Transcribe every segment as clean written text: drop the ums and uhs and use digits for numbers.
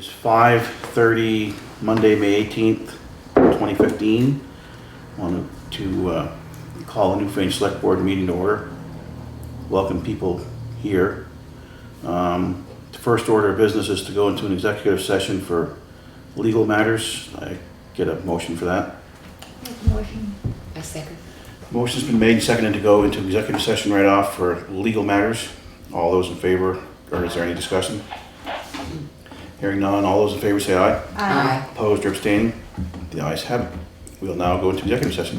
It's 5:30, Monday, May 18th, 2015. I wanted to call the Newfane Selectboard meeting to order. Welcome people here. The first order of business is to go into an executive session for legal matters. I get a motion for that. Motion. I second. Motion's been made and seconded to go into executive session right off for legal matters. All those in favor, or is there any discussion? Hearing none, all those in favor say aye. Aye. Opposed or abstaining? The ayes have it. We will now go into executive session.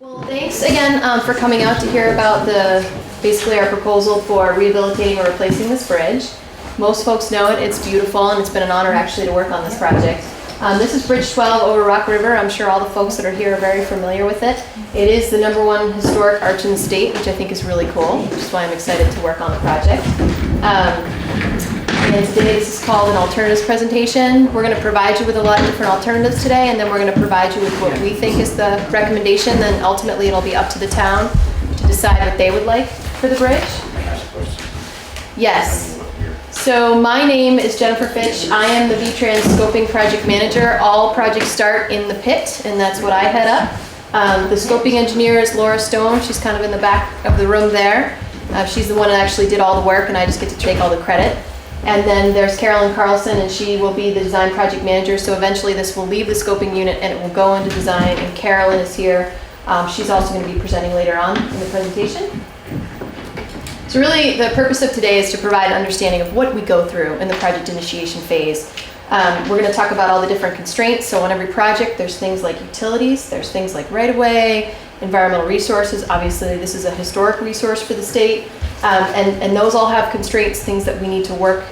Well, thanks again for coming out to hear about basically our proposal for rehabilitating or replacing this bridge. Most folks know it, it's beautiful, and it's been an honor actually to work on this project. This is Bridge 12 over Rock River. I'm sure all the folks that are here are very familiar with it. It is the #1 historic arch in the state, which I think is really cool, which is why I'm excited to work on the project. And today this is called an alternatives presentation. We're going to provide you with a lot of different alternatives today, and then we're going to provide you with what we think is the recommendation. Then ultimately it'll be up to the town to decide what they would like for the bridge. Yes. So my name is Jennifer Fitch. I am the Vtrans Scoping Project Manager. All projects start in the pit, and that's what I head up. The scoping engineer is Laura Stone. She's kind of in the back of the room there. She's the one that actually did all the work, and I just get to take all the credit. And then there's Carolyn Carlson, and she will be the design project manager. So eventually this will leave the scoping unit and it will go into design, and Carolyn is here. She's also going to be presenting later on in the presentation. So really the purpose of today is to provide an understanding of what we go through in the project initiation phase. We're going to talk about all the different constraints. So on every project there's things like utilities, there's things like right-of-way, environmental resources. Obviously this is a historic resource for the state, and those all have constraints, things that we need to work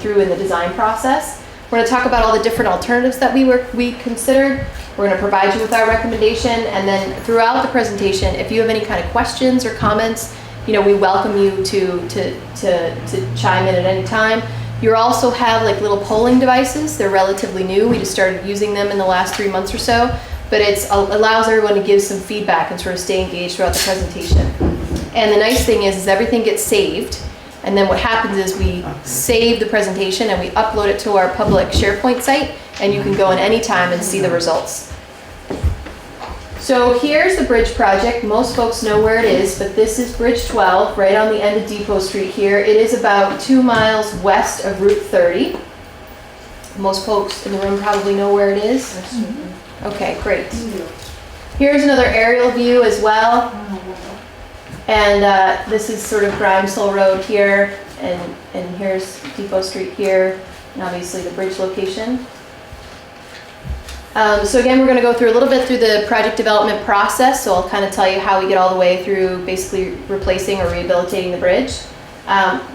through in the design process. We're going to talk about all the different alternatives that we considered. We're going to provide you with our recommendation, and then throughout the presentation, if you have any kind of questions or comments, we welcome you to chime in at any time. You also have like little polling devices. They're relatively new. We just started using them in the last 3 months or so, but it allows everyone to give some feedback and sort of stay engaged throughout the presentation. And the nice thing is everything gets saved. And then what happens is we save the presentation and we upload it to our public SharePoint site, and you can go in any time and see the results. So here's the bridge project. Most folks know where it is, but this is Bridge 12, right on the end of Depot Street here. It is about 2 miles west of Route 30. Most folks in the room probably know where it is. Okay, great. Here's another aerial view as well. And this is sort of Grimesville Road here, and here's Depot Street here, and obviously the bridge location. So again, we're going to go through a little bit through the project development process. So I'll kind of tell you how we get all the way through basically replacing or rehabilitating the bridge.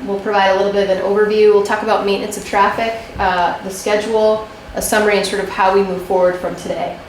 We'll provide a little bit of an overview. We'll talk about maintenance of traffic, the schedule, a summary, and sort of how we move forward from today.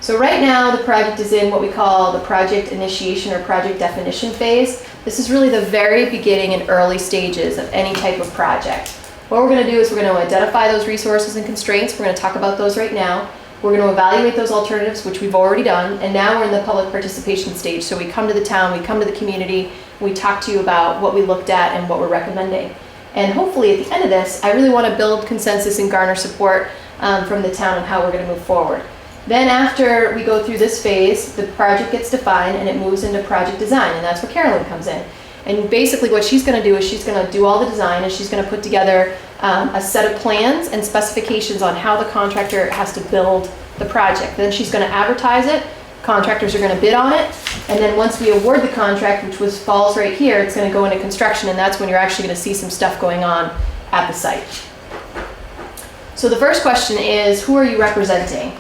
So right now the project is in what we call the project initiation or project definition phase. This is really the very beginning and early stages of any type of project. What we're going to do is we're going to identify those resources and constraints. We're going to talk about those right now. We're going to evaluate those alternatives, which we've already done, and now we're in the public participation stage. So we come to the town, we come to the community, we talk to you about what we looked at and what we're recommending. And hopefully at the end of this, I really want to build consensus and garner support from the town on how we're going to move forward. Then after we go through this phase, the project gets defined and it moves into project design, and that's where Carolyn comes in. And basically what she's going to do is she's going to do all the design, and she's going to put together a set of plans and specifications on how the contractor has to build the project. Then she's going to advertise it, contractors are going to bid on it, and then once we award the contract, which falls right here, it's going to go into construction, and that's when you're actually going to see some stuff going on at the site. So the first question is, who are you representing?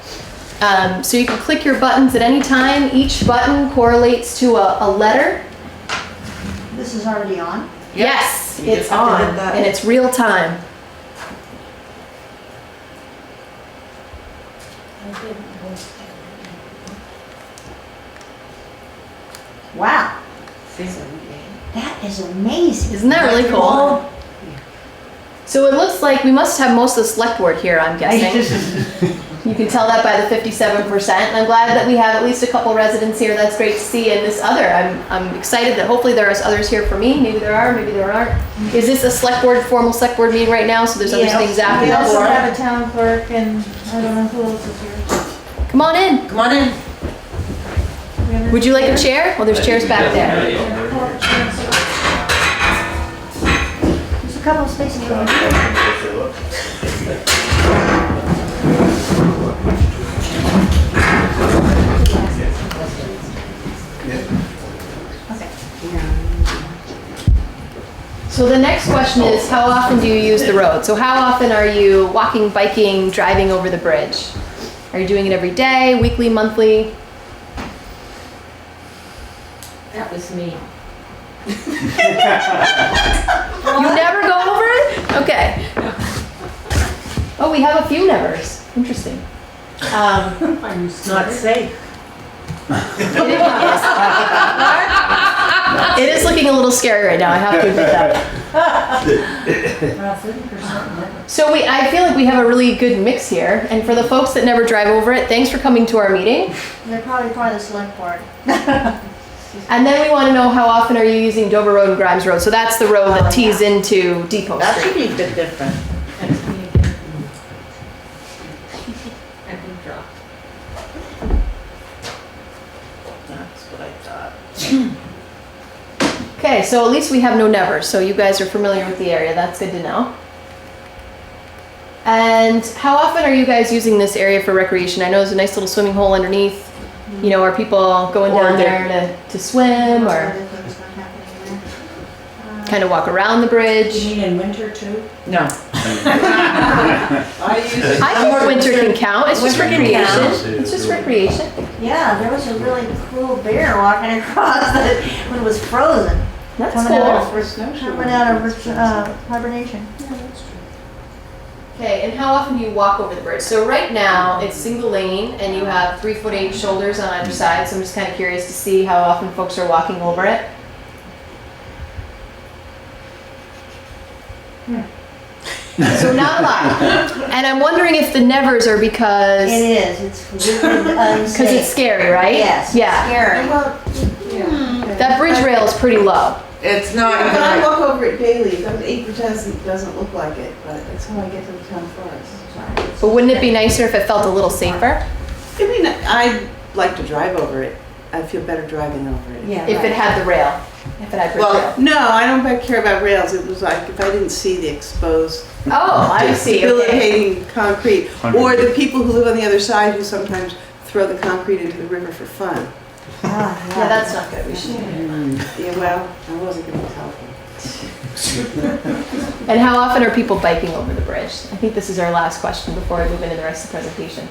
So you can click your buttons at any time. Each button correlates to a letter. This is already on? Yes, it's on, and it's real time. Wow. That is amazing. Isn't that really cool? So it looks like we must have most of the select board here, I'm guessing. You can tell that by the 57%. And I'm glad that we have at least a couple residents here. That's great to see. And this other, I'm excited that hopefully there are others here for me. Maybe there are, maybe there aren't. Is this a formal select board meeting right now? So there's other things after We the also board? have a town clerk and I don't know who else is here. Come on in. Come on in. We have Would you like a chair? Well, there's chairs back there. There's a couple of spaces over here. So the next question is, how often do you use the road? So how often are you walking, biking, driving over the bridge? Are you doing it every day, weekly, monthly? That was me. You never go over it? Okay. Oh, we have a few nevers. Interesting. Not safe. It is looking a little scary right now, I have to admit that. So I feel like we have a really good mix here, and for the folks that never drive over it, thanks for coming to our meeting. They're probably part of the select board. And then we want to know how often are you using Dover Road and Grimes Road? So that's the road that tees into Depot That should Street. be a bit different. That's what I thought. Okay, so at least we have no nevers, so you guys are familiar with the area, that's good to know. And how often are you guys using this area for recreation? I know there's a nice little swimming hole underneath. You know, are people going Or down they're- there to swim or Other things not happening there. kind of walk around the bridge? You mean in winter too? No. I use it. I think winter can count, it's just Winter can recreation. count. It's just recreation. Yeah, there was a really cool bear walking across when it was frozen. That's Coming out cool. of, coming out of hibernation. Okay, and how often do you walk over the bridge? So right now, it's single lane and you have 3'8" shoulders on either side, so I'm just kind of curious to see how often folks are walking over it. So not a lot. And I'm wondering if the nevers are because It is, it's really unsafe. because it's scary, right? Yes, Yeah. scary. That bridge rail is pretty low. It's not When even I like, walk over it daily, that 8% doesn't look like it, but that's how I get to the town forest. But wouldn't it be nicer if it felt a little safer? I mean, I like to drive over it. I feel better driving over it. Yeah. If it had the rail, if it had bridge Well, rail. no, I don't care about rails. It was like if I didn't see the exposed, Oh, I see, okay. debilitating concrete. Or the people who live on the other side who sometimes throw the concrete into the river for fun. Ah, Yeah, that's not good, we should. Yeah, well, I wasn't going to tell them. And how often are people biking over the bridge? I think this is our last question before we move into the rest of the presentation.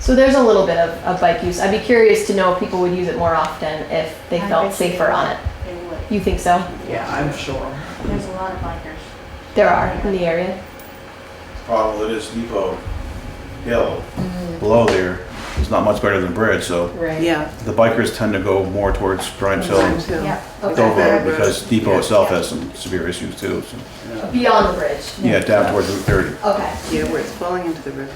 So there's a little bit of bike use. I'd be curious to know if people would use it more often if they I felt bet they safer would. on it. They would. You think so? Yeah, I'm sure. There's a lot of bikers. There are in the area. Problem with this Depot Hill below there is not much better than the bridge, so right. Yeah. the bikers tend to go more towards Grimes Hill and Yeah. Dover because Depot itself has some severe issues too. So, Beyond the bridge. yeah, down towards Route 30. Okay. Yeah, where it's falling into the river.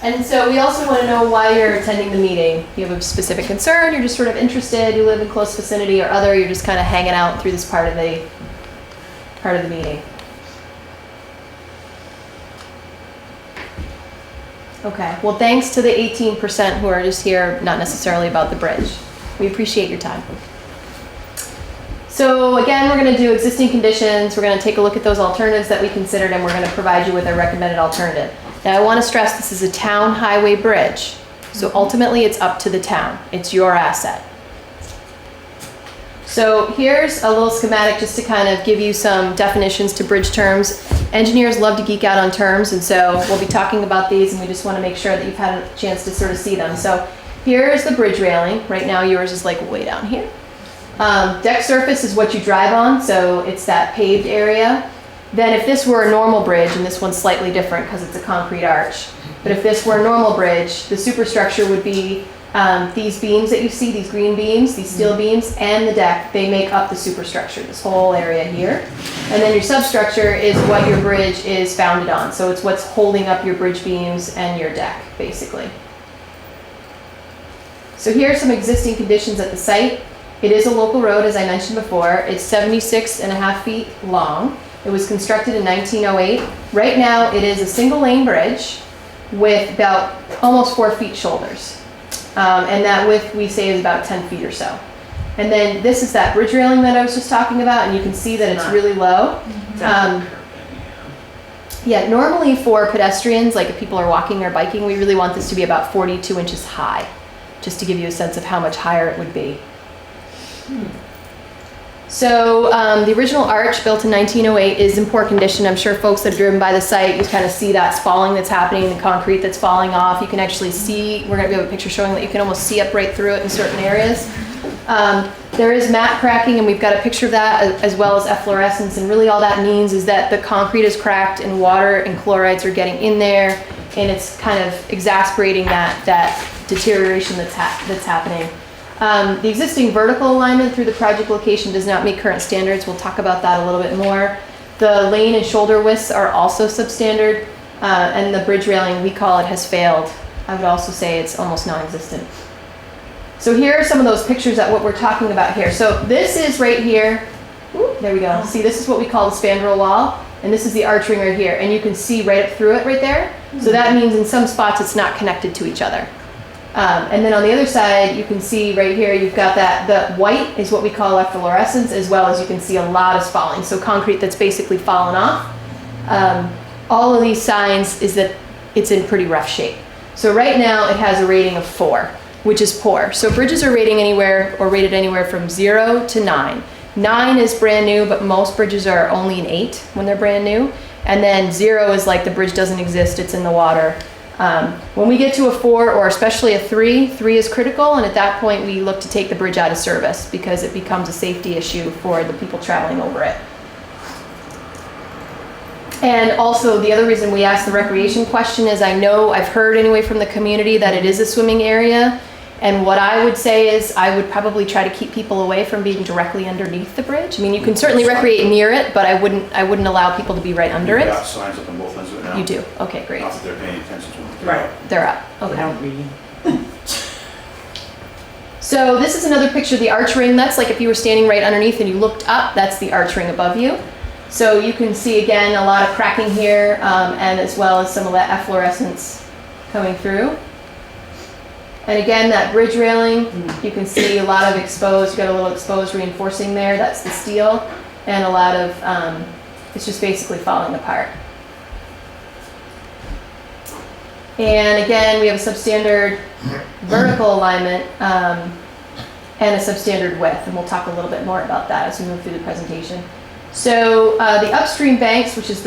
And so we also want to know why you're attending the meeting. You have a specific concern, you're just sort of interested, you live in close vicinity, or other, you're just kind of hanging out through this part of the meeting. Okay, well, thanks to the 18% who are just here, not necessarily about the bridge. We appreciate your time. So again, we're going to do existing conditions, we're going to take a look at those alternatives that we considered, and we're going to provide you with a recommended alternative. Now, I want to stress this is a town highway bridge, so ultimately it's up to the town. It's your asset. So here's a little schematic just to kind of give you some definitions to bridge terms. Engineers love to geek out on terms, and so we'll be talking about these, and we just want to make sure that you've had a chance to sort of see them. So here's the bridge railing. Right now yours is like way down here. Deck surface is what you drive on, so it's that paved area. Then if this were a normal bridge, and this one's slightly different because it's a concrete arch, but if this were a normal bridge, the superstructure would be These beams that you see, these green beams, these steel beams, and the deck, they make up the superstructure, this whole area here. And then your substructure is what your bridge is founded on. So it's what's holding up your bridge beams and your deck, basically. So here are some existing conditions at the site. It is a local road, as I mentioned before. It's 76.5 feet long. It was constructed in 1908. Right now, it is a single lane bridge with about almost 4 feet shoulders. And that width we say is about 10 feet or so. And then this is that bridge railing that I was just talking about, and you can see that it's really low. Yeah, normally for pedestrians, like if people are walking or biking, we really want this to be about 42 inches high, just to give you a sense of how much higher it would be. So the original arch, built in 1908, is in poor condition. I'm sure folks that have driven by the site, you kind of see that spalling that's happening, the concrete that's falling off. You can actually see, we're going to have a picture showing that you can almost see up right through it in certain areas. There is mat cracking, and we've got a picture of that, as well as efflorescence. And really all that means is that the concrete is cracked and water and chlorides are getting in there, and it's kind of exacerbating that deterioration that's happening. The existing vertical alignment through the project location does not meet current standards. We'll talk about that a little bit more. The lane and shoulder widths are also substandard, and the bridge railing, we call it, has failed. I would also say it's almost non-existent. So here are some of those pictures at what we're talking about here. So this is right here. Ooh, there we go. See, this is what we call the spandrel wall, and this is the arch ring right here, and you can see right up through it right there. So that means in some spots it's not connected to each other. And then on the other side, you can see right here, you've got the white is what we call efflorescence, as well as you can see a lot of spalling. So concrete that's basically fallen off. All of these signs is that it's in pretty rough shape. So right now it has a rating of 4, which is poor. So bridges are rated anywhere from 0 to 9. 9 is brand new, but most bridges are only an 8 when they're brand new. And then 0 is like the bridge doesn't exist, it's in the water. When we get to a 4 or especially a 3, 3 is critical, and at that point we look to take the bridge out of service because it becomes a safety issue for the people traveling over it. And also the other reason we ask the recreation question is I've heard anyway from the community that it is a swimming area, and what I would say is I would probably try to keep people away from being directly underneath the bridge. I mean, you can certainly recreate near it, but I wouldn't allow people to be right under it. You've got signs up on both ends of it now. You do? Okay, great. Not that they're paying attention to them. Right. They're up. I Okay. don't read. So this is another picture of the arch ring. That's like if you were standing right underneath and you looked up, that's the arch ring above you. So you can see again a lot of cracking here, and as well as some of that efflorescence coming through. And again, that bridge railing, you can see a lot of exposed, you've got a little exposed reinforcing there, that's the steel, and a lot of, it's just basically falling apart. And again, we have a substandard vertical alignment and a substandard width, and we'll talk a little bit more about that as we move through the presentation. So the upstream banks, which is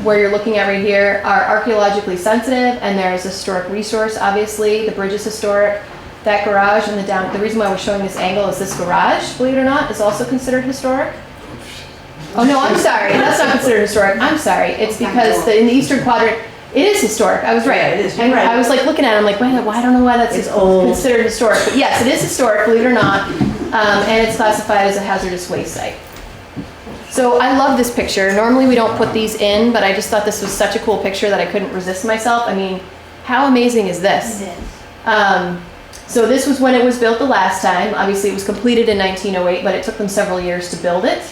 where you're looking at right here, are archaeologically sensitive, and there is a historic resource, obviously. The bridge is historic. That garage and the reason why we're showing this angle is this garage, believe it or not, is also considered historic. Oh no, I'm sorry, that's not considered historic. I'm sorry, it's because in the eastern quadrant, it is historic. I was right. Yeah, it is. You're And right. I was like looking at it, I'm like, wait, I don't know why that's It's old. considered historic. But yes, it is historic, believe it or not, and it's classified as a hazardous waste site. So I love this picture. Normally we don't put these in, but I just thought this was such a cool picture that I couldn't resist myself. I mean, how amazing is this? It is. So this was when it was built the last time. Obviously it was completed in 1908, but it took them several years to build it.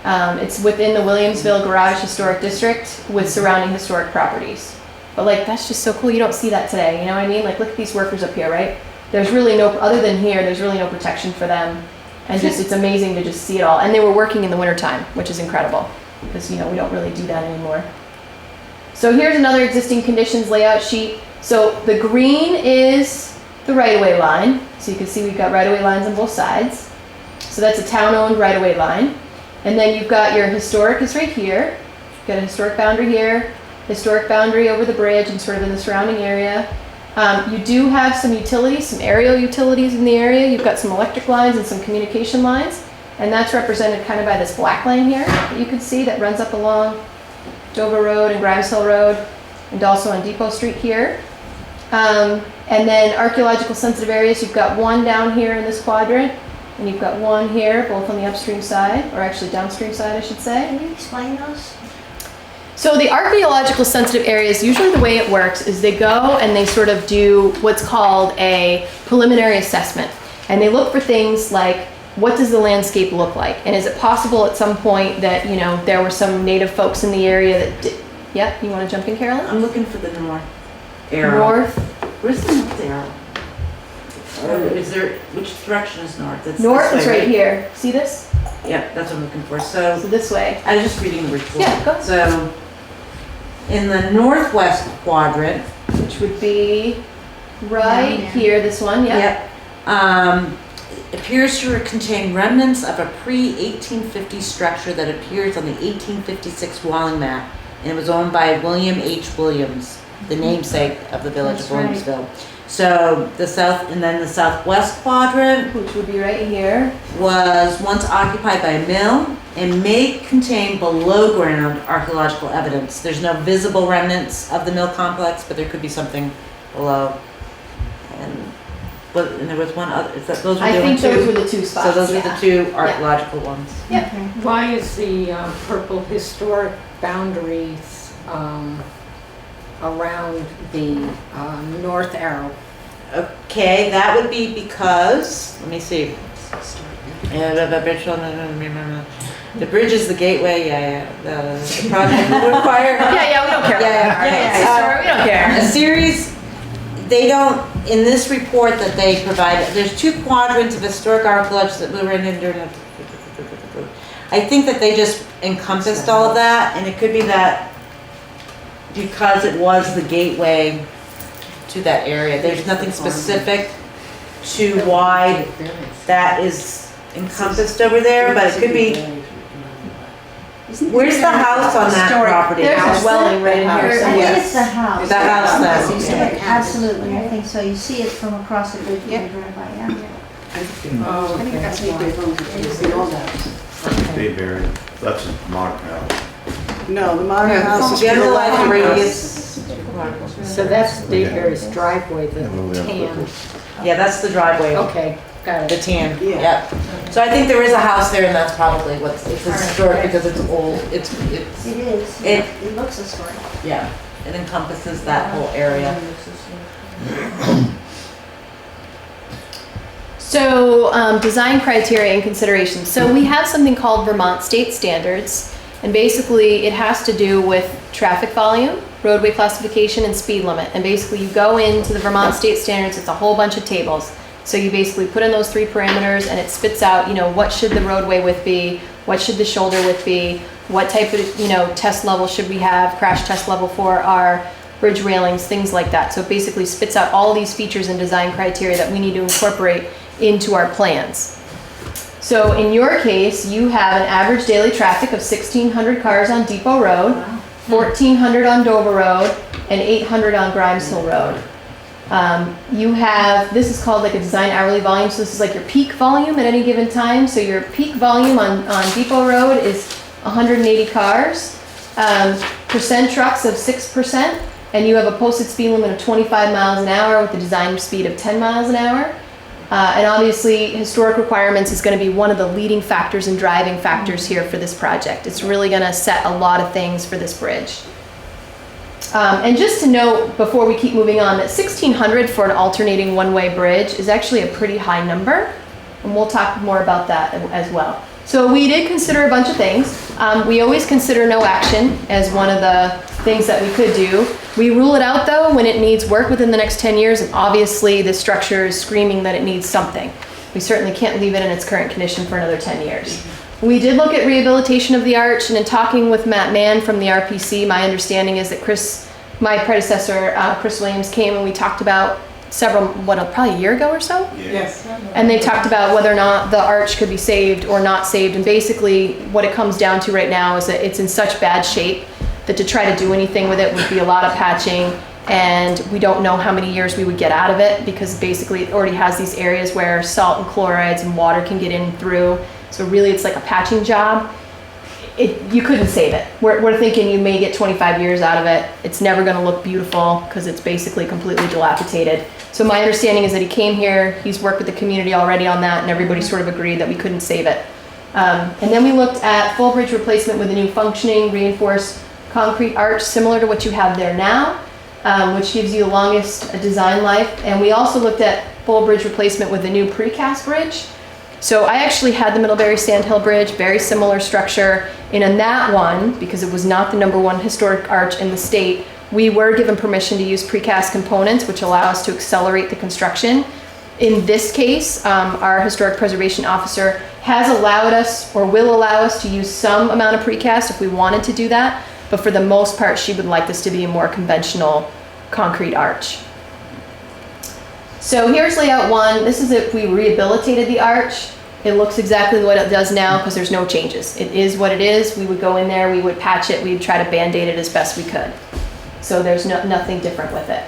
It's within the Williamsville Garage Historic District with surrounding historic properties. But like, that's just so cool. You don't see that today, you know what I mean? Like, look at these workers up here, right? There's really no, other than here, there's really no protection for them. And just, it's amazing to just see it all. And they were working in the wintertime, which is incredible. Because, you know, we don't really do that anymore. So here's another existing conditions layout sheet. So the green is the right-of-way line. So you can see we've got right-of-way lines on both sides. So that's a town-owned right-of-way line. And then you've got your historic is right here. You've got a historic boundary here, historic boundary over the bridge and sort of in the surrounding area. You do have some utilities, some aerial utilities in the area. You've got some electric lines and some communication lines. And that's represented kind of by this black line here that you can see that runs up along Dover Road and Grimes Hill Road and also on Depot Street here. And then archaeological sensitive areas, you've got one down here in this quadrant, and you've got one here, both on the upstream side, or actually downstream side, I should say. Can you explain those? So the archaeological sensitive areas, usually the way it works is they go and they sort of do what's called a preliminary assessment. And they look for things like, what does the landscape look like? And is it possible at some point that, you know, there were some native folks in the area that did, yeah, you want to jump in, Carolyn? I'm looking for the north arrow. North? Where's the north arrow? Or is there, which direction is north? It's North this is way, right here. See this? Yeah, that's what I'm looking for. So So, this way. I was just reading the report. Yeah, go ahead. So, in the northwest quadrant, Which would be right Yeah. here, this one, yeah. yep, appears to contain remnants of a pre-1850 structure that appears on the 1856 Walling map, and it was owned by William H. Williams, the namesake of the village of That's right. Williamsville. So the south, and then the southwest quadrant Which would be right here. was once occupied by a mill and may contain below ground archaeological evidence. There's no visible remnants of the mill complex, but there could be something below. And there was one other, is that, those were I the only think those were two? the two spots. So those were the yeah. two archaeological ones. Yep. Okay. Why is the purple historic boundaries around the north arrow? Okay, that would be because, let me see. The bridge is the gateway, the project will require. Yeah, we don't care. Yeah. We don't care. A series, they don't, in this report that they provided, there's two quadrants of historic archaeology that we were in during the, I think that they just encompassed all of that, and it could be that because it was the gateway to that area, there's nothing specific to why that is encompassed over there, but it could be, where's the house on that property? There's a dwelling right in here. I somewhere. think it's the house. The house then. Yeah, absolutely, I think so. You see it from across the bridge when you drive by, yeah. Oh, I think that's the old house. Bay Baron, that's a modern house. No, the modern house is. Generalized radius. So that's Dayberry's driveway, the tan. Yeah, that's the driveway. Okay, got The it. tan, Yeah. yep. So I think there is a house there, and that's probably what's, it's historic because it's old, it's, It is, It- it looks historic. yeah, it encompasses that whole area. So, design criteria and considerations. So we have something called Vermont State Standards, and basically it has to do with traffic volume, roadway classification, and speed limit. And basically you go into the Vermont State Standards, it's a whole bunch of tables. So you basically put in those three parameters and it spits out, you know, what should the roadway width be, what should the shoulder width be, what type of, you know, test level should we have, crash test level for our bridge railings, things like that. So it basically spits out all these features and design criteria that we need to incorporate into our plans. So in your case, you have an average daily traffic of 1,600 cars on Depot Road, 1,400 on Dover Road, and 800 on Grimes Hill Road. You have, this is called like a design hourly volume, so this is like your peak volume at any given time. So your peak volume on Depot Road is 180 cars, percent trucks of 6%, and you have a posted speed limit of 25 miles an hour with a design speed of 10 miles an hour. And obviously, historic requirements is going to be one of the leading factors and driving factors here for this project. It's really going to set a lot of things for this bridge. And just to note, before we keep moving on, that 1,600 for an alternating one-way bridge is actually a pretty high number, and we'll talk more about that as well. So we did consider a bunch of things. We always consider no action as one of the things that we could do. We rule it out though when it needs work within the next 10 years, and obviously the structure is screaming that it needs something. We certainly can't leave it in its current condition for another 10 years. We did look at rehabilitation of the arch, and in talking with Matt Mann from the RPC, my understanding is that my predecessor, Chris Williams, came and we talked about probably a year ago or so? Yes. And they talked about whether or not the arch could be saved or not saved. And basically what it comes down to right now is that it's in such bad shape that to try to do anything with it would be a lot of patching, and we don't know how many years we would get out of it because basically it already has these areas where salt and chlorides and water can get in through. So really it's like a patching job. you couldn't save it. We're thinking you may get 25 years out of it. It's never gonna look beautiful because it's basically completely dilapidated. So my understanding is that he came here, he's worked with the community already on that, and everybody sort of agreed that we couldn't save it. And then we looked at full bridge replacement with a new functioning reinforced concrete arch similar to what you have there now, which gives you the longest design life. And we also looked at full bridge replacement with a new precast bridge. So I actually had the Middlebury Sandhill Bridge, very similar structure. And in that one, because it was not the #1 historic arch in the state, we were given permission to use precast components, which allow us to accelerate the construction. In this case, our historic preservation officer has allowed us, or will allow us, to use some amount of precast if we wanted to do that. But for the most part, she would like this to be a more conventional concrete arch. So here's layout 1. This is if we rehabilitated the arch. It looks exactly what it does now because there's no changes. It is what it is. We would go in there, we would patch it, we'd try to band-aid it as best we could. So there's nothing different with it.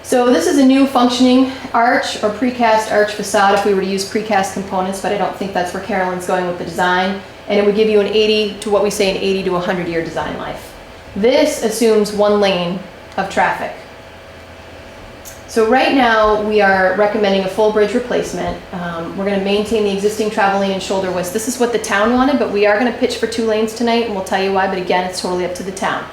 So this is a new functioning arch or precast arch facade if we were to use precast components, but I don't think that's where Carolyn's going with the design. And it would give you an 80 to what we say an 80 to 100-year design life. This assumes 1 lane of traffic. So right now we are recommending a full bridge replacement. We're going to maintain the existing travel lane and shoulder widths. This is what the town wanted, but we are going to pitch for 2 lanes tonight, and we'll tell you why, but again, it's totally up to the town.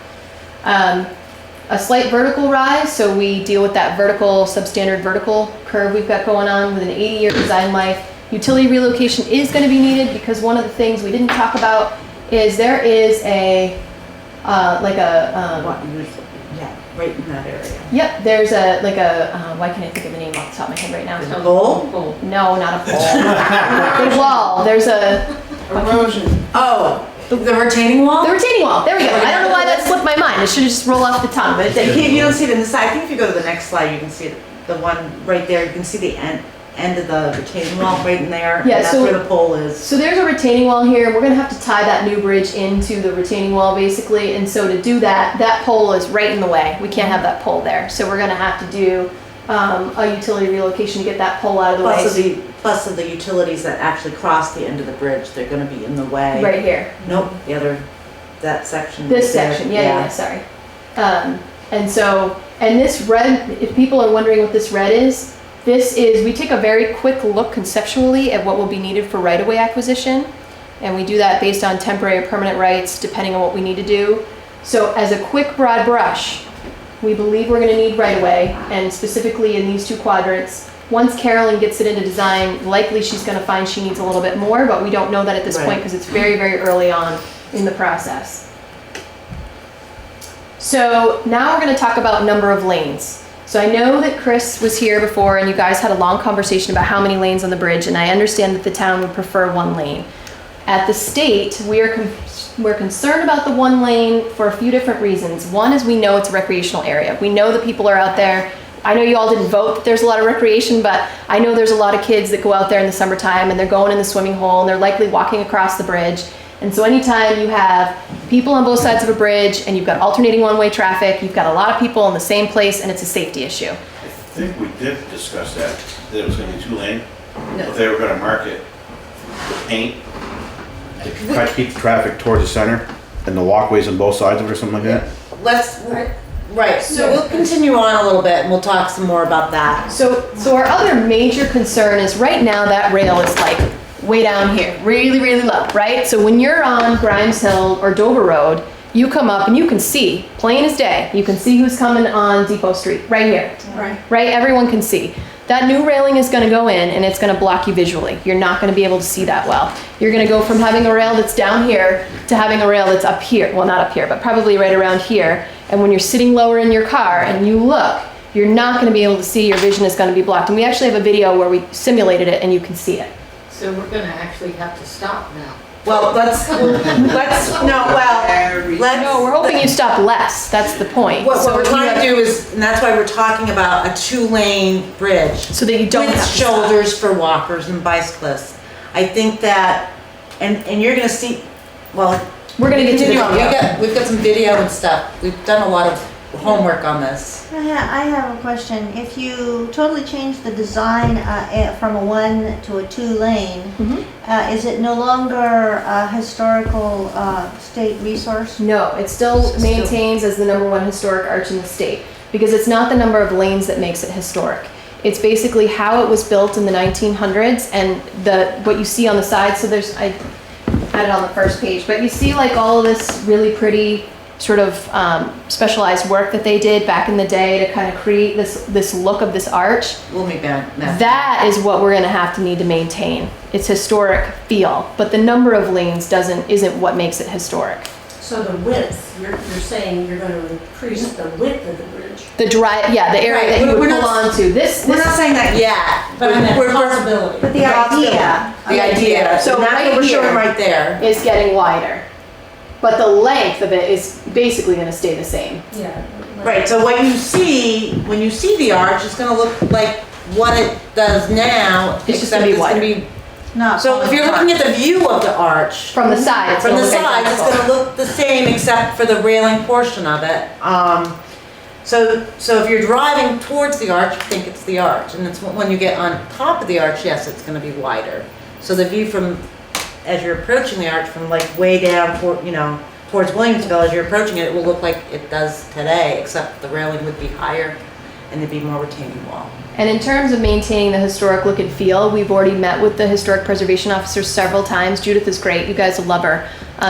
A slight vertical rise, so we deal with that vertical, substandard vertical curve we've got going on with an 80-year design life. Utility relocation is going to be needed because one of the things we didn't talk about is there is a, Yeah, right in that area. yep, there's why can't I think of the name off the top of my head right now? A goal? No, not a pole. The wall, there's a, Erosion. Oh, the retaining wall? the retaining wall, there we go. I don't know why that slipped my mind. It should have just rolled off the tongue, but it You didn't. don't see it in the side. I think if you go to the next slide, you can see the one right there. You can see the end of the retaining wall right in there. Yeah, and that's so- where the pole is. So there's a retaining wall here. We're gonna have to tie that new bridge into the retaining wall basically. And so to do that, that pole is right in the way. We can't have that pole there. So we're gonna have to do a utility relocation to get that pole out of the way. Plus of the utilities that actually cross the end of the bridge, they're gonna be in the way. Right here. Nope, the other, that section. This right there. section, yeah, sorry. And this red, if people are wondering what this red is, we take a very quick look conceptually at what will be needed for right-of-way acquisition. And we do that based on temporary or permanent rights, depending on what we need to do. So as a quick broad brush, we believe we're gonna need right-of-way, and specifically in these 2 quadrants. Once Carolyn gets it into design, likely she's gonna find she needs a little bit more, but we don't know that at this point because it's very, very early on in the process. So now we're gonna talk about number of lanes. So I know that Chris was here before and you guys had a long conversation about how many lanes on the bridge, and I understand that the town would prefer 1 lane. At the state, we're concerned about the 1 lane for a few different reasons. One is we know it's a recreational area. We know that people are out there. I know you all didn't vote that there's a lot of recreation, but I know there's a lot of kids that go out there in the summertime and they're going in the swimming hole and they're likely walking across the bridge. And so anytime you have people on both sides of a bridge and you've got alternating one-way traffic, you've got a lot of people in the same place and it's a safety issue. I think we did discuss that it was gonna be 2 lane, but they were gonna mark it with paint to try to keep the traffic towards the center and the walkways on both sides of it or something like that. Right, so we'll continue on a little bit and we'll talk some more about that. So our other major concern is right now that rail is like way down here, really, really low, right? So when you're on Grimes Hill or Dover Road, you come up and you can see, plain as day, you can see who's coming on Depot Street, right here. Right, everyone can see. That new railing is gonna go in and it's gonna block you visually. You're not gonna be able to see that well. You're gonna go from having a rail that's down here to having a rail that's up here. Well, not up here, but probably right around here. And when you're sitting lower in your car and you look, you're not gonna be able to see, your vision is gonna be blocked. And we actually have a video where we simulated it and you can see it. So we're gonna actually have to stop now. Well, let's, No, we're hoping you stop less, that's the point. What So we're if you trying to have- do is, and that's why we're talking about a 2-lane bridge. So that you don't With have to stop. shoulders for walkers and bicyclists. I think that, and you're gonna see, well. We're gonna get to the continue on. video. We've got some video and stuff. We've done a lot of homework on this. I have a question. If you totally change the design from a 1 to a 2 lane, is it no longer a historical state resource? No, it still maintains as the #1 historic arch in the state, because it's not the number of lanes that makes it historic. It's basically how it was built in the 1900s and what you see on the side. So I had it on the first page, but you see like all of this really pretty sort of specialized work that they did back in the day to kind of create this look of this arch. We'll make that. That is what we're gonna need to maintain. It's historic feel, but the number of lanes isn't what makes it historic. So the width, you're saying you're going to increase the width of the bridge. The area Right, that you would we're pull not- onto. We're not saying that yet. But I meant we're- possibility. But the idea. The idea. So So that's right what we're showing here right there. is getting wider, but the length of it is basically gonna stay the same. Yeah. Right, so what you see, when you see the arch, it's gonna look like what it does now, It's just except gonna be it's gonna wider. be, No. so if you're looking at the view of the arch, From the side. it's from the gonna look side, it's identical. gonna look the same except for the railing portion of it. So if you're driving towards the arch, you think it's the arch, and it's when you get on top of the arch, yes, it's gonna be wider. So the view from, as you're approaching the arch from like way down towards Williamsville, as you're approaching it, it will look like it does today, except the railing would be higher and there'd be more retaining wall. And in terms of maintaining the historic look and feel, we've already met with the historic preservation officer several times. Judith is great. You guys will love her.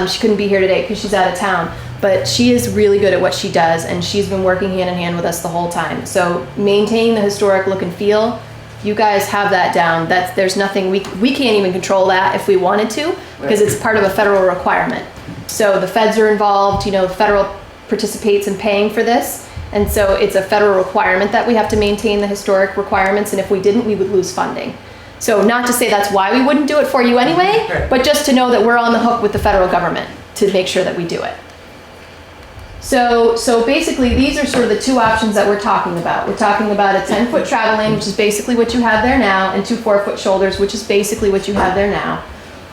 She couldn't be here today because she's out of town, but she is really good at what she does, and she's been working hand in hand with us the whole time. So maintaining the historic look and feel, you guys have that down. There's nothing, we can't even control that if we wanted to, because it's part of a federal requirement. So the feds are involved, federal participates in paying for this. And so it's a federal requirement that we have to maintain the historic requirements, and if we didn't, we would lose funding. So not to say that's why we wouldn't do it for you anyway, Right. but just to know that we're on the hook with the federal government to make sure that we do it. So basically these are sort of the two options that we're talking about. We're talking about a 10-foot travel lane, which is basically what you have there now, and 2 4-foot shoulders, which is basically what you have there now.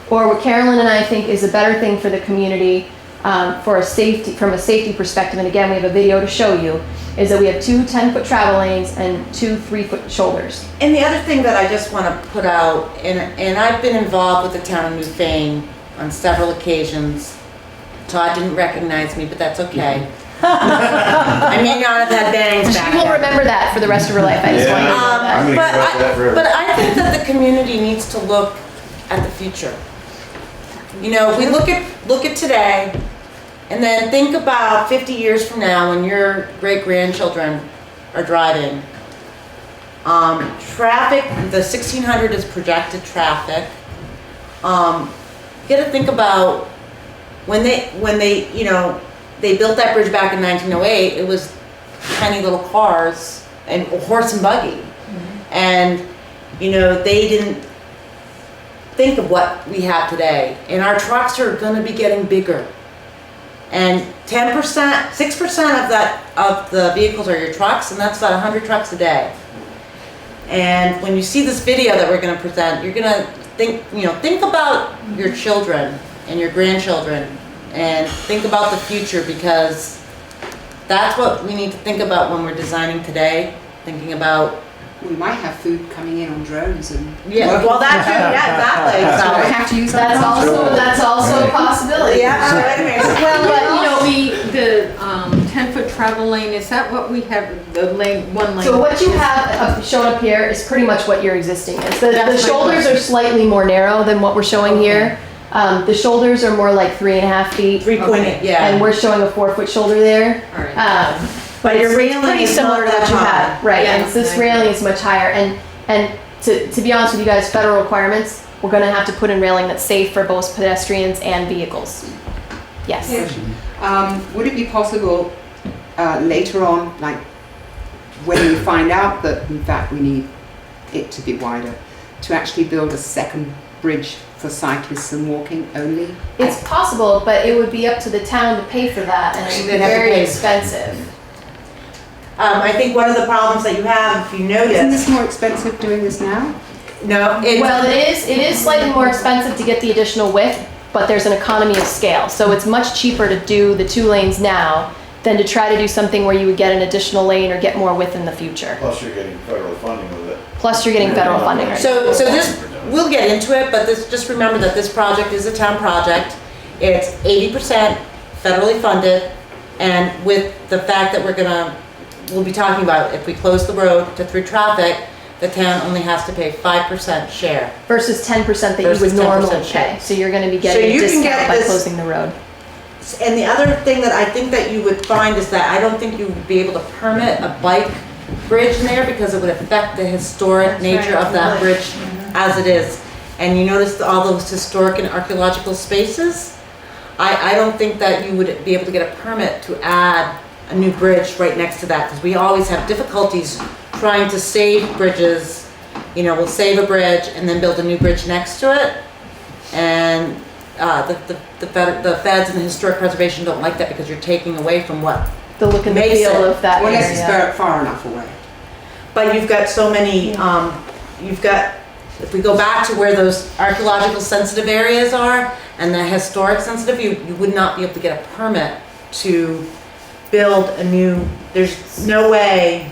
Or what Carolyn and I think is a better thing for the community, from a safety perspective, and again, we have a video to show you, is that we have 2 10-foot travel lanes and 2 3-foot shoulders. And the other thing that I just want to put out, and I've been involved with the town of Newfane on several occasions. Todd didn't recognize me, but that's okay. I may not have had bangs back She will then. remember that for the rest of her life. I just want you to know that. I'm gonna But go back to that forever. but I think that the community needs to look at the future. We look at today, and then think about 50 years from now when your great-grandchildren are driving. Traffic, the 1600 is projected traffic. You gotta think about when they built that bridge back in 1908, it was tiny little cars and horse and buggy. And, they didn't think of what we have today. And our trucks are gonna be getting bigger. And 10%, 6% of the vehicles are your trucks, and that's about 100 trucks a day. And when you see this video that we're gonna present, you're gonna think about your children and your grandchildren, and think about the future, because that's what we need to think about when we're designing today, thinking about, We might have food coming in on drones and. well, that's, exactly. So I have to use that. That's also a possibility. Yeah, so anyways, But, the 10-foot travel lane, is that what we have, the lane, one lane? So what you have shown up here is pretty much what your existing is. The That's my shoulders question. are slightly more narrow than what we're showing here. The shoulders are more like 3.5 feet. 3.8, yeah. And we're showing a 4-foot shoulder there. All right. But your it's railing pretty is similar not to what that you high. had, right? Yeah, And this I railing is much higher. And to be honest with you guys, federal requirements, we're going to have to put in railing that's safe for both pedestrians and vehicles. Yes. Would it be possible later on, like when we find out that in fact we need it to be wider, to actually build a second bridge for cyclists and walking only? It's possible, but it would be up to the town to pay for that, and it would be They'd have to very pay. expensive. I think one of the problems that you have, if you Isn't notice, this more expensive doing this now? no, Well, it is slightly more expensive to get the additional width, but there's an economy of scale. So it's much cheaper to do the 2 lanes now than to try to do something where you would get an additional lane or get more width in the future. Plus you're getting federal funding with it. Plus you're getting federal funding, right? So this, we'll get into it, but this, just remember that this project is a town project. It's 80% federally funded, and with the fact that we'll be talking about if we close the road to through traffic, the town only has to pay 5% share. Versus 10% that you would Versus 10% normally share. pay. So you're gonna be So getting a you can discount get by this- closing the road. And the other thing that I think that you would find is that I don't think you would be able to permit a bike bridge in there because it would affect the historic That's nature right, of that it would. bridge as it is. And you notice all those historic and archaeological spaces? I don't think that you would be able to get a permit to add a new bridge right next to that, because we always have difficulties trying to save bridges. You know, we'll save a bridge and then build a new bridge next to it. And the feds and the historic preservation don't like that because you're taking away from what. The look and the Makes feel it- of that Well, unless it's area. far enough away. But you've got so many, if we go back to where those archaeological sensitive areas are and the historic sensitive, you would not be able to get a permit to build a new, there's no way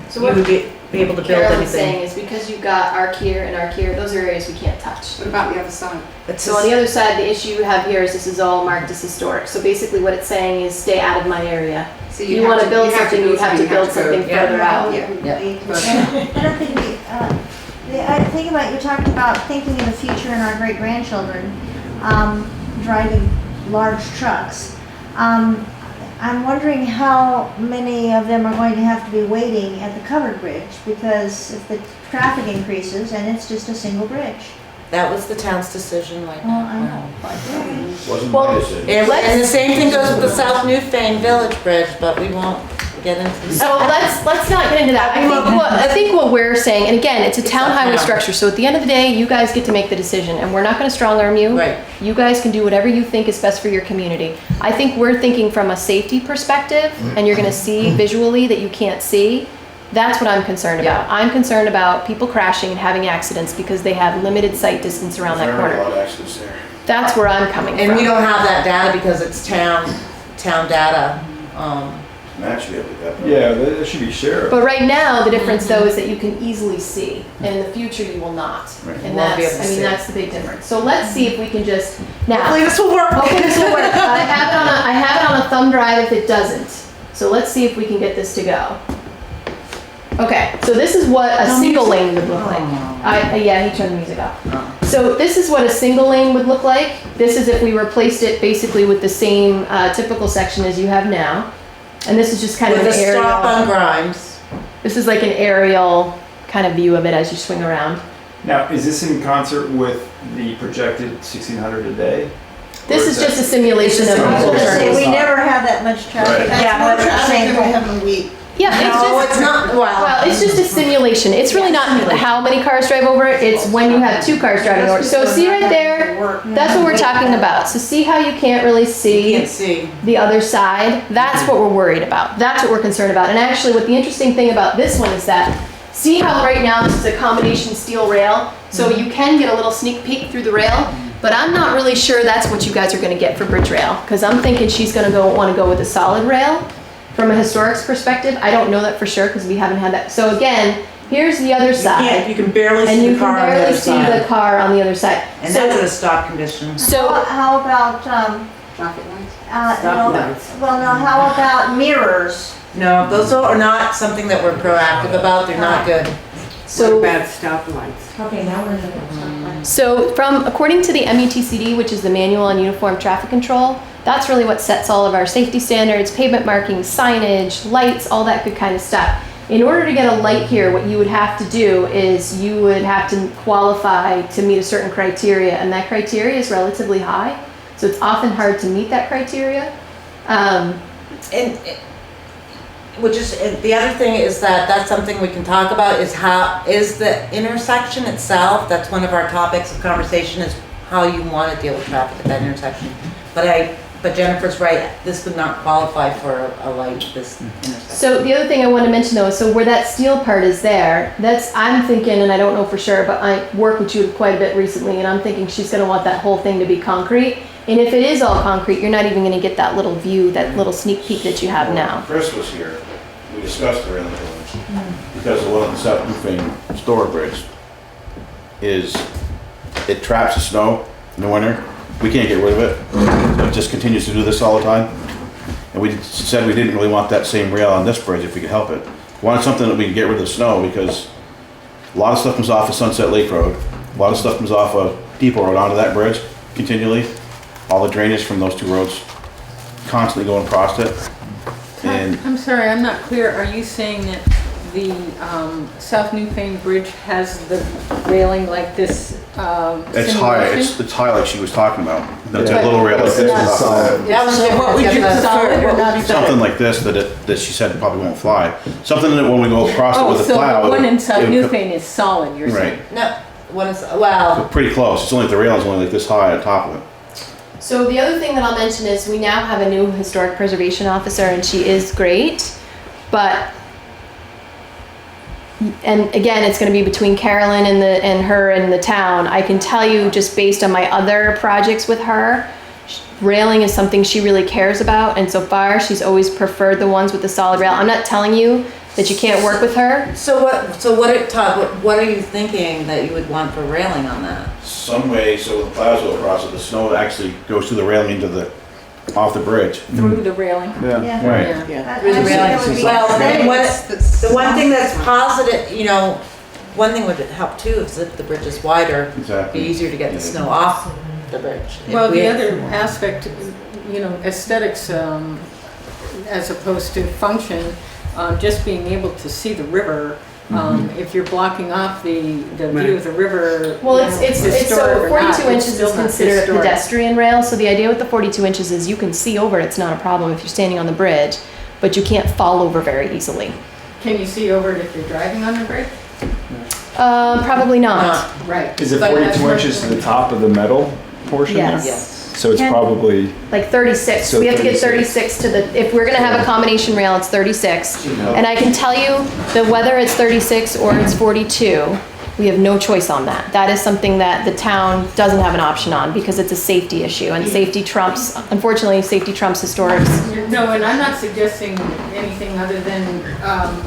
So you what would be able to build Carolyn's saying anything. is because you've got arc here and arc here, those are areas we can't touch. What about the other side? It's So on the other side, the issue you have here is this is all marked as historic. So basically what it's saying is stay out of my area. So You want to build something, you have to build go- something yeah. further out. Yeah. I don't think I think about, you talked about thinking in the future and our great grandchildren, driving large trucks. I'm wondering how many of them are going to have to be waiting at the covered bridge, because if the traffic increases and it's just a single bridge. That was the town's decision like. Well, I know, but Wasn't Well, my decision. And the same thing goes with the South Newfane Village Bridge, but we won't get into. So let's not get into that. I think what we're saying, and again, it's a town highway structure, so at the end of the day, you guys get to make the decision, and we're not gonna strong arm you. Right. You guys can do whatever you think is best for your community. I think we're thinking from a safety perspective, and you're gonna see visually that you can't see. That's what I'm concerned about. I'm concerned about people crashing and having accidents because they have limited sight distance around that There are a corner. lot of accidents there. That's where I'm coming from. And we don't have that data because it's town data. Matt should be able to get that. Yeah, that should be shared. But right now, the difference though is that you can easily see, and in the future you will not. Right. And You won't be able that's, to see. that's the big difference. So let's see if we can just, now, Hopefully this will work. hopefully this will work. I have it on a thumb drive if it doesn't. So let's see if we can get this to go. Okay, so this is what a single lane would look like. Yeah, he turned the music off. So this is what a single lane would look like. This is if we replaced it basically with the same typical section as you have now. And this is just kind With of a an stop on aerial. Grimes. This is like an aerial kind of view of it as you swing around. Now, is this in concert with the projected 1,600 a day? This is just a simulation of I was people gonna say, turning. we never have that much traffic. Right. That's Yeah, more but traffic Traffic than that we we have. have a week. Yeah, it's No, just, it's not, well, it's just a simulation. It's really not how many cars drive over it, it's when you have two cars driving over it. So see right there, that's what we're talking about. So see how you can't really you can't see see. the other side? That's what we're worried about. That's what we're concerned about. And actually, what the interesting thing about this one is that, see how right now this is a combination steel rail? So you can get a little sneak peek through the rail, but I'm not really sure that's what you guys are gonna get for bridge rail. Because I'm thinking she's gonna wanna go with a solid rail. From a historics perspective, I don't know that for sure because we haven't had that. So again, here's the other You side. can barely And see you the car can on the barely other see the side. car on the other side. And that's in So, a stop condition. so How about, Traffic lights? no, lights. well, no, how about mirrors? No, those are not something that we're proactive about. They're not good. So, Bad stoplights. Okay, now we're looking. so according to the METCD, which is the Manual on Uniform Traffic Control, that's really what sets all of our safety standards, pavement markings, signage, lights, all that good kind of stuff. In order to get a light here, what you would have to do is you would have to qualify to meet a certain criteria, and that criteria is relatively high. So it's often hard to meet that criteria. And which is, the other thing is that that's something we can talk about is how, is the intersection itself, that's one of our topics of conversation, is how you want to deal with traffic at that intersection. But Jennifer's right, this would not qualify for a light, this intersection. So the other thing I want to mention though is, so where that steel part is there, that's, I'm thinking, and I don't know for sure, but I worked with you quite a bit recently, and I'm thinking she's going to want that whole thing to be concrete. And if it is all concrete, you're not even gonna get that little view, that little sneak peek that you have now. Chris was here, we discussed the railing coverage, because the one on the South Newfane Store Bridge is, it traps the snow in the winter, we can't get rid of it, so it just continues to do this all the time. And we said we didn't really want that same rail on this bridge if we could help it. We wanted something that we could get rid of the snow, because a lot of stuff comes off of Sunset Lake Road, a lot of stuff comes off of Depot Road onto that bridge continually. All the drainage from those two roads constantly going across it. And I'm sorry, I'm not clear. Are you saying that the South Newfane Bridge has the railing like this? it's high, it's high like she was talking about. That's a But little rail like it's this. not is off That was So what would you different. prefer? Solid or not there. Something like this that she said probably won't fly. Something that when we go across it Oh, with a so plow. the one in it South would- Newfane is solid, you're saying? Right, No, what is, well, pretty close. It's only the rail is only like this high on top of it. So the other thing that I'll mention is we now have a new historic preservation officer, and she is great, but, and again, it's gonna be between Carolyn and her and the town. I can tell you, just based on my other projects with her, railing is something she really cares about, and so far, she's always preferred the ones with the solid rail. I'm not telling you that you can't work with her. Todd, what are you thinking that you would want for railing on that? Some way, so when the plows go across it, the snow actually goes through the railing into the, off the bridge. Through the railing? Right. Yeah. Yeah. Through the railing. Well, then the one thing that's positive, one thing would help too is if the bridge is wider, it'd be Exactly. easier to get the snow off the bridge. If Well, we- the other aspect, aesthetics, as opposed to function, just being able to see the river, if you're blocking off the view of the river. Well, it's so historic or not, 42 it's inches still is not considered a historic. pedestrian rail, so the idea with the 42 inches is you can see over it, it's not a problem if you're standing on the bridge, but you can't fall over very easily. Can you see over it if you're driving on the bridge? Probably not. Right. Is it But that's 42 inches to the top of the metal portion there? Yes. So it's Can- probably, Like 36. So We have to get 36. 36 to the, if we're gonna have a combination rail, it's 36. And I can tell you that whether it's 36 or it's 42, we have no choice on that. That is something that the town doesn't have an option on because it's a safety issue, and safety trumps, unfortunately, safety trumps historics. No, and I'm not suggesting anything other than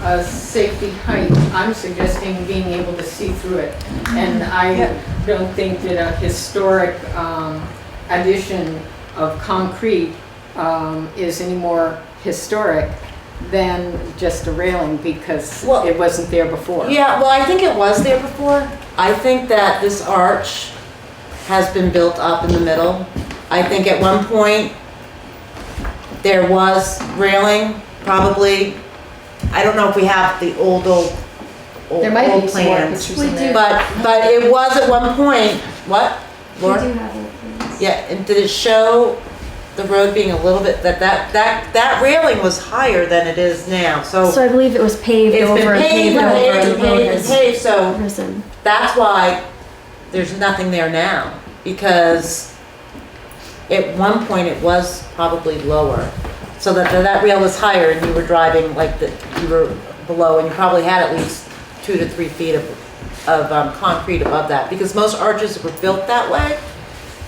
a safety height. I'm suggesting being able to see through it. And I don't think that a historic addition of concrete is any more historic than just a railing because Well- it wasn't there before. Yeah, well, I think it was there before. I think that this arch has been built up in the middle. I think at one point there was railing, probably. I don't know if we have the old There might be old some more plans. pictures in there. But it was at one point, what, Laura? Yeah, and did it show the road being a little bit, that railing was higher than it is now, so. So I believe it was paved It's over been and paved paved and over paved and and the road paved and has paved, so risen. that's why there's nothing there now. Because at one point it was probably lower. So that rail was higher and you were driving like you were below and you probably had at least 2 to 3 feet of concrete above that. Because most arches were built that way.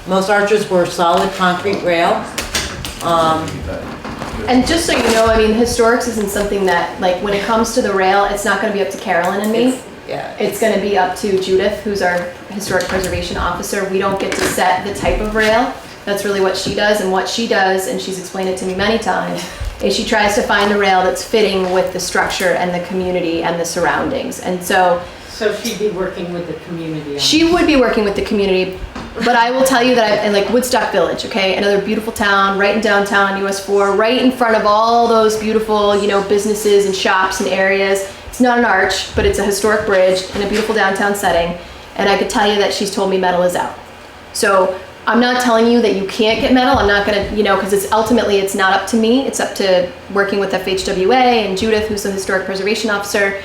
Most arches were solid concrete rail. And just so you know, I mean, historics isn't something that, like, when it comes to the rail, it's not gonna be up to Carolyn and me. Yeah. It's gonna be up to Judith, who's our historic preservation officer. We don't get to set the type of rail. That's really what she does, and what she does, and she's explained it to me many times, is she tries to find a rail that's fitting with the structure and the community and the surroundings. And so So she'd be working with the community on she would be working with the community, but I will tell you that and like Woodstock Village, okay, another beautiful town, right in downtown on US 4, right in front of all those beautiful, businesses and shops and areas. It's not an arch, but it's a historic bridge in a beautiful downtown setting. And I could tell you that she's told me metal is out. So I'm not telling you that you can't get metal. I'm not gonna, because it's ultimately it's not up to me. It's up to working with FHWA and Judith, who's the historic preservation officer.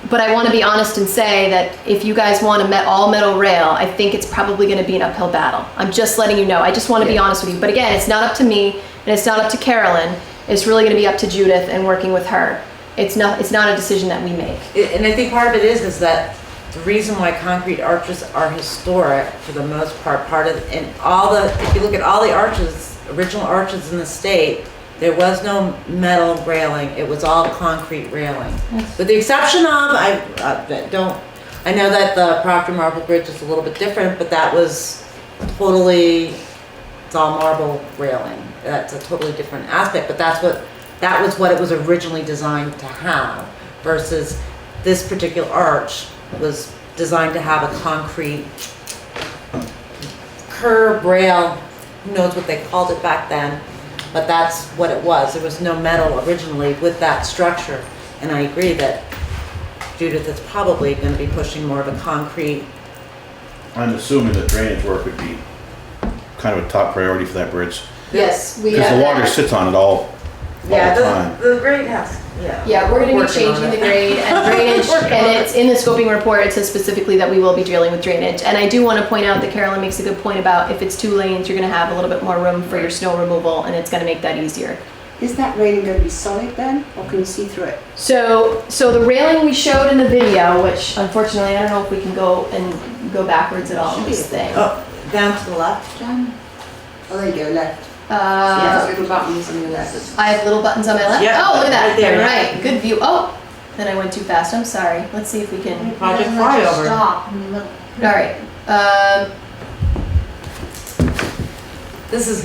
But I want to be honest and say that if you guys want a all metal rail, I think it's probably going to be an uphill battle. I'm just letting you know. I just want to be honest with you. But again, it's not up to me and it's not up to Carolyn. It's really going to be up to Judith and working with her. It's not a decision that we make. And I think part of it is that the reason why concrete arches are historic for the most part of, and all the, if you look at all the arches, original arches in the state, there was no metal railing, it was all concrete railing. With the exception of, I know that the Proctor Marble Bridge is a little bit different, but that was totally, it's all marble railing. That's a totally different aspect, but that was what it was originally designed to have, versus this particular arch was designed to have a concrete curb rail. Who knows what they called it back then, but that's what it was. There was no metal originally with that structure. And I agree that Judith is probably going to be pushing more of a concrete. I'm assuming that drainage work would be kind of a top priority for that bridge. Yes, we Because have the water that. sits on it all the time. The grade has, yeah. Yeah, we're gonna be Working on changing it. the grade and drainage, Working on and it. it's in the scoping report, it says specifically that we will be dealing with drainage. And I do wanna point out that Carolyn makes a good point about if it's 2 lanes, you're gonna have a little bit more room for your snow removal, and it's gonna make that easier. Is that railing going to be solid then, or can you see through it? So the railing we showed in the video, which unfortunately, I don't know if we can go backwards at all in this thing. Oh, down to the left, Jen? Oh, there you go, left. Yeah, those little buttons on your left. I have little buttons on my left. Yeah, Oh, look at that. right there, You're yeah. right. Good view. Oh, then I went too fast. I'm sorry. Let's see if we can. Project Doesn't let you flyover. Stop in the middle. All right. This is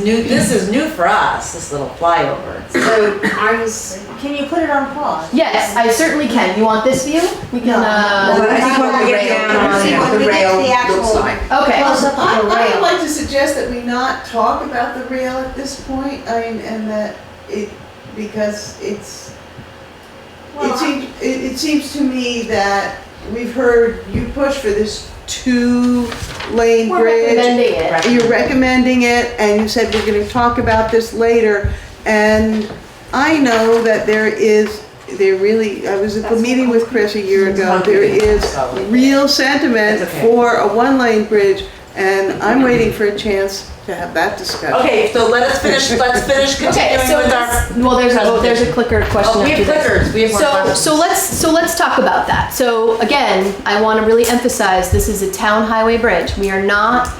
new for us, this little flyover. So I was. Can you put it on pause? Yes, I certainly can. You want this view? We can. Well, I think when we get down on See it, what the we get to rail the actual- looks like. Okay. Close up I of the would rail. like to suggest that we not talk about the rail at this point, I mean, and that it, because it seems to me that we've heard you push for this 2-lane We're bridge. recommending it. You're recommending it, and you said we're gonna talk about this later, and I know that I was at the meeting with Chris a year ago, there is real sentiment That's okay. for a 1-lane bridge, and I'm waiting for a chance to have that discussion. Okay, so let's finish Okay. continuing So with our. there's a clicker question. Oh, we have after this. clickers, we have more questions. So let's talk about that. So again, I want to really emphasize this is a town highway bridge. We are not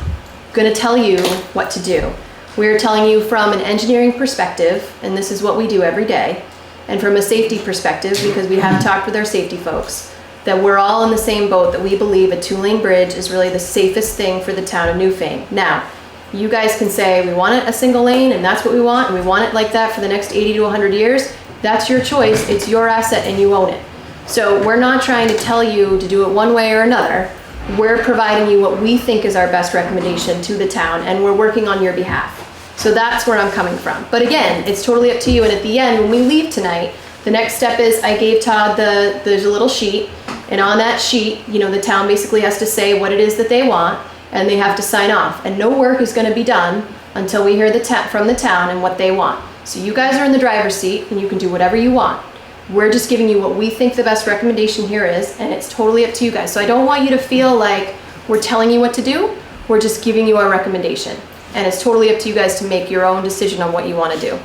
going to tell you what to do. We are telling you from an engineering perspective, and this is what we do every day, and from a safety perspective, because we have talked with our safety folks, that we're all in the same boat, that we believe a 2-lane bridge is really the safest thing for the town of Newfane. Now, you guys can say we want it a single lane and that's what we want, and we want it like that for the next 80 to 100 years. That's your choice, it's your asset and you own it. So we're not trying to tell you to do it one way or another. We're providing you what we think is our best recommendation to the town, and we're working on your behalf. So that's where I'm coming from. But again, it's totally up to you, and at the end, when we leave tonight, the next step is I gave Todd there's a little sheet, and on that sheet, the town basically has to say what it is that they want, and they have to sign off. And no work is going to be done until we hear from the town and what they want. So you guys are in the driver's seat, and you can do whatever you want. We're just giving you what we think the best recommendation here is, and it's totally up to you guys. So I don't want you to feel like we're telling you what to do. We're just giving you our recommendation. And it's totally up to you guys to make your own decision on what you want to do.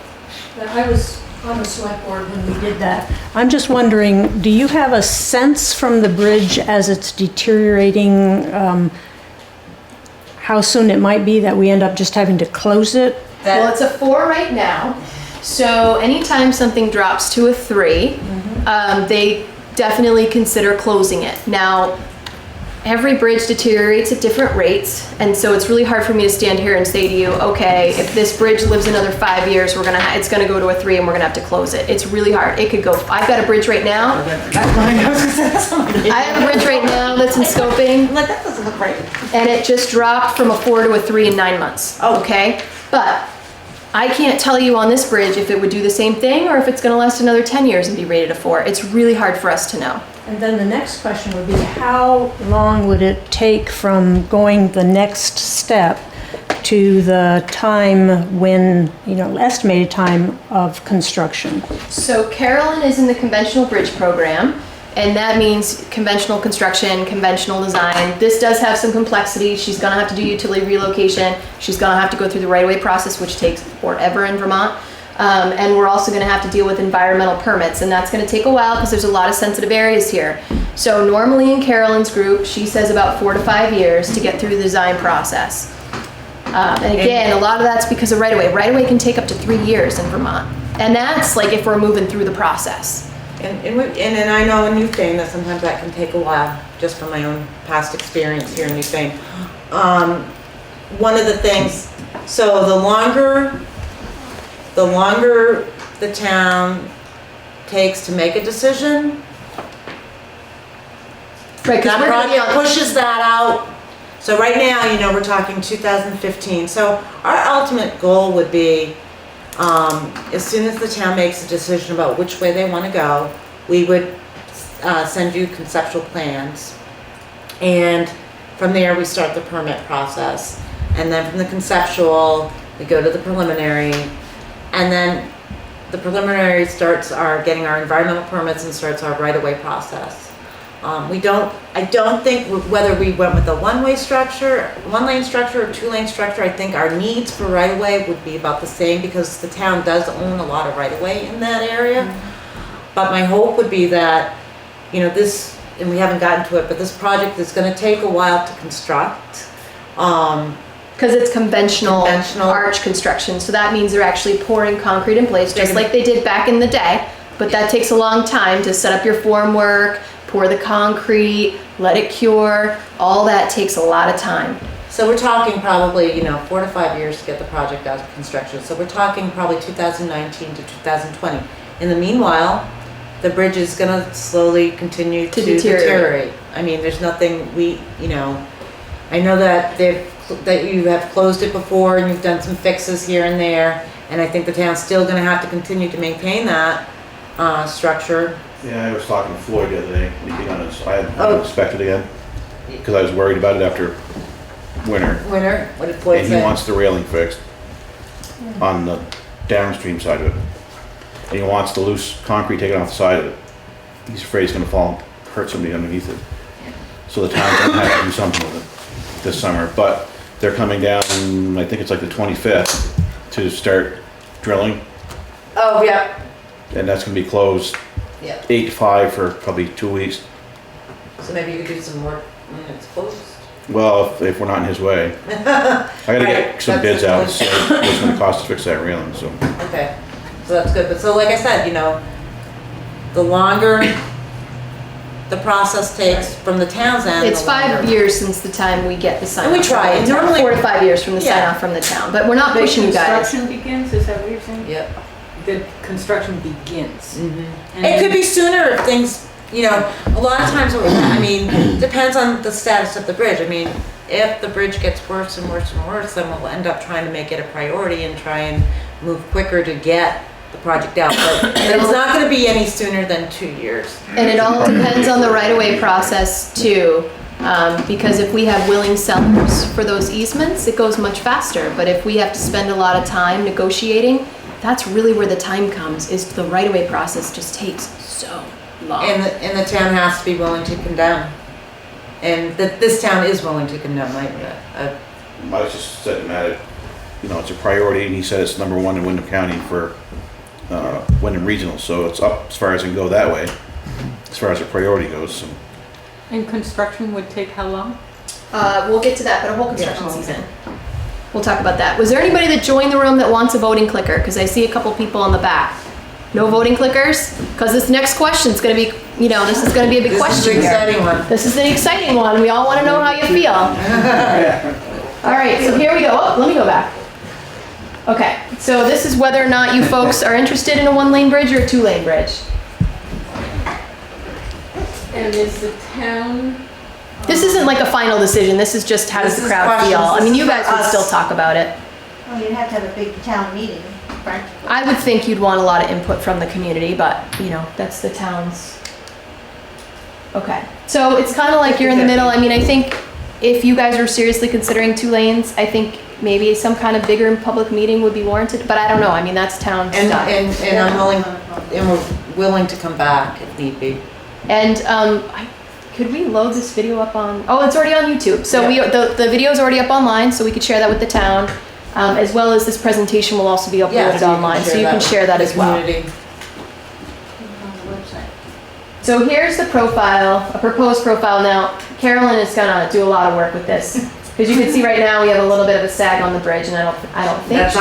I was on the select board when we did that. I'm just wondering, do you have a sense from the bridge as it's deteriorating, how soon it might be that we end up just having to close it? Well, it's a 4 right now. So anytime something drops to a 3, they definitely consider closing it. Now, every bridge deteriorates at different rates, and so it's really hard for me to stand here and say to you, okay, if this bridge lives another 5 years, it's gonna go to a 3 and we're gonna have to close it. It's really hard. It could go, I've got a bridge right now. I have a bridge right now that's in scoping, Like, that doesn't look right. and it just dropped from a 4 to a 3 in 9 months. Oh. Okay? But I can't tell you on this bridge if it would do the same thing or if it's gonna last another 10 years and be rated a 4. It's really hard for us to know. And then the next question would be, how long would it take from going the next step to the time when, estimated time of construction? So Carolyn is in the conventional bridge program, and that means conventional construction, conventional design. This does have some complexity. She's gonna have to do utility relocation. She's gonna have to go through the right-of-way process, which takes forever in Vermont. And we're also gonna have to deal with environmental permits, and that's gonna take a while because there's a lot of sensitive areas here. So normally in Carolyn's group, she says about 4 to 5 years to get through the design process. And again, a lot of that's because of right-of-way. Right-of-way can take up to 3 years in Vermont. And that's like if we're moving through the process. And I know in Newfane that sometimes that can take a while, just from my own past experience here in Newfane. One of the things, so the longer the town takes to make a decision, Right, 'cause that we're gonna be project on, pushes that out. So right now, you know, we're talking 2015. So our ultimate goal would be, as soon as the town makes a decision about which way they want to go, we would send you conceptual plans. And from there, we start the permit process. And then from the conceptual, we go to the preliminary. And then the preliminary starts getting our environmental permits and starts our right-of-way process. I don't think whether we went with a one-lane structure or two-lane structure, I think our needs for right-of-way would be about the same because the town does own a lot of right-of-way in that area. But my hope would be that, you know, this, and we haven't gotten to it, but this project is gonna take a while to construct. because it's conventional arch construction. So that means they're actually pouring concrete in place, just like they did back in the day. But that takes a long time to set up your formwork, pour the concrete, let it cure. All that takes a lot of time. So we're talking probably, you know, 4 to 5 years to get the project out of construction. So we're talking probably 2019 to 2020. In the meanwhile, the bridge is gonna slowly continue to deteriorate. I mean, there's nothing you know, I know that that you have closed it before and you've done some fixes here and there. And I think the town's still gonna have to continue to maintain that structure. Yeah, I was talking to Floyd the other day, leaking on his, I had inspected again, because I was worried about it after winter. What did Floyd And say? he wants the railing fixed on the downstream side of it. And he wants the loose concrete taken off the side of it. He's afraid it's gonna fall, hurt somebody underneath it. So the town's gonna have to do something with it this summer, but they're coming down, I think it's like the 25th, to start drilling, Oh, yeah, and that's gonna be closed yeah. 8 to 5 for probably 2 weeks. So maybe you could do some work when it's closed. Well, if we're not in his way. I gotta Right, get some that's bids the out, point. so what it's gonna cost to fix that railing, so. Okay, so that's good. But so like I said, you know, the longer the process takes from the town's end. It's the 5 longer- years since the time we get the sign off. And we try, from the town. normally- 4 to 5 years from the sign Yeah. off from the town, but we're not The pushing you guys. construction begins, is that what you're saying? Yep. The construction begins. And It could then- be sooner if things, you know, a lot of times, I mean, depends on the status of the bridge. I mean, if the bridge gets worse and worse and worse, then we'll end up trying to make it a priority and try and move quicker to get the project out. But it's not gonna be any sooner than 2 years. And it all depends on the right-of-way process too, because if we have willing sellers for those easements, it goes much faster. But if we have to spend a lot of time negotiating, that's really where the time comes, is the right-of-way process just takes so long. And the town has to be willing to condemn. And this town is willing to condemn, like, I was just said to Matt, you know, it's a priority, and he said it's #1 in Wyndham County for Wyndham Regional, so it's up as far as it can go that way, as far as the priority goes, so. And construction would take how long? We'll get to that, but a whole construction Yeah. season. We'll talk about that. Was there anybody that joined the room that wants a voting clicker? Because I see a couple people on the back. No voting clickers? Because this next question's gonna be, you know, this is gonna be a big this is question an here. exciting one. This is an exciting one. We all want to know how you feel. All right, so here we go. Oh, let me go back. Okay, so this is whether or not you folks are interested in a 1-lane bridge or a 2-lane bridge. And is the town? This isn't like a final decision. This is just how does This the is crowd questions. feel. I This mean, is you for guys would us. still talk about it. Well, you'd have to have a big town meeting, right? I would think you'd want a lot of input from the community, but you know, that's the town's. Okay, so it's kind of like you're in the middle. I mean, I think if you guys are seriously considering 2 lanes, I think maybe some kind of bigger public meeting would be warranted, but I don't know. I mean, that's town stuff. And I'm willing, and we're willing to come back if need be. And could we load this video up on? Oh, it's already on YouTube. So Yeah. the video is already up online, so we could share that with the town, as well as this presentation will also be uploaded Yeah, so you can online, so share you that can share that with as the well. community. On the website. So here's the profile, a proposed profile. Now, Carolyn is gonna do a lot of work with this. Because you can see right now, we have a little bit of a sag on the bridge, and I don't think. That's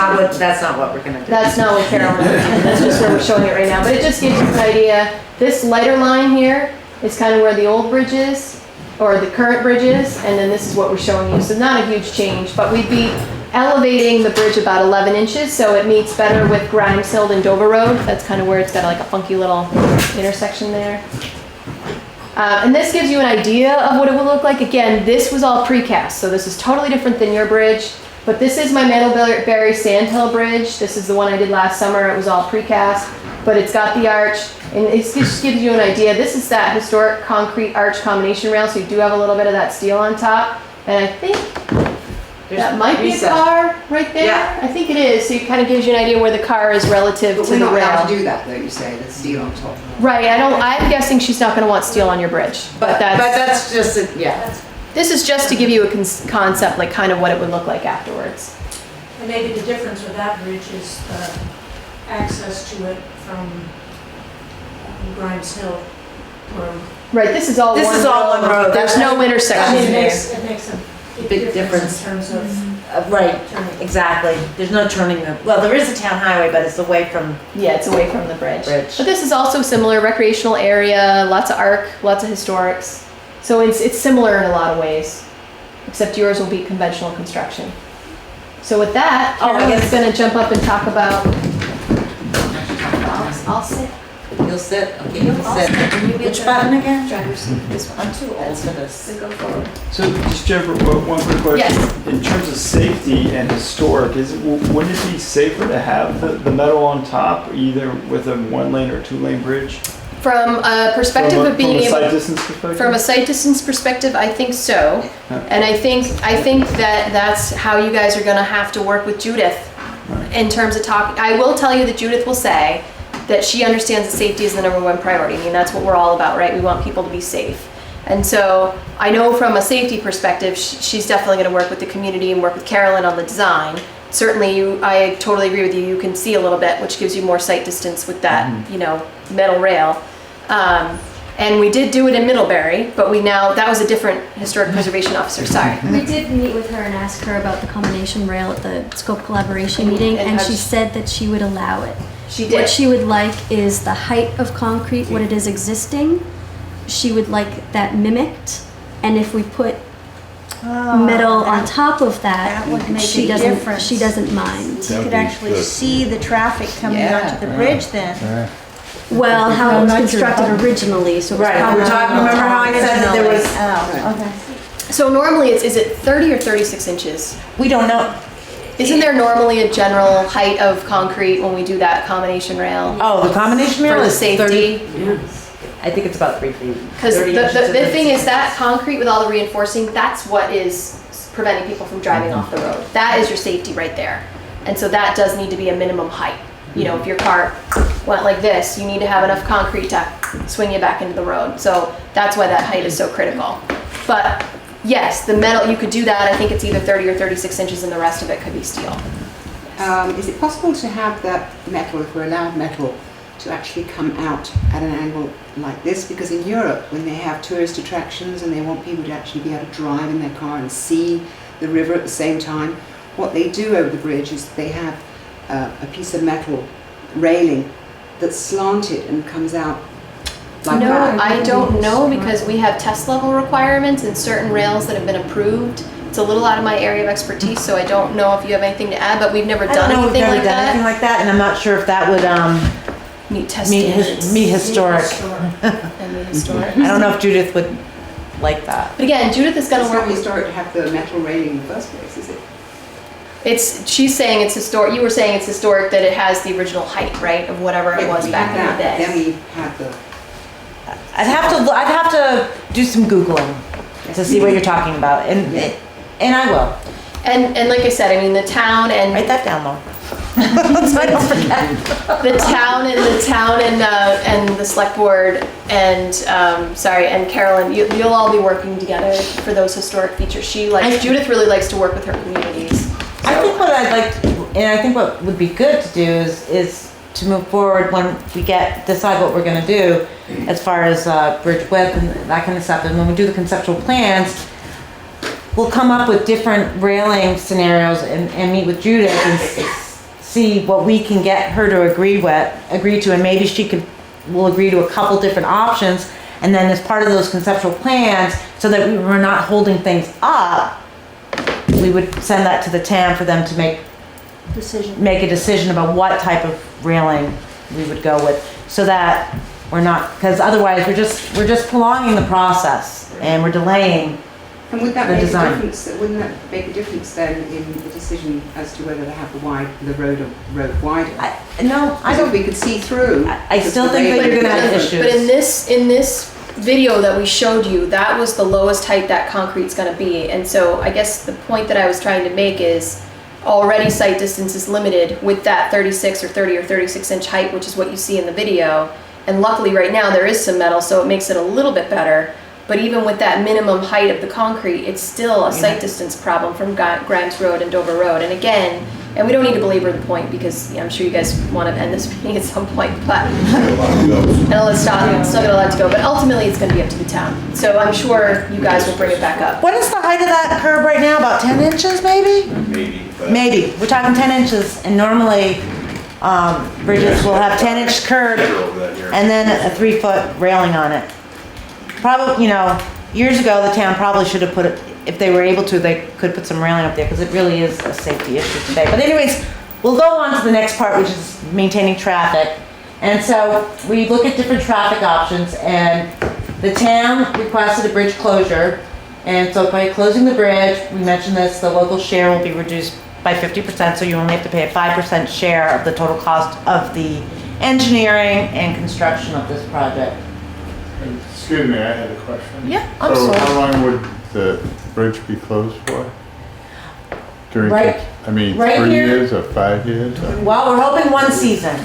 not what we're gonna do. That's not what Carolyn did. That's just where we're showing it right now. But it just gives you an idea. This lighter line here is kind of where the old bridge is, or the current bridge is, and then this is what we're showing you. So not a huge change, but we'd be elevating the bridge about 11 inches, so it meets better with Grimes Hill and Dover Road. That's kind of where it's got like a funky little intersection there. And this gives you an idea of what it would look like. Again, this was all precast, so this is totally different than your bridge. But this is my Middlebury Sandhill Bridge. This is the one I did last summer. It was all precast, but it's got the arch, and it just gives you an idea. This is that historic concrete arch combination rail, so you do have a little bit of that steel on top. And I think that might be a car right there. Yeah. I think it is. So it kind of gives you an idea where the car is relative But to we're the not allowed rail. to do that though, you say, the steel on top. Right. I'm guessing she's not going to want steel on your bridge. But that's just, yeah. This is just to give you a concept, like kind of what it would look like afterwards. And maybe the difference with that bridge is the access to it from Grimes Hill Road. Right. This is all. This one is all road. one road. There's no intersection It there. makes a Big difference. in terms of Right, turning. exactly. There's no turning, well, there is a town highway, but it's away from Yeah, it's away from the bridge. bridge. But this is also similar, recreational area, lots of arc, lots of historics. So it's similar in a lot of ways, except yours will be conventional construction. So with that, Oh, I Carolyn's guess- gonna jump up and talk about. I'll sit. You'll sit, okay, you can sit. Which button again? Driver's seat. This one. I'm too old for this. So go forward. So just Jennifer, one quick question. Yes. In terms of safety and historic, wouldn't it be safer to have the metal on top, either with a 1-lane or 2-lane bridge? From a perspective of being From a able. sight distance perspective? From a sight distance perspective, I think so. And I think that that's how you guys are gonna have to work with Judith in terms of talking. I will tell you that Judith will say that she understands that safety is the #1 priority. I mean, that's what we're all about, right? We want people to be safe. And so I know from a safety perspective, she's definitely gonna work with the community and work with Carolyn on the design. Certainly, I totally agree with you. You can see a little bit, which gives you more sight distance with that, metal rail. And we did do it in Middlebury, but that was a different historic preservation officer, sorry. We did meet with her and ask her about the combination rail at the scope collaboration meeting, And and how she she- said that she would allow it. She What did. she would like is the height of concrete, what it is existing. She would like that mimicked, and if we put metal on top of that, that would make she a doesn't. difference. She doesn't mind. You could actually see the traffic coming onto the bridge then. Well, how it was constructed originally, so it was Right, probably we're talking, remember how I said that there was, Oh, okay. So normally is it 30 or 36 inches? we don't know. Isn't there normally a general height of concrete when we do that combination rail? Oh, the combination rail For the is 30. safety? I think it's about 3 feet. Because 30 the inches thing is that concrete with all the reinforcing, that's what is preventing people from driving off the road. That is your safety right there. And so that does need to be a minimum height. If your car went like this, you need to have enough concrete to swing you back into the road. So that's why that height is so critical. But yes, the metal, you could do that. I think it's either 30 or 36 inches and the rest of it could be steel. Is it possible to have that metal, if we're allowed metal, to actually come out at an angle like this? Because in Europe, when they have tourist attractions and they want people to actually be able to drive in their car and see the river at the same time, what they do over the bridge is they have a piece of metal railing that's slanted and comes out like No, that. I don't know because we have test level requirements and certain rails that have been approved. It's a little out of my area of expertise, so I don't know if you have anything to add, but we've never I don't done know, we've anything never like done anything that. like that, and I'm not sure if that would, Meet test meet standards. historic. And meet historic. I don't know if Judith would like that. But again, Judith is gonna It's work not with, historic to have the metal railing in the first place, is it? she's saying it's historic, you were saying it's historic that it has the original height, right, of whatever it Yeah, was we back had in the that, day. Then we had the, I'd have to do some Googling to see what you're talking about, and I will. And like I said, I mean, the town and Write that down though. So I don't forget. the town and the select board and and Carolyn, you'll all be working together for those historic features. Judith really likes to work with her communities. I think what I'd like, and I think what would be good to do is to move forward when we decide what we're gonna do as far as bridge width and that kind of stuff. And when we do the conceptual plans, we'll come up with different railing scenarios and meet with Judith and see what we can get her to agree to, and maybe will agree to a couple different options. And then as part of those conceptual plans, so that we're not holding things up, we would send that to the town for them to make a decision about what type of railing we would go with, so that we're not, because otherwise we're just prolonging the process and we're delaying. And would that the make design. a difference? Wouldn't that make a difference then in the decision as to whether to have the road wider? No, I So don't. we could see through. I still think that you're gonna have issues. But in this video that we showed you, that was the lowest height that concrete's gonna be. And so I guess the point that I was trying to make is already sight distance is limited with that 36 or 30 or 36 inch height, which is what you see in the video. And luckily right now there is some metal, so it makes it a little bit better. But even with that minimum height of the concrete, it's still a sight distance problem from Grimes Road and Dover Road. And again, and we don't need to belabor the point because I'm sure you guys want to end this meeting at some point, but and let's stop, still got a lot to go. But ultimately it's going to be up to the town. So I'm sure you guys will bring it back up. What is the height of that curb right now? About 10 inches maybe? Maybe. We're talking 10 inches, and normally bridges will have 10-inch curb and then a 3-foot railing on it. Probably, years ago, the town probably should have put it, if they were able to, they could put some railing up there, because it really is a safety issue today. But anyways, we'll go on to the next part, which is maintaining traffic. And so we look at different traffic options, and the town requested a bridge closure. And so by closing the bridge, we mentioned this, the local share will be reduced by 50%, so you only have to pay a 5% share of the total cost of the engineering and construction of this project. Excuse me, I had a question. Yeah, I'm So sorry. how long would the bridge be closed for? During, Right- 3 right here. years or 5 years? Or? Well, we're hoping one season.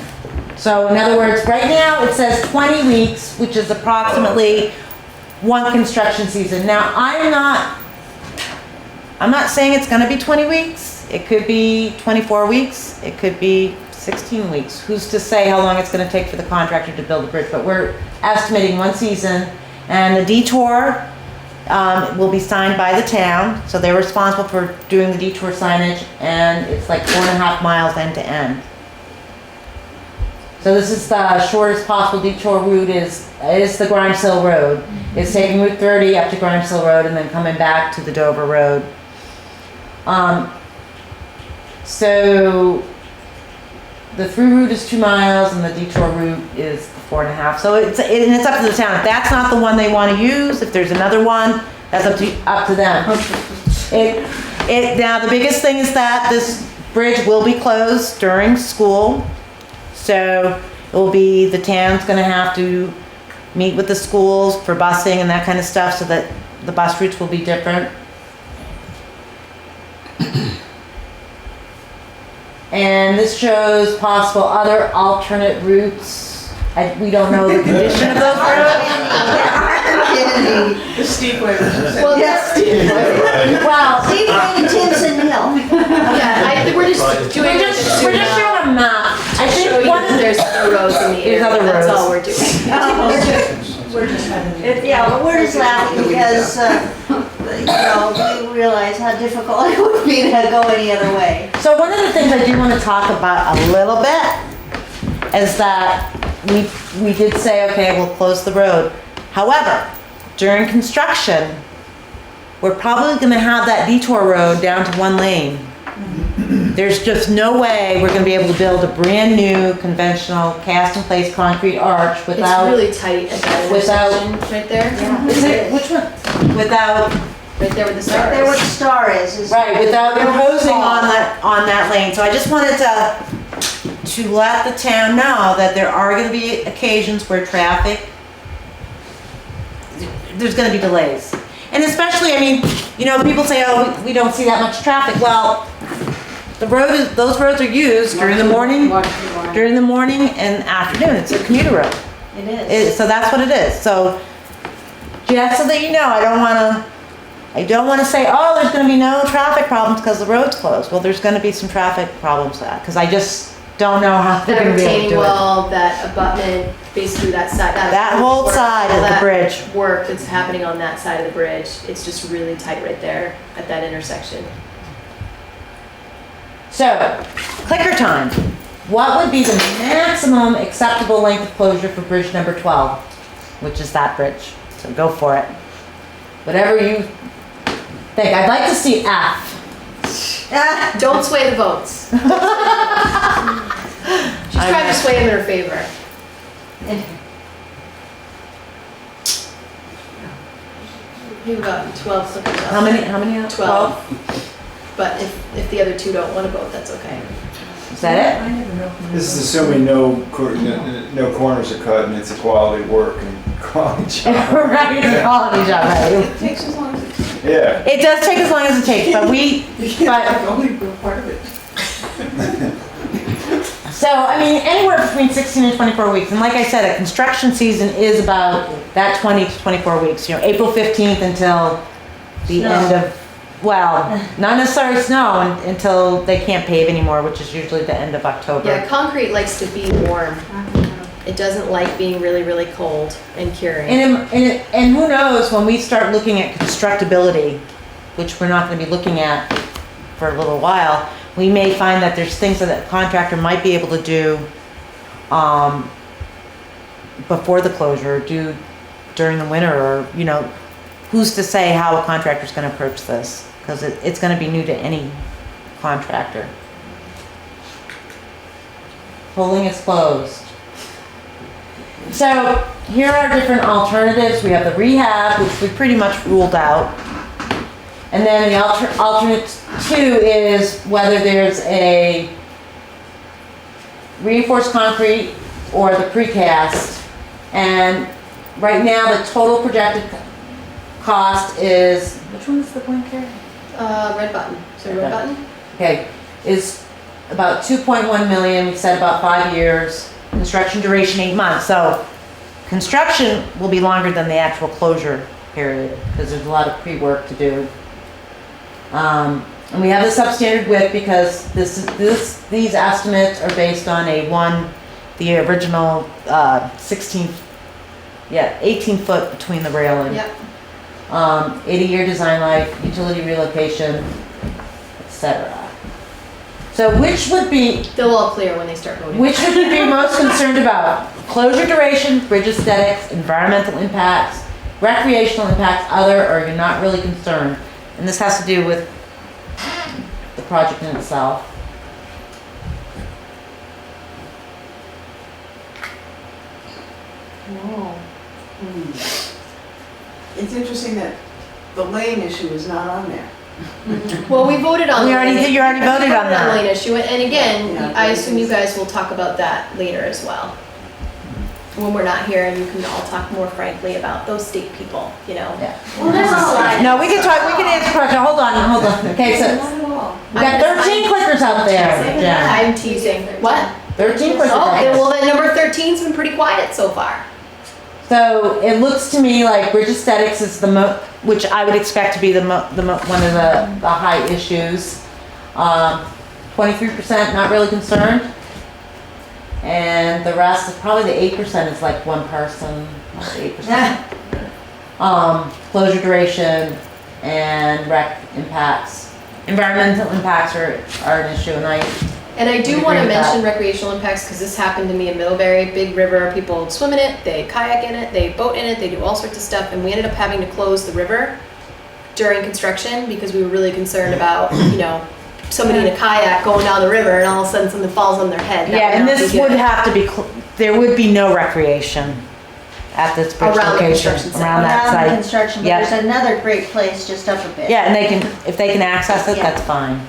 So in other words, right now it says 20 weeks, which is approximately one construction season. Now, I'm not saying it's gonna be 20 weeks. It could be 24 weeks. It could be 16 weeks. Who's to say how long it's gonna take for the contractor to build the bridge? But we're estimating one season, and the detour will be signed by the town. So they're responsible for doing the detour signage, and it's like 4.5 miles end to end. So this is the shortest possible detour route is the Grimes Hill Road. It's taking Route 30 up to Grimes Hill Road and then coming back to the Dover Road. So the through route is 2 miles and the detour route is 4.5. So it's up to the town. If that's not the one they want to use, if there's another one, that's up to them. Now the biggest thing is that this bridge will be closed during school. So it will be, the town's gonna have to meet with the schools for busing and that kind of stuff, so that the bus routes will be different. And this shows possible other alternate routes. We don't know the condition of those roads. The steep way. Well, Yes. Well, Steve Wayne and Timpson Hill. yeah, we're just doing We're just showing a map. I show think you one that of there's other roads in the There's area. other That's roads. all we're doing. We're just having. Yeah, but we're just laughing because, we realize how difficult it would be to go any other way. So one of the things I do want to talk about a little bit is that we did say, okay, we'll close the road. However, during construction, we're probably going to have that detour road down to 1 lane. There's just no way we're going to be able to build a brand new conventional cast in place concrete arch without. It's really tight at that without- intersection right there. Is it, which one? Without, Right there with the Right there where the stars. star is. right, without imposing on that lane. So I just wanted to let the town know that there are gonna be occasions where there's gonna be delays. And especially, people say, oh, we don't see that much traffic. Well, those roads are used during the morning and afternoon. It's a commuter road. It is. So that's what it is. So just so that you know, I don't want to say, oh, there's going to be no traffic problems because the road's closed. Well, there's going to be some traffic problems because I just don't know how they're That gonna be able to retaining do it. wall, that abutment, basically that side, That whole side all of the that bridge. work that's happening on that side of the bridge, it's just really tight right there at that intersection. So, clicker time. What would be the maximum acceptable length of closure for bridge number 12, which is that bridge? So go for it. Whatever you think. I'd like to see F. Don't sway the votes. She's trying to sway them in her favor. You've got 12 stickers up. How many? 12. But if the other two don't want to vote, that's okay. Is that I never know. This is assuming no corners are cut and it's a quality work and quality it? job. Right, it's a quality job, right? It takes as long as it takes. Yeah. It does take as long as it takes, but Only for part of it. so, I mean, anywhere between 16 and 24 weeks. And like I said, a construction season is about that 20 to 24 weeks. You know, April 15th until the end of, well, not necessarily snow until they can't pave anymore, which is usually the end of October. Yeah, concrete likes to be warm. It doesn't like being really, really cold and curing. And who knows, when we start looking at constructability, which we're not going to be looking at for a little while, we may find that there's things that a contractor might be able to do before the closure, do during the winter, or, you know, who's to say how a contractor's going to approach this? Because it's going to be new to any contractor. Polling is closed. So here are different alternatives. We have the rehab, which we pretty much ruled out. And then the alternate 2 is whether there's a reinforced concrete or the precast. And right now the total projected cost is, which one is the blank here? Red button. So red button? Okay, is about 2.1 million. We said about 5 years. Construction duration 8 months. So construction will be longer than the actual closure period because there's a lot of pre-work to do. And we have the substandard width because these estimates are based on the original 18 foot between the railing. Yep. 80-year design life, utility relocation, etc. So which would be, They'll all clear when they start voting. which would you be most concerned about? Closure duration, bridge aesthetics, environmental impacts, recreational impacts, other, or you're not really concerned? And this has to do with the project in itself. It's interesting that the lane issue is not on there. Well, we voted on You already voted on that. lane issue, and again, Yeah, I assume you guys will talk about that later as well. When we're not here, and you can all talk more frankly about those state people, you know? Yeah. Well, there's a slide. No, we can answer questions. Hold on. Okay, so we got 13 clickers out there, Jen. I'm teasing. What? 13 clickers Oh, out okay, there. well then number 13's been pretty quiet so far. So it looks to me like bridge aesthetics is which I would expect to be one of the high issues. 23% not really concerned. And the rest is probably the 8% is like one person, 8%. Closure duration and rec impacts. Environmental impacts are an issue, and And I do Would want to agree with mention that. recreational impacts because this happened to me in Middlebury, big river, people swim in it, they kayak in it, they boat in it, they do all sorts of stuff, and we ended up having to close the river during construction because we were really concerned about, you know, somebody in a kayak going down the river and all of a sudden something falls on their head. That yeah, and would not this be would good. have to be, there would be no recreation at this bridge Around the location, construction site. around that Around the site. construction, but Yeah. there's another great place just up a bit. Yeah, and if they can access it, Yeah. that's fine.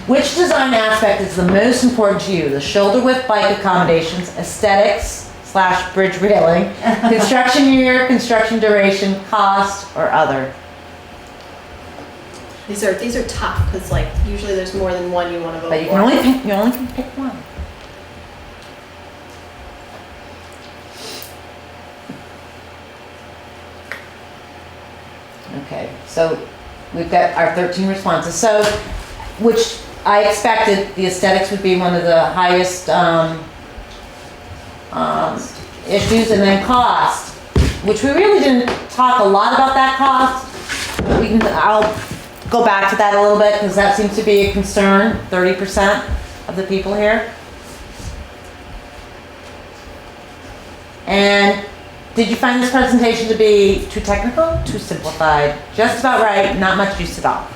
Which design aspect is the most important to you? The shoulder width bike accommodations, aesthetics / bridge railing, construction year, construction duration, cost, or other? These are tough because like usually there's more than one you want to vote But you for. can only pick one. Okay, so We've got our 13 responses. So, which I expected the aesthetics would be one of the highest issues, and then cost, which we really didn't talk a lot about that cost. But I'll go back to that a little bit because that seems to be a concern, 30% of the people here. And did you find this presentation to be too technical, too simplified? Just about right, not much use at all.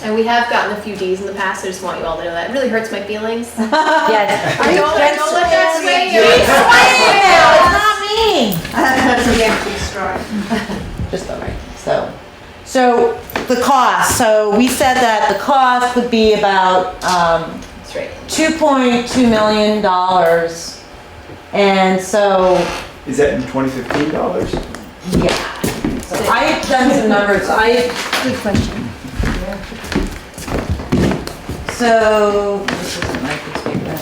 And we have gotten a few Ds in the past, I just want you all to know that. It really hurts my feelings. Yes. Don't let that sway you. It's not me. Just all right. So the cost. So we said that the cost would be about That's right. $2.2 million. And so, Is that in 2015 dollars? yeah. So I've done some numbers. Good question. So, this isn't my piece of paper.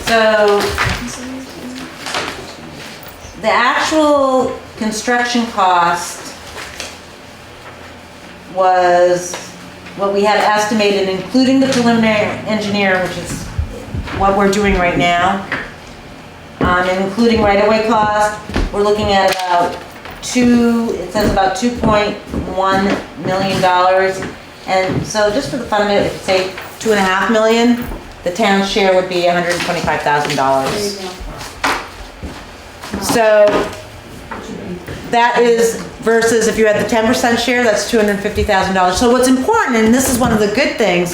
So, the actual construction cost was what we had estimated, including the preliminary engineer, which is what we're doing right now, and including right-of-way cost, we're looking at about it says about $2.1 million. And so just for the fun of it, if you say $2.5 million, the town's share would be $125,000. So that is versus if you had the 10% share, that's $250,000. So what's important, and this is one of the good things,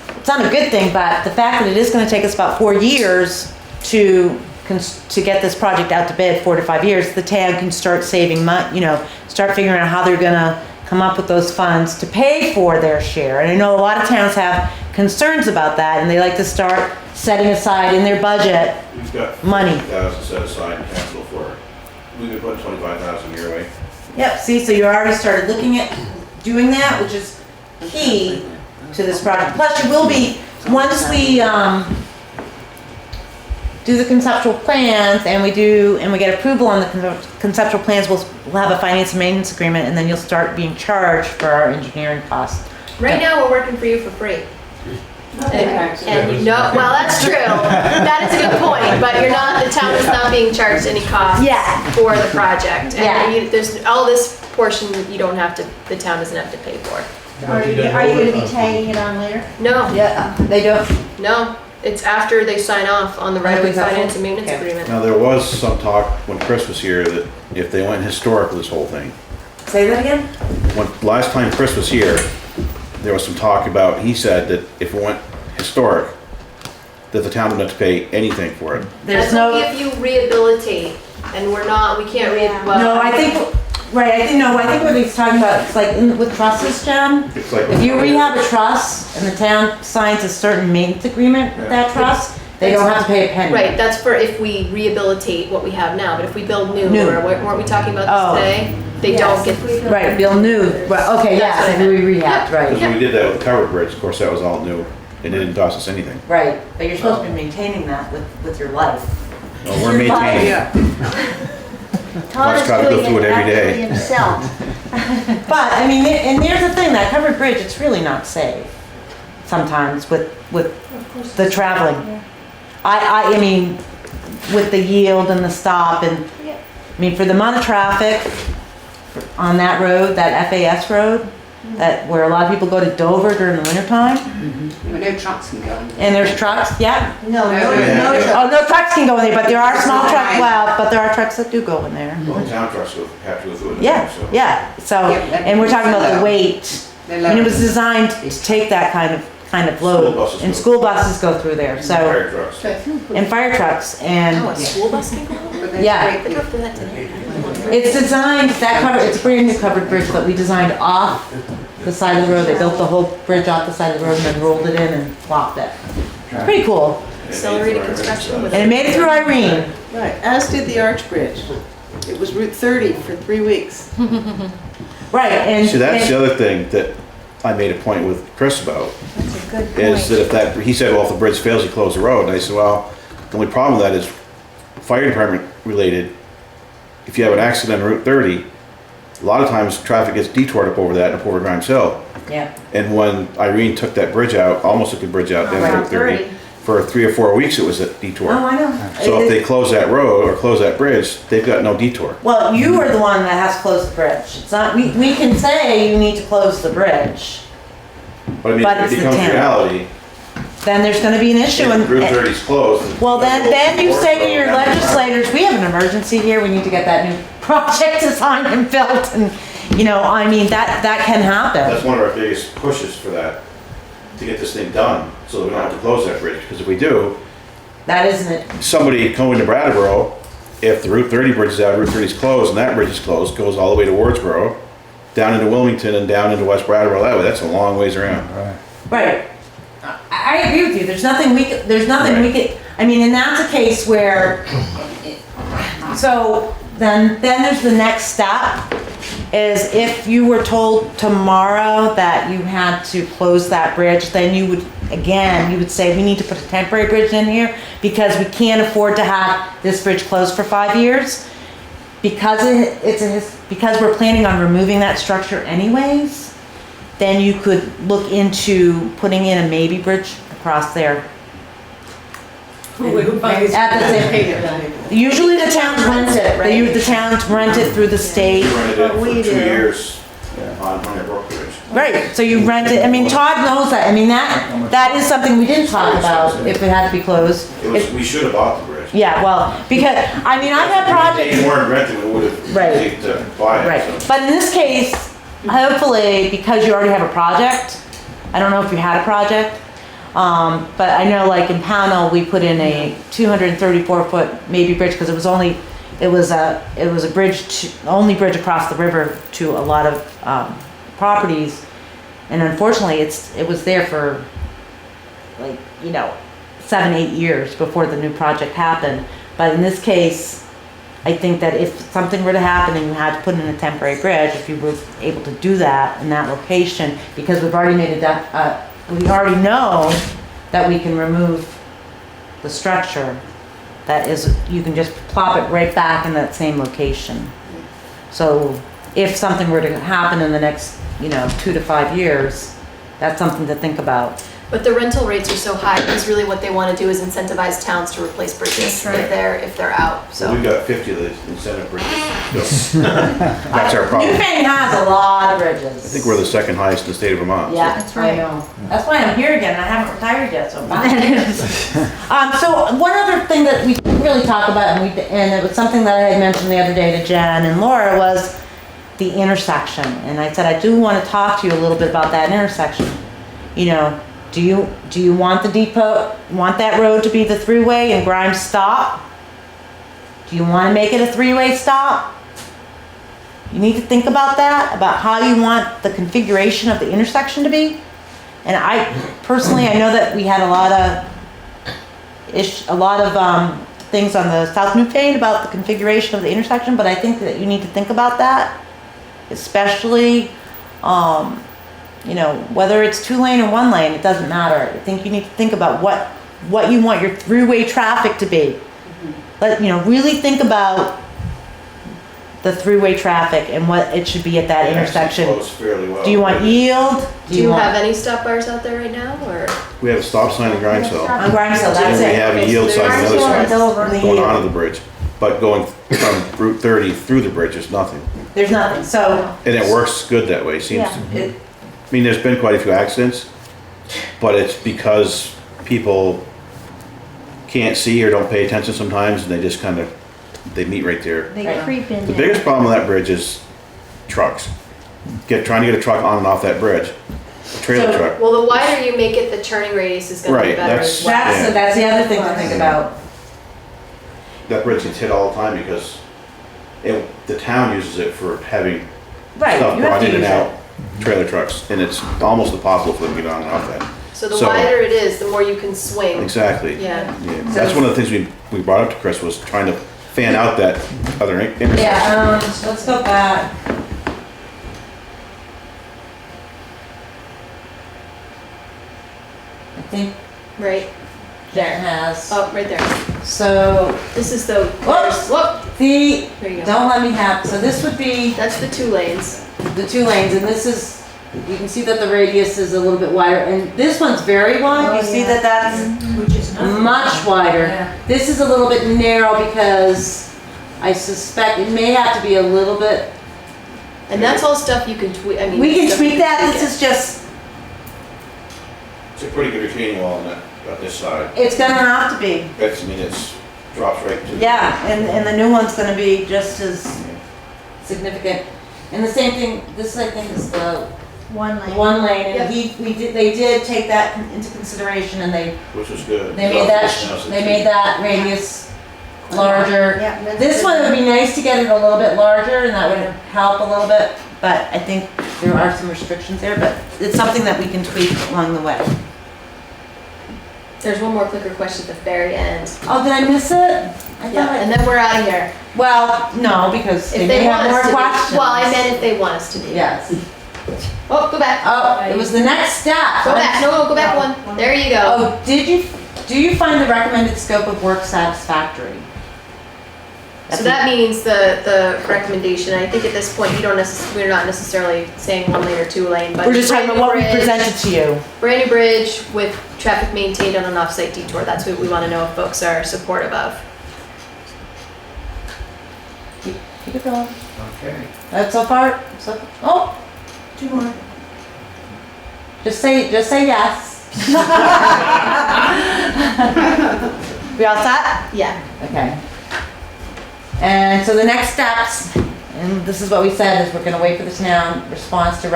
it's not a good thing, but the fact that it is going to take us about 4 years to get this project out to bid, 4 to 5 years, the town can start saving money, start figuring out how they're gonna come up with those funds to pay for their share. And I know a lot of towns have concerns about that, and they like to start setting aside in their budget We've got money. $50,000 set aside in capital for it. We've been putting $25,000 your way. Yep, see, so you already started looking at doing that, which is key to this project. Plus, you will be, once we, do the conceptual plans and we get approval on the conceptual plans, we'll have a finance and maintenance agreement, and then you'll start being charged for our engineering costs. Right now, we're working for you for free. And you know, well, that's true. That is a good point, but the town is not being charged any cost for the project. And there's all this portion the town doesn't have to pay for. Are you going to be tagging it on later? No, Yeah, they don't. no, it's after they sign off on the right-of-way finance and maintenance agreement. Now, there was some talk when Chris was here that if they went historic with this whole thing, Say that again? last time Chris was here, there was some talk about, he said that if it went historic, that the town wouldn't have to pay anything for it. There's That's only no, if you rehabilitate, and we can't no, I think what he's talking about, it's like with trusses, Jen. It's like- If you rehab a truss and the town signs a certain maintenance agreement with that truss, they don't have to pay a penny. Right, that's for if we rehabilitate what we have now, but if we build new, New. or weren't we talking about Oh. this today? They don't get, Right, Bill knew, right, okay, That's yes, what I and we rehabbed, Because right, when we did that with the covered bridge, of course, that was all new, and it didn't cost us anything. right, but you're supposed to be maintaining that with your life. Well, we're maintaining, Todd Let's is try to go doing through it every day. actually himself. But, I mean, and there's the thing, that covered bridge, it's really not safe sometimes with the traveling. I mean, with the yield and the stop and, I mean, for the amount of traffic on that road, that FAS road, where a lot of people go to Dover during the wintertime, No trucks can go. and there's trucks, yeah. No, Yeah. Oh, no trucks can go in there, but there are small trucks, but there are trucks that do go in there. well, the town trucks have to go through it. Yeah, so. yeah, so, and we're talking about the weight, and it was designed to take that kind of load. School buses And go. school buses go through there, so, Fire trucks. and fire trucks, and, a school bus can go? yeah. I drove through that today. It's designed, it's a brand new covered bridge, but we designed off the side of the road. They built the whole bridge off the side of the road and then rolled it in and plopped it. It's pretty cool. Accelerated construction with And it made it through Irene. Right, as did the Arch Bridge. It was Route 30 for 3 weeks. Right, and. See, that's and- the other thing that I made a point with Chris about, That's a good is point. that he said, well, if the bridge fails, you close the road. And I said, well, the only problem with that is fire department related, if you have an accident on Route 30, a lot of times traffic gets detoured up over that and up over Grimes Hill. Yeah. And when Irene took that bridge out, almost took the bridge out down Route 30, for 3 or 4 weeks it was a detour. Oh, I know. So if they close that road or close that bridge, they've got no detour. Well, you are the one that has to close the bridge. It's not, we can say you need to close the bridge, But I mean, But if it's it the becomes town. reality, then there's gonna be an issue and Route and, 30's closed. well, then you say to your legislators, we have an emergency here, we need to get that new project designed and built, and, you know, I mean, that can happen. That's one of our biggest pushes for that, to get this thing done, so that we don't have to close that bridge, because if we do, That isn't it. somebody going to Brattleboro, if the Route 30 bridge is out, Route 30 is closed, and that bridge is closed, goes all the way to Wardsboro, down into Wilmington and down into West Brattleboro that way, that's a long ways around. Right. I agree with you, there's nothing we could, I mean, and that's a case where, so then there's the next step, is if you were told tomorrow that you had to close that bridge, then you would say, we need to put a temporary bridge in here because we can't afford to have this bridge closed for 5 years. Because because we're planning on removing that structure anyways, then you could look into putting in a maybe bridge across there. Who buys At the same- it? Usually the towns rent it, the towns rent it through the state. We rented it we for 2 do. years on Hunter Brook Bridge. Right, so you rent it, I mean, Todd knows that, I mean, that is something we didn't talk about, if it had to be closed. We should have bought the bridge. Yeah, well, because, I mean, I've had projects. If they weren't rented, we would have Right. paid to buy it. Right, so. but in this case, hopefully, because you already have a project, I don't know if you had a project, but I know like in Pownell, we put in a 234-foot maybe bridge, because it was a bridge, only bridge across the river to a lot of, properties, and unfortunately, it was there for, like, 7-8 years before the new project happened, but in this case, I think that if something were to happen and you had to put in a temporary bridge, if you were able to do that in that location, because we've already made we already know that we can remove the structure, that is, you can just plop it right back in that same location. So if something were to happen in the next, 2 to 5 years, that's something to think about. But the rental rates are so high because really what they want to do is incentivize towns to replace bridges if they're out. So So we've got 50 of these incentive bridges. So that's our problem. Newfane has a lot of I bridges. think we're the second highest in the state of Vermont. so. Yeah, that's right. I know. That's why I'm here again, and I haven't retired yet, so I'm back. So one other thing that we didn't really talk about, and it was something that I had mentioned the other day to Jen and Laura, was the intersection. And I said, I do want to talk to you a little bit about that intersection. Do you want the depot, want that road to be the three-way and Grimes stop? Do you want to make it a three-way stop? You need to think about that, about how you want the configuration of the intersection to be. And I personally, I know that we had a lot of things on the South Newfane about the configuration of the intersection, but I think that you need to think about that, especially, whether it's 2-lane or 1-lane, it doesn't matter. I think you need to think about what you want your throughway traffic to be. But, really think about the throughway traffic and what it should be at that It actually intersection. flows fairly well. Do you want yield? do you have any stop bars out there right now or? We have a stop sign in Grimes Hill. On Grimes Hill, that's And we it. have a Okay, yield so sign on the there's other Grimes Hill side, and over the going yield. onto the bridge. But going from Route 30 through the bridge is nothing. There's nothing, so. And it works good that way, seems. Yeah. I mean, there's been quite a few accidents, but it's because people can't see or don't pay attention sometimes, and they just they meet right there. They Right. creep in The there. biggest problem with that bridge is trucks. Trying to get a truck on and off that bridge, a trailer So- truck. Well, the wider you make it, the turning radius is going to be Right, better that's- as well. Yeah. That's the other thing to think about. That bridge gets hit all the time because the town uses it for having Right, stuff you have brought to in and use out, it. trailer trucks, and it's almost impossible for them to get on and off that. So the So- wider it is, the more you can swing. Exactly. Yeah. Yeah, that's one of the things we brought up to Chris, was trying to fan out that other intersection. Yeah, so let's go back. I think Right. Jen has. Oh, right there. So, This is the. Whoops. Whoop. See, There you go. don't let me have, so this would be That's the 2 lanes. the 2 lanes, and this is, you can see that the radius is a little bit wider, and this one's very wide, you see that that's Which is nothing. much wider. Yeah. This is a little bit narrow because I suspect it may have to be a little bit, And that's all stuff you can tweak, I mean. we can stuff tweak you that, can this tweak is just, It's a pretty good retaining wall on that, on this side. it's gonna have to be. That's, I mean, it's, drops right to. Yeah, and the new one's gonna be just as significant. And the same thing, this I think is the One lane. 1 lane, and Yep. they did take that into consideration, and they Which is good. made that radius larger. Yeah. that's This good. one would be nice to get it a little bit larger, and that would help a little bit, but I think there are some restrictions there, but it's something that we can tweak along the way. There's one more clicker question at the very end. Oh, did I miss it? I Yeah, thought and then we're out of here. well, no, because If they may they want have more us to be. questions. Well, I meant if they want us to be. Yes. Oh, go back. Oh, it was the next step. Go back. No, go back one. There you go. Oh, do you find the recommended scope of work satisfactory? So that means the recommendation, I think at this point, we're not necessarily saying 1 lane or 2 lane, but. We're just talking about what we brand new bridge, presented to you. Brand new bridge with traffic maintained on an off-site detour. That's what we want to know if folks are supportive of. Keep it going. Okay. That's so far, oh, 2 more. just say yes. We all set? Yeah. Okay. And so the next steps, and this is what we said, is we're gonna wait for the town response to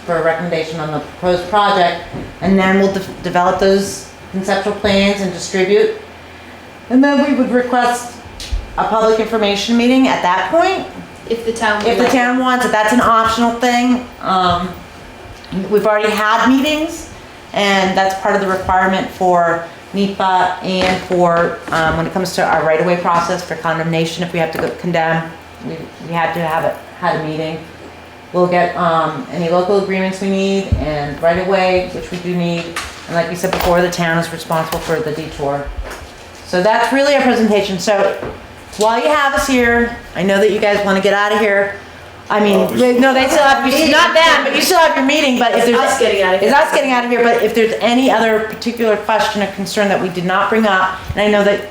for a recommendation on the proposed project, and then we'll develop those conceptual plans and distribute. And then we would request a public information meeting at that point, If the town. would if the like- town wants it. That's an optional thing. We've already had meetings, and that's part of the requirement for NEPA and for, when it comes to our right-of-way process for condemnation, if we have to go condemn, we had to have had a meeting. We'll get, any local agreements we need and right-of-way, which we do need. And like we said before, the town is responsible for the detour. So that's really our presentation. So while you have us here, I know that you guys want to get out of here. I mean, no, they still have, not them, but you still have your meeting, but if It's there's. us getting out of here. It's us getting out of here, but if there's any other particular question or concern that we did not bring up, and I know that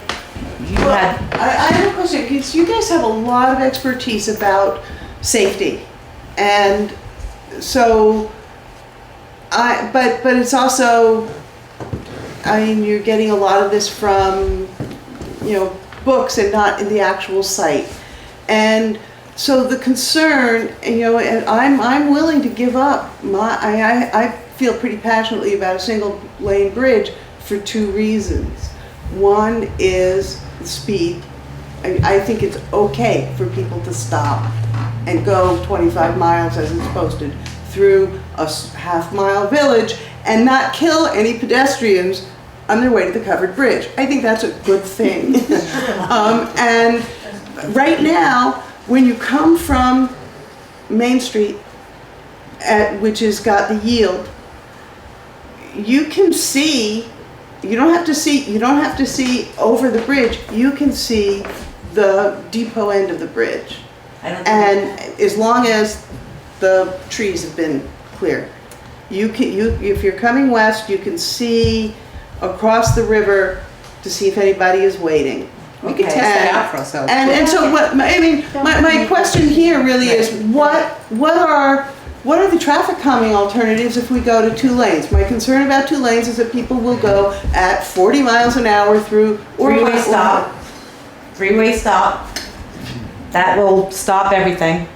you had, I have a question, because you guys have a lot of expertise about safety. And so, but it's also, I mean, you're getting a lot of this from, books and not in the actual site. And so the concern, and I'm willing to give up I feel pretty passionately about a single lane bridge for 2 reasons. One is speed. I think it's okay for people to stop and go 25 miles as it's posted through a half-mile village and not kill any pedestrians on their way to the covered bridge. I think that's a good thing. And right now, when you come from Main Street, which has got the yield, you can see, you don't have to see over the bridge, you can see the depot end of the bridge. And as long as the trees have been cleared. If you're coming west, you can see across the river to see if anybody is waiting. We could test that out for ourselves. And so my question here really is, what are the traffic calming alternatives if we go to 2 lanes? My concern about 2 lanes is that people will go at 40 miles an hour through. freeway stop. Freeway stop. That will stop everything.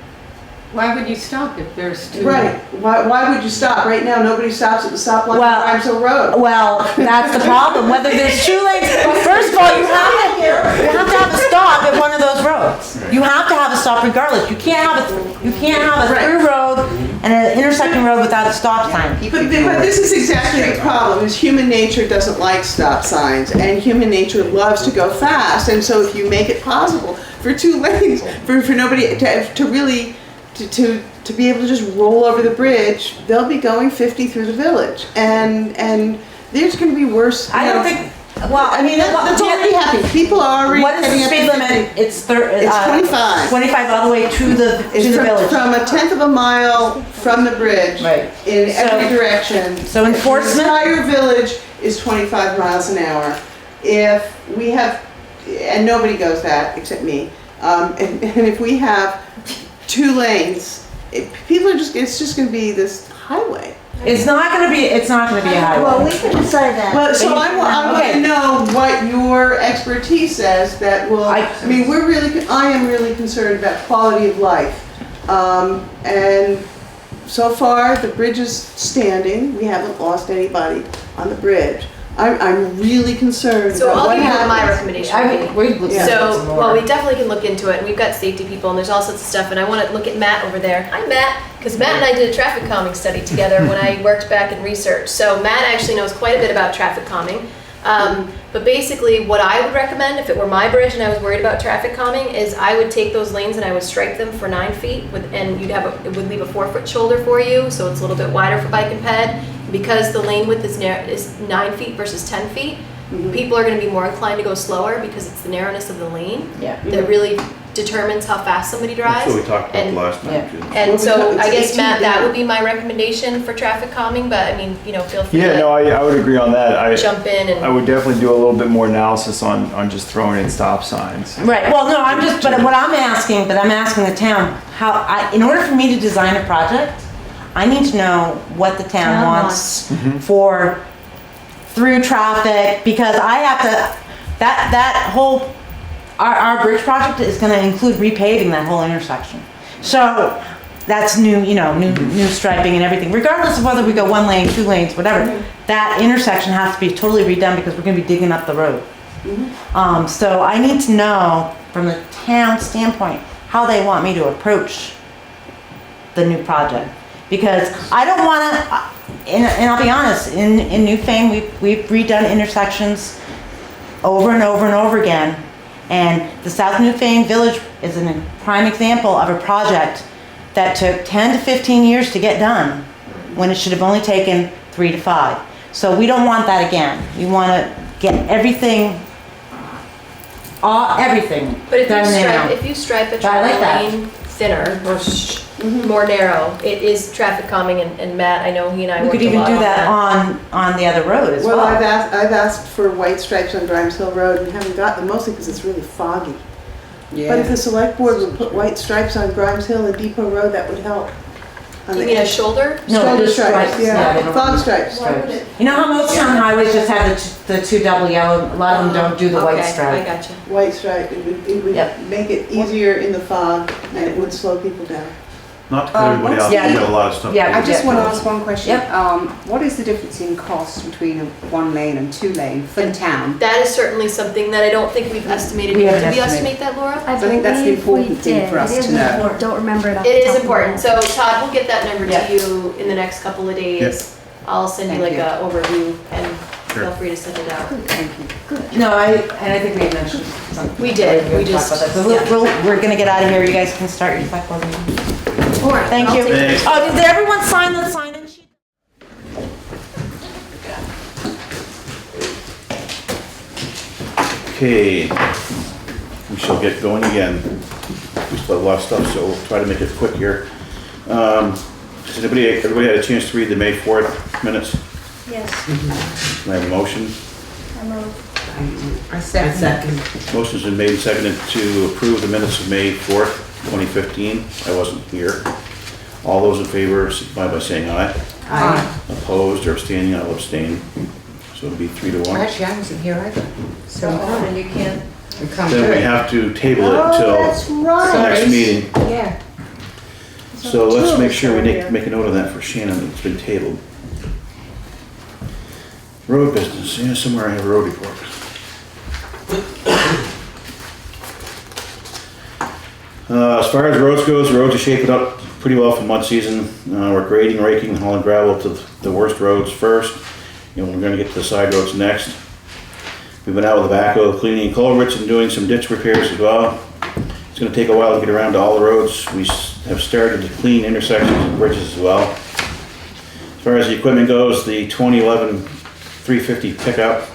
Why would you stop if there's 2? Right, why would you stop? Right now, nobody stops at the stoplight on Grimes Hill Road. Well, that's the problem, whether there's 2 lanes, first of all, you have to have a stop at one of those roads. You have to have a stop regardless. You can't have a through road and an intersecting road without a stop sign. But this is exactly the problem, is human nature doesn't like stop signs, and human nature loves to go fast, and so if you make it possible for 2 lanes, for nobody to really, to be able to just roll over the bridge, they'll be going 50 through the village, and there's going to be worse. I don't think, Well, I mean, that's already happening. People are already What is heading the up to speed 50. limit? It's 25. 25 all the way to the It's village. from a tenth of a mile from the bridge. Right. In every So- direction. so enforcement- The entire village is 25 miles an hour. If we have, and nobody goes that except me, and if we have 2 lanes, people are just, it's just gonna be this highway. It's not gonna be a highway. Well, we can decide that. But, so I want Okay. to know what your expertise says that will, I mean, I am really concerned about quality of life. And so far, the bridge is standing, we haven't lost anybody on the bridge. I'm really concerned So about I'll what give you what my happens. recommendation I would mean, be. we looked Yeah. at some So, more. well, we definitely can look into it, and we've got safety people, and there's all sorts of stuff, and I want to look at Matt over there. Hi, Matt, because Matt and I did a traffic calming study together when I worked back in research. So Matt actually knows quite a bit about traffic calming. But basically, what I would recommend, if it were my bridge and I was worried about traffic calming, is I would take those lanes and I would stripe them for 9 feet, and it would leave a 4-foot shoulder for you, so it's a little bit wider for bike and ped. Because the lane width is 9 feet versus 10 feet, people are going to be more inclined to go slower because it's the narrowness of the lane that really determines how fast somebody drives. That's what we talked about And- last time, too. And so I guess, It's Matt, 18 that now. would be my recommendation for traffic calming, but I mean, feel free Yeah, no, to I would agree on that. jump in I and, would definitely do a little bit more analysis on just throwing in stop signs. Right, well, no, but what I'm asking the town, in order for me to design a project, I need to know what the town wants for through traffic, because I have to, that whole, our bridge project is gonna include repaving that whole intersection. So, that's new striping and everything, regardless of whether we go 1 lane, 2 lanes, whatever. That intersection has to be totally redone because we're gonna be digging up the road. So I need to know from the town standpoint, how they want me to approach the new project. Because I don't wanna, and I'll be honest, in Newfane, we've redone intersections over and over and over again. And the South Newfane Village is a prime example of a project that took 10 to 15 years to get done, when it should have only taken 3 to 5. So we don't want that again. We wanna get everything but done if you stripe a But I like travel that. lane thinner, or more narrow, it is traffic calming, and Matt, I know he and I We worked could a even lot do on that on the other road as well. Well, I've asked for white stripes on Grimes Hill Road and haven't got them, mostly because it's really foggy. But if the select board would put white stripes on Grimes Hill and Depot Road, that would help. On You the mean a edge. shoulder? No, Shoulder just stripes, they yeah, don't fog use stripes. stripes. You know how most town highways just have the 2 double yellow, a lot of them don't do the white Okay, I stripe. gotcha. White stripe, it would Yep. make it easier in the fog and it would slow people down. Not to cut everybody off, we yeah. got a lot of stuff. Yeah, to I do. just want to ask one question. Yep. What is the difference in cost between a 1 lane and 2 lane for the town? That is certainly something that I don't think we've estimated. We Did haven't we estimated. estimate that, Laura? I think that's the believe we important thing did. for us It is to know. important. Don't remember it off It the is top of my important, head. so Todd will get that number Yeah. to you in the next couple of days. I'll send you Thank like you. a overview, and Sure. feel free to send it out. Thank you. No, I think we had mentioned something. We did, We're we gonna talk just- about that. So we're gonna get out of here, you guys can start your select board meeting. All right, Thank I'll you. take- Thanks. Oh, did everyone sign the sign-in sheet? Okay, we shall get going again. We still have a lot of stuff, so we'll try to make it quick here. Has everybody had a chance to read the May 4th minutes? Yes, Can I have a motion? I move. I second. Motion's been made and seconded to approve the minutes of May 4th, 2015. I wasn't here. All those in favor, signify by saying aye. Aye. Opposed or abstaining, I'll abstain. So it'll be 3-1. Actually, I wasn't here either. So And you can't. we can't do Then we it. have to table it Oh, until that's the right. next meeting. Yeah. So let's make sure we make a note of that for Shannon, it's been tabled. Road business, yeah, somewhere I have a road report. As far as roads goes, the roads are shaping up pretty well for mud season. We're grading, raking, and hauling gravel to the worst roads first. We're gonna get to the side roads next. We've been out with the backhoe cleaning culverts and doing some ditch repairs as well. It's gonna take a while to get around to all the roads. We have started to clean intersections and bridges as well. As far as the equipment goes, the 2011 350 pickup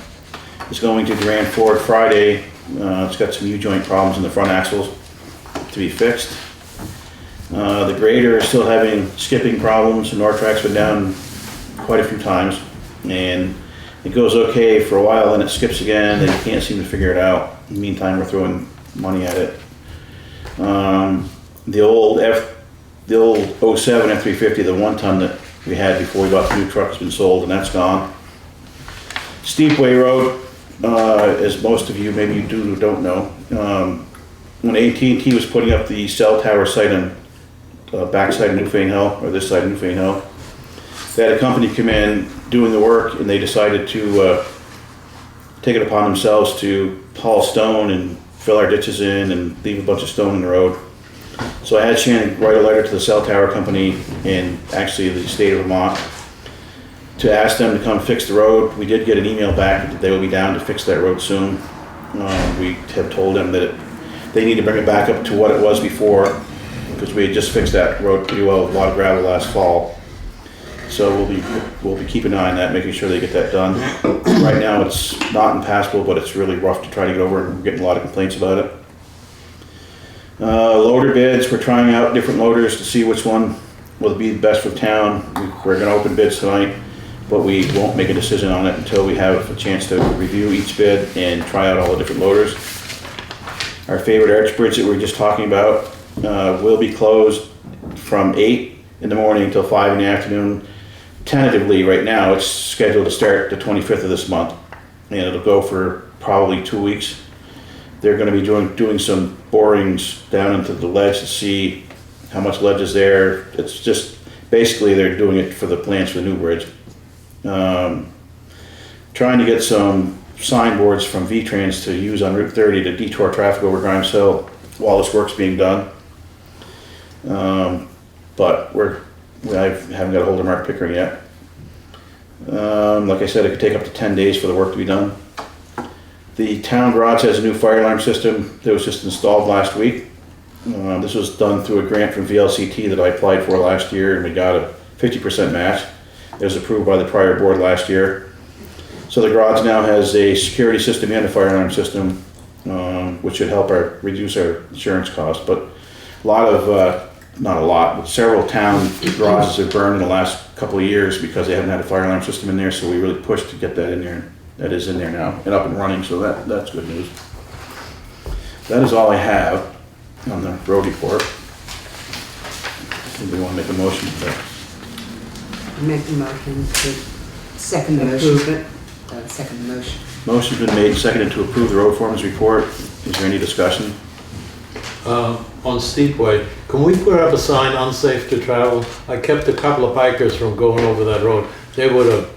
is going to Grand Ford Friday. It's got some U-joint problems in the front axles to be fixed. The grader is still having skipping problems, and Nortrack's been down quite a few times, and it goes okay for a while and it skips again, and you can't seem to figure it out. In the meantime, we're throwing money at it. The old 07 F-350, the 1 ton that we had before we bought the new truck, has been sold, and that's gone. Steepway Road, as most of you, maybe you do or don't know, when AT&T was putting up the cell tower site on backside of Newfane Hill, or this side of Newfane Hill, they had a company come in doing the work, and they decided to take it upon themselves to haul stone and fill our ditches in and leave a bunch of stone in the road. So I had Shannon write a letter to the cell tower company and actually the state of Vermont to ask them to come fix the road. We did get an email back that they will be down to fix that road soon. We have told them that they need to bring it back up to what it was before, because we had just fixed that road pretty well with a lot of gravel last fall. So we'll be keeping an eye on that, making sure they get that done. Right now it's not impassable, but it's really rough to try to get over, and we're getting a lot of complaints about it. Loader bids, we're trying out different loaders to see which one will be best for town. We're gonna open bids tonight, but we won't make a decision on it until we have a chance to review each bid and try out all the different loaders. Our favorite arch bridge that we were just talking about will be closed from 8 in the morning until 5 in the afternoon. Tentatively, right now, it's scheduled to start the 25th of this month, and it'll go for probably 2 weeks. They're going to be doing some borings down into the ledge to see how much ledge is there. It's just, basically they're doing it for the plans for the new bridge. Trying to get some signboards from Vtrans to use on Route 30 to detour traffic over Grimes Hill while this work's being done. But I haven't got a hold of Mark Pickering yet. Like I said, it could take up to 10 days for the work to be done. The town garage has a new fire alarm system that was just installed last week. This was done through a grant from VLCT that I applied for last year, and we got a 50% match. It was approved by the prior board last year. So the garage now has a security system and a fire alarm system, which should help reduce our insurance costs. But a lot of, not a lot, but several town garages have burned in the last couple of years because they haven't had a fire alarm system in there, so we really pushed to get that in there. That is in there now and up and running, so that's good news. That is all I have on the road report. Anybody want to make a motion for that? Make the motion to second the motion. Approve it. Second the motion. Motion's been made and seconded to approve the road foreman's report. Is there any discussion? On Steepway, can we put up a sign, unsafe to travel? I kept a couple of bikers from going over that road. They would have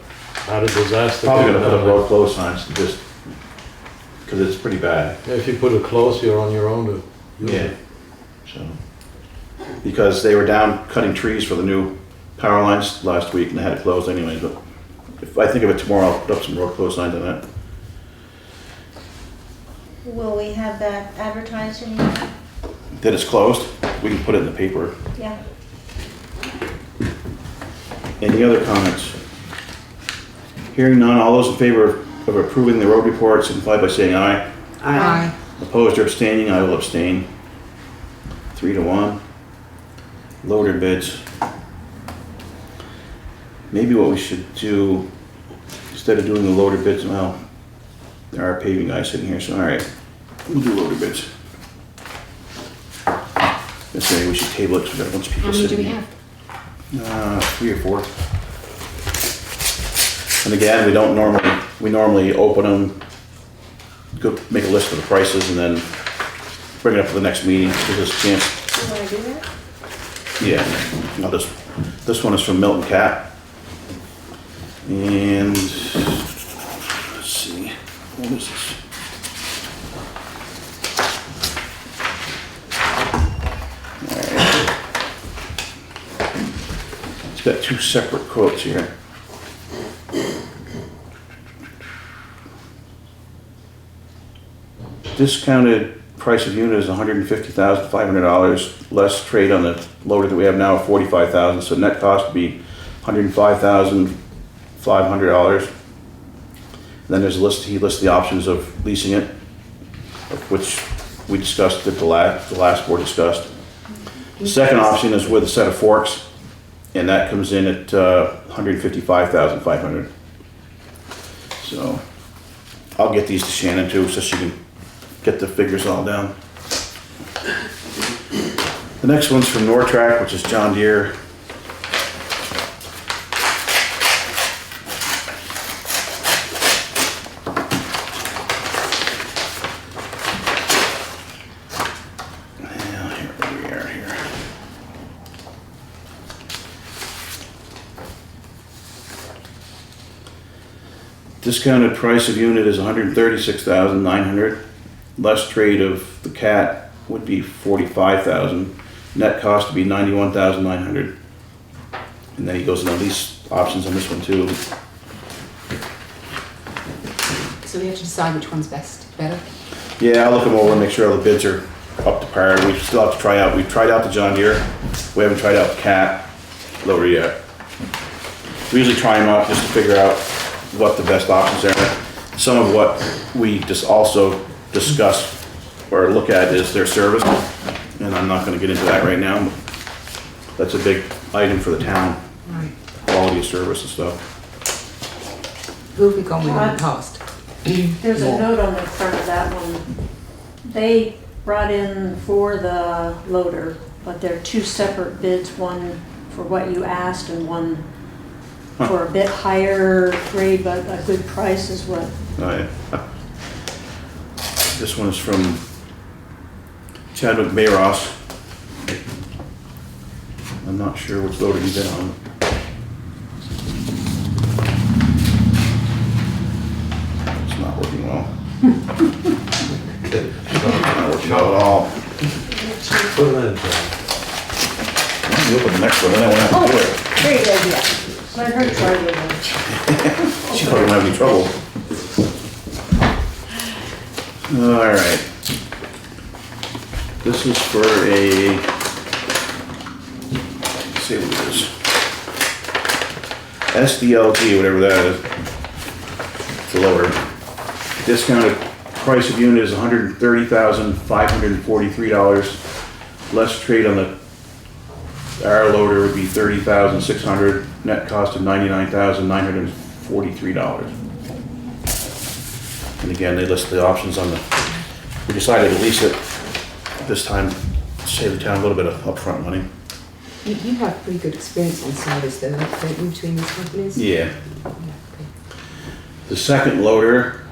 had a disaster. Probably gonna put up road close signs, just because it's pretty bad. If you put it close, you're on your own to use Yeah. it. So, because they were down cutting trees for the new power lines last week and they had it closed anyway, but if I think of it tomorrow, I'll put up some road close signs on that. Will we have that advertised in? That it's closed, we can put it in the paper. Yeah. Any other comments? Hearing none, all those in favor of approving the road report signify by saying aye. Aye. Opposed or abstaining, I will abstain. 3-1. Loader bids. Maybe what we should do, instead of doing the loader bids, well, there are paving guys sitting here, so all right, we'll do loader bids. This way we should table it because we've got a bunch of people How many do sitting we here. have? 3 or 4. And again, we normally open them, go make a list of the prices, and then bring it up for the next meeting. Give us a chance. You wanna do that? Yeah. Now this one is from Milton Cat, and let's see, what is this? All right. It's got 2 separate quotes here. Discounted price of unit is $150,500, less trade on the loader that we have now of $45,000, so net cost would be $105,500. Then there's a list, he lists the options of leasing it, of which we discussed at the last board discussed. The second option is with a set of forks, and that comes in at $155,500. So I'll get these to Shannon too, so she can get the figures all down. The next one's from Nortrack, which is John Deere. Discounted price of unit is $136,900. Less trade of the cat would be $45,000. Net cost would be $91,900. And then he goes into lease options on this one too. So we have to decide which one's better. Yeah, I'll look them over and make sure all the bids are up to par. We still have to try out. We've tried out the John Deere. We haven't tried out the cat loader yet. We usually try them out just to figure out what the best options are. Some of what we just also discuss or look at is their service, and I'm not going to get into that right now. That's a big item for the town, Right. quality of service and stuff. Who have we gone with in the past? There's a note on the front of that one. They brought in for the loader, but they're two separate bids, one for what you asked and one for a bit higher grade, but a good price is what. Oh, yeah. This one is from Chadwick Mayross. I'm not sure which loader he's been on. It's not working well. It's not working well at all. Put it in, John. You open the next one, then I won't have to do it. Great idea. Let her try it. She probably won't have any trouble. All right. This is for a, let's see what it is. SDLG, whatever that is. It's a loader. Discounted price of unit is $130,543. Less trade on the our loader would be $30,600. Net cost of $99,943. And again, they list the options on the. We decided to lease it this time, save the town a little bit of upfront money. You have pretty good experience on service though, don't you, between these companies? Yeah. The second loader,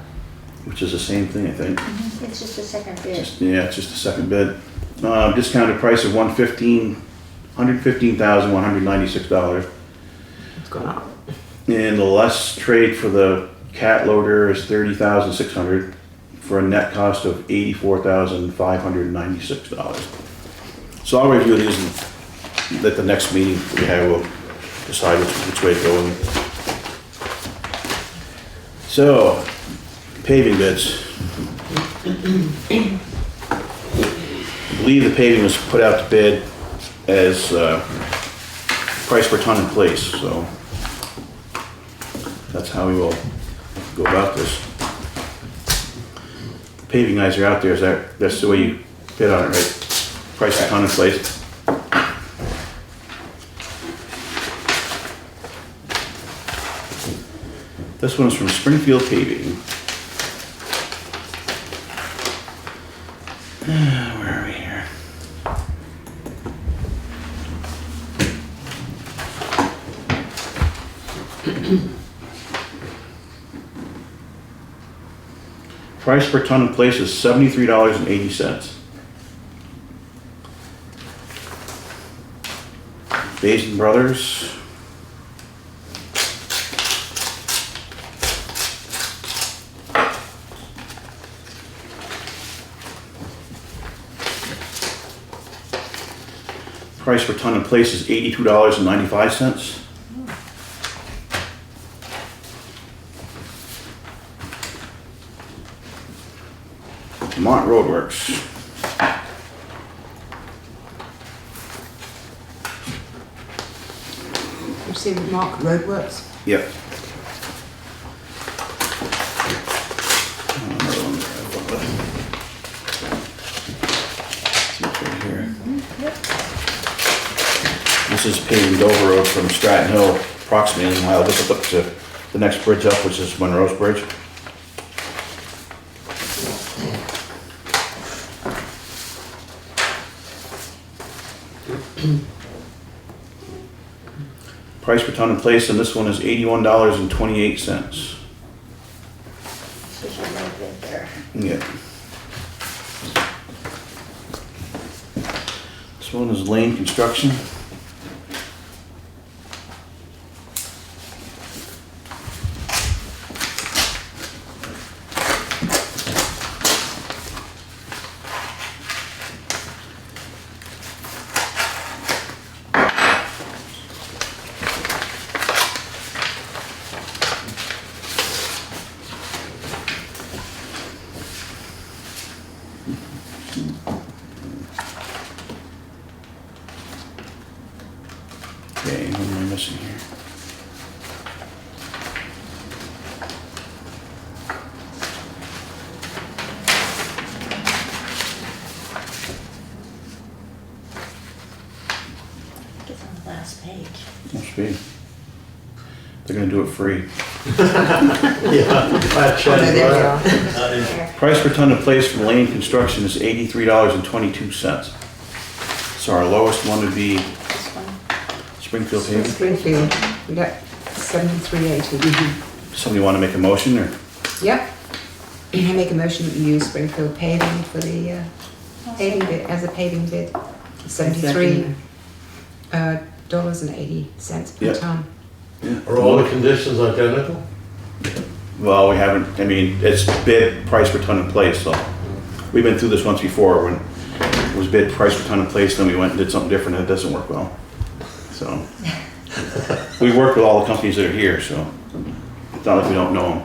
which is the same thing, I think. It's just a second bid. Yeah, it's just a second bid. Discounted price of $115,196. It's gone up. And the less trade for the cat loader is $30,600 for a net cost of $84,596. So I'll review these and at the next meeting we have, we'll decide which way to go. So, paving bids. I believe the paving was put out to bid as price per ton in place, so that's how we will go about this. The paving guys are out there, that's the way you bid on it, right? Price per ton in place. This one is from Springfield Paving. Where are we here? Price per ton in place is $73.80. Basin Brothers. Price per ton in place is $82.95. Vermont Roadworks. You've seen Mark Roadworks? Yep. This is paving Dover Road from Stratton Hill, approximately a mile, up to the next bridge up, which is Monroe's Bridge. Price per ton in place, and this one is $81.28. This is your low bid there. Yeah. This one is Lane Construction. Okay, what am I missing here? It's on the last page. Must be. They're gonna do it free. Price per ton in place for Lane Construction is $83.22. So our lowest one would be This one. Springfield Paving. Springfield, we got 7380. Somebody wanna make a motion, or? Yep. I make a motion that we use Springfield paving for the paving bid, as a paving bid. $73.80 per Yeah. ton. Are all the conditions identical? Well, we haven't, I mean, it's bid price per ton in place, so. We've been through this once before, when it was bid price per ton in place, then we went and did something different, and it doesn't work well. So. We work with all the companies that are here, so it's not like we don't know them.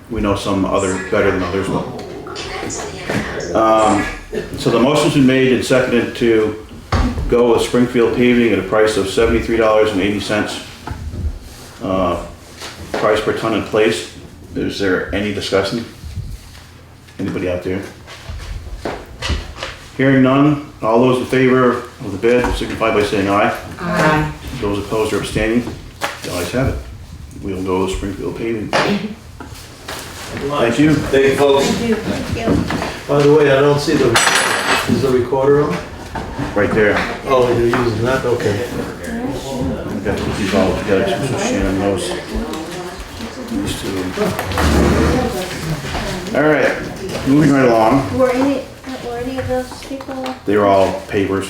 We know some other better than others will. So the motion's been made and seconded to go with Springfield Paving at a price of $73.80. Price per ton in place. Is there any discussion? Anybody out there? Hearing none, all those in favor of the bid signify by saying aye. Aye. Those opposed or abstaining, the ayes have it. We'll go with Springfield Paving. Thank you. Thank you, folks. Thank you. Thank you. By the way, I don't see is the recorder on? Right there. Oh, you're using that, okay. I've got to put these all together, so Shannon knows. These two. All right, moving right along. Were any of those people? They were all pavers,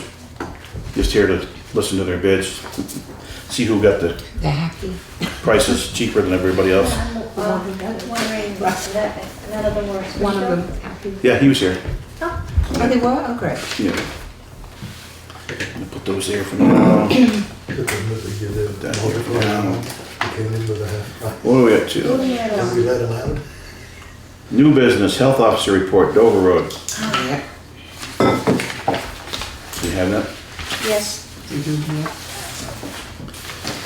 just here to listen to their bids, see who got the They're happy. prices cheaper than everybody else. Wondering, none of them were. One of them happy. Yeah, he was here. Oh, they were? Oh, great. Yeah. I'm gonna put those there for now. Put that here for now. What are we up to? New business, health officer report, Dover Road. Yeah. Do you have that? Yes.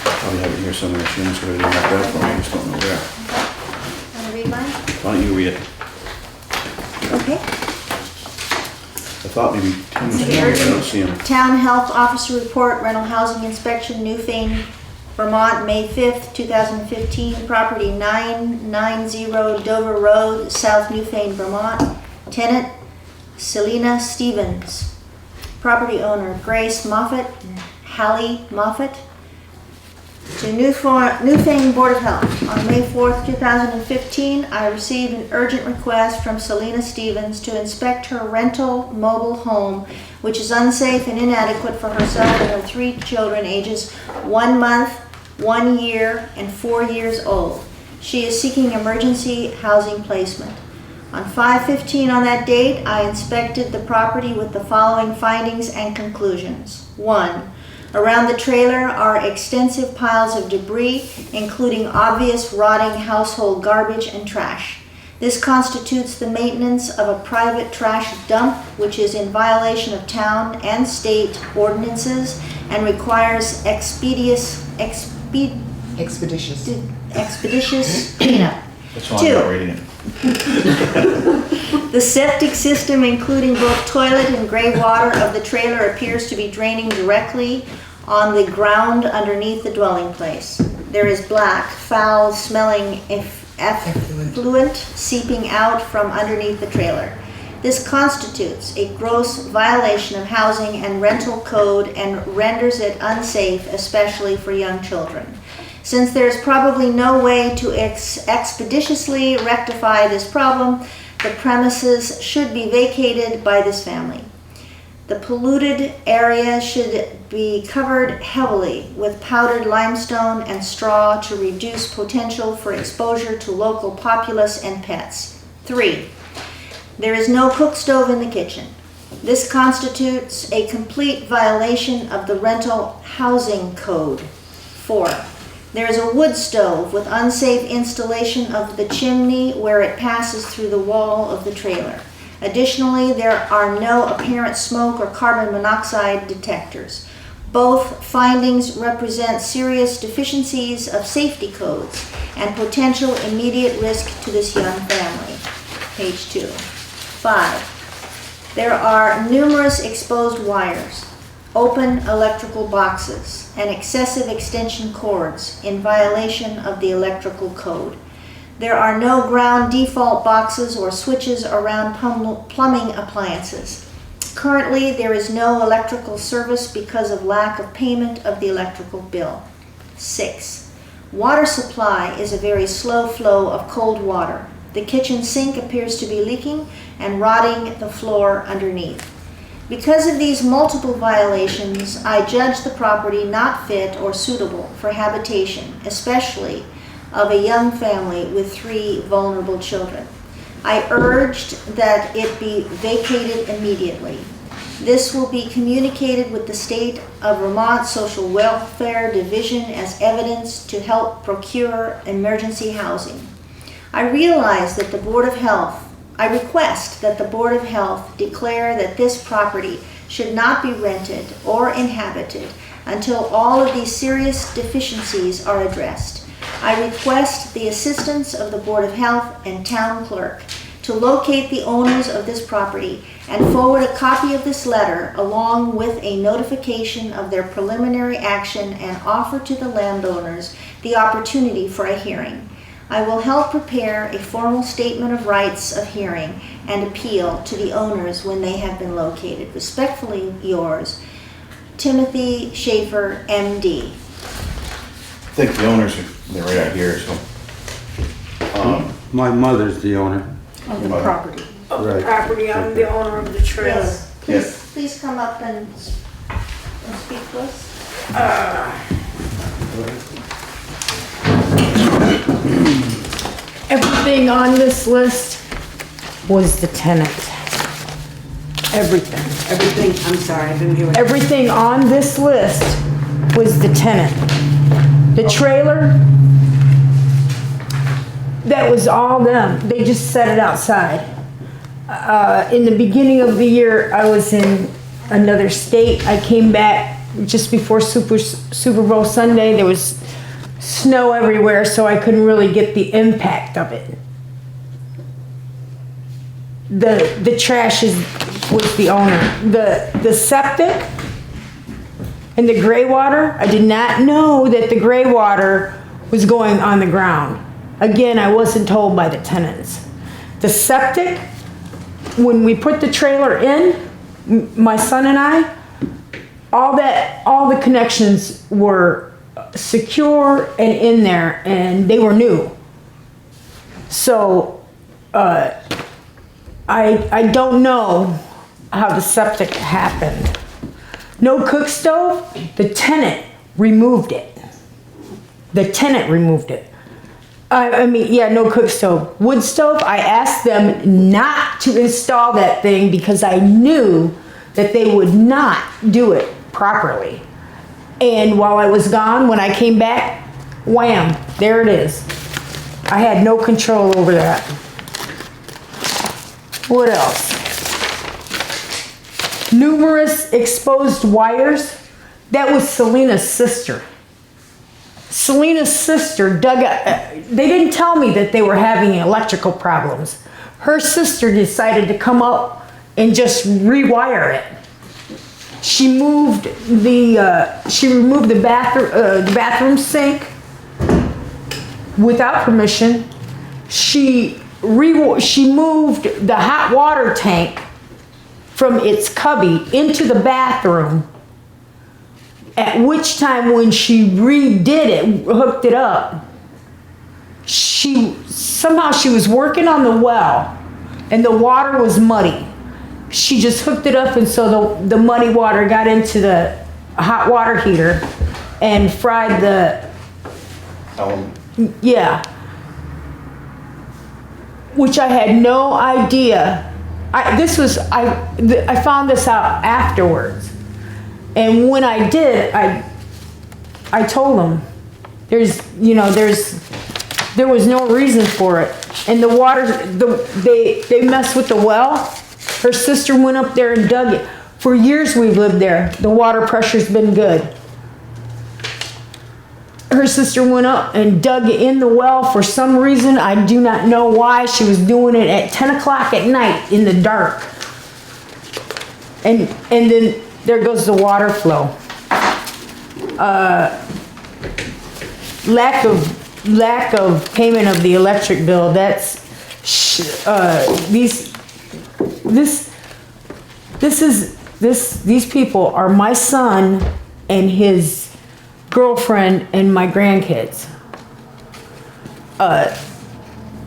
Probably have it here somewhere. Shannon's gonna mark that for me, I just don't know where. Want to read mine? Why don't you read it? Okay. I thought maybe Tim was here, I don't see him. Town Health Officer Report, Rental Housing Inspection, Newfane, Vermont, May 5th, 2015. Property 990 Dover Road, South Newfane, Vermont. Tenant, Selena Stevens. Property owner, Grace Moffett, Hallie Moffett. To Newfane Board of Health. On May 4th, 2015, I received an urgent request from Selena Stevens to inspect her rental mobile home, which is unsafe and inadequate for herself and her 3 children ages 1 month, 1 year, and 4 years old. She is seeking emergency housing placement. On 5/15 on that date, I inspected the property with the following findings and conclusions. 1. Around the trailer are extensive piles of debris, including obvious rotting household garbage and trash. This constitutes the maintenance of a private trash dump, which is in violation of town and state ordinances and requires expeditious cleanup. That's why I'm not reading it. The septic system, including both toilet and gray water of the trailer, appears to be draining directly on the ground underneath the dwelling place. There is black, foul-smelling effluent seeping out from underneath the trailer. This constitutes a gross violation of housing and rental code and renders it unsafe, especially for young children. Since there's probably no way to expeditiously rectify this problem, the premises should be vacated by this family. The polluted area should be covered heavily with powdered limestone and straw to reduce potential for exposure to local populace and pets. 3. There is no cook stove in the kitchen. This constitutes a complete violation of the rental housing code. 4. There is a wood stove with unsafe installation of the chimney where it passes through the wall of the trailer. Additionally, there are no apparent smoke or carbon monoxide detectors. Both findings represent serious deficiencies of safety codes and potential immediate risk to this young family. Page 2. 5. There are numerous exposed wires, open electrical boxes, and excessive extension cords in violation of the electrical code. There are no ground default boxes or switches around plumbing appliances. Currently, there is no electrical service because of lack of payment of the electrical bill. 6. Water supply is a very slow flow of cold water. The kitchen sink appears to be leaking and rotting the floor underneath. Because of these multiple violations, I judge the property not fit or suitable for habitation, especially of a young family with 3 vulnerable children. I urged that it be vacated immediately. This will be communicated with the State of Vermont Social Welfare Division as evidence to help procure emergency housing. I request that the Board of Health declare that this property should not be rented or inhabited until all of these serious deficiencies are addressed. I request the assistance of the Board of Health and Town Clerk to locate the owners of this property and forward a copy of this letter along with a notification of their preliminary action and offer to the landowners the opportunity for a hearing. I will help prepare a formal statement of rights of hearing and appeal to the owners when they have been located. Respectfully yours, Timothy Schaefer, MD. I think the owners, they're right out here, so. My mother's the owner. Of the property. Of the Right. property, I'm the owner of the trailer. Yes, please come up and speak to us. Everything on this list was the tenant. Everything. Everything, I'm sorry, I didn't hear what. Everything on this list was the tenant. The trailer, that was all them. They just set it outside. In the beginning of the year, I was in another state. I came back just before Super Bowl Sunday. There was snow everywhere, so I couldn't really get the impact of it. The trash was the owner. The septic and the gray water, I did not know that the gray water was going on the ground. Again, I wasn't told by the tenants. The septic, when we put the trailer in, my son and I, all the connections were secure and in there, and they were new. So, I don't know how the septic happened. No cook stove, the tenant removed it. The tenant removed it. No cook stove. Wood stove, I asked them not to install that thing because I knew that they would not do it properly. And while I was gone, when I came back, wham, there it is. I had no control over that. What else? Numerous exposed wires. That was Selena's sister. Selena's sister dug up, they didn't tell me that they were having electrical problems. Her sister decided to come up and just rewire it. She moved she removed the bathroom sink without permission. She moved the hot water tank from its cubby into the bathroom. At which time, when she redid it, hooked it up, she was working on the well, and the water was muddy. She just hooked it up, and so the muddy water got into the hot water heater and fried the. Yeah. Which I had no idea. I found this out afterwards. And when I did, I told them, there was no reason for it. And the water, they messed with the well. Her sister went up there and dug it. For years we've lived there. The water pressure's been good. Her sister went up and dug in the well for some reason. I do not know why. She was doing it at 10 o'clock at night in the dark. And then there goes the water flow. Lack of payment of the electric bill. That's these people are my son and his girlfriend and my grandkids.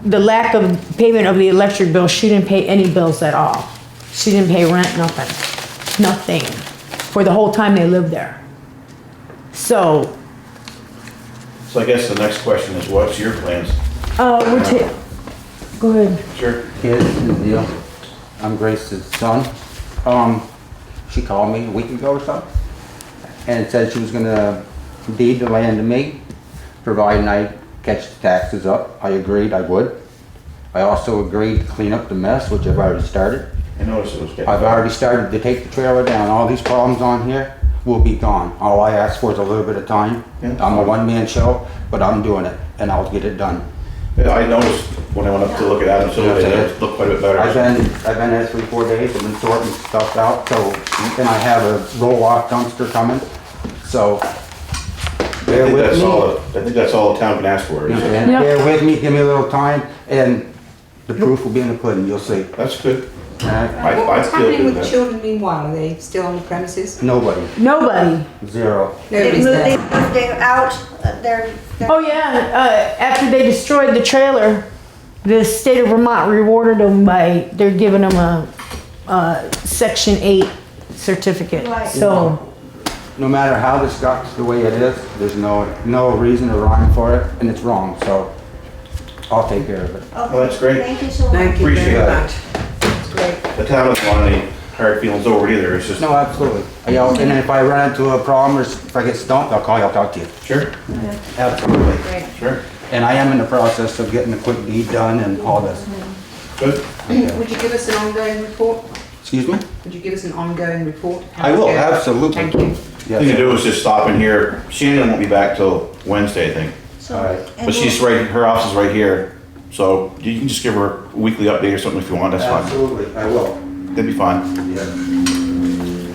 The lack of payment of the electric bill, she didn't pay any bills at all. She didn't pay rent, nothing, for the whole time they lived there. So I guess the next question is, what's your plans? Go ahead. Sure. Here's the deal. I'm Grace's son. She called me a week ago or so and said she was gonna deed the land to me, providing I catch the taxes up. I agreed I would. I also agreed to clean up the mess, which I've already started. I noticed it was getting. I've already started to take the trailer down. All these problems on here will be gone. All I ask for is a little bit of time. Yeah. I'm a one-man show, but I'm doing it, and I'll get it done. Yeah, I noticed when I went up to look at Adam's Hill, it looked quite a bit better. I've been there 3-4 days. I've been sorting stuff out. So, and I have a roll-off dumpster coming. So, bear with me. I think that's all the town can ask for. And bear with me. Give me a little time, and the proof will be in the pudding. You'll see. That's good. What's feel happening good with the that. children meanwhile? Are they still on the premises? Nobody. Zero. Nobody's They there. moved out, they're. Oh yeah, after they destroyed the trailer, the state of Vermont rewarded them they're giving them a Section 8 certificate. Right. So, No matter how this got to the way it is, there's no reason or rhyme for it, and it's wrong. So, I'll take care of it. Okay, Well, that's great. Thank you so much. Thank you Appreciate very that. much. That's great. The town doesn't want any hard feelings over it either, it's just. No, absolutely. And if I run into a problem or if I get stumped, I'll call you. I'll talk to you. Sure, Absolutely. sure, And I am in the process of getting a quick deed done and all this. good. Would you give us an ongoing report? Excuse me? Would you give us an ongoing report? I will, absolutely. Thank you. Thing to do is just stop in here. Shannon won't be back till Wednesday, I think. So- All right. and But she's right, her office is right here. So you can just give her a weekly update or something if you want, that's fine. Absolutely, I will. That'd be fine. Yeah.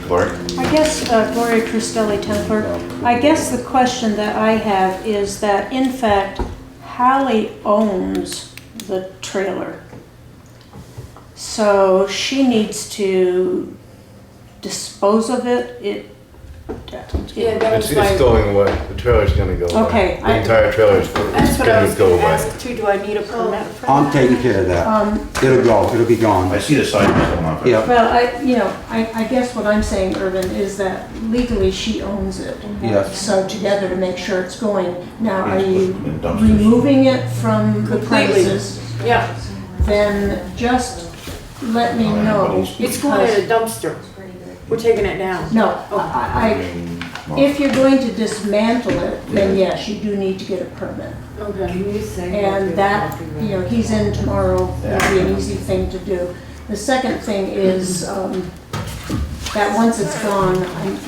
Gloria? I guess, Gloria Cristelli, town clerk, I guess the question that I have is that, in fact, Hallie owns the trailer. So she needs to dispose of it. Yeah, that was It's going away. The trailer's gonna go away. Okay, The entire trailer's That's what I was gonna go gonna away. ask too, do I need a permit for I'm that? taking care of that. It'll go, it'll be I gone. see the sign going off. Yeah, Well, I guess what I'm saying, Irvin, is that legally she owns it. yes. So together to make sure it's going. Now, are It's you in dumpsters. removing it from the Completely. premises? Yeah, Then just let me know. it's going in a dumpster. We're taking it down. No, if you're going to dismantle it, then yes, you do need to get a permit. Okay. And that, he's in tomorrow, it'll be an easy thing to do. The second thing is, that once it's gone,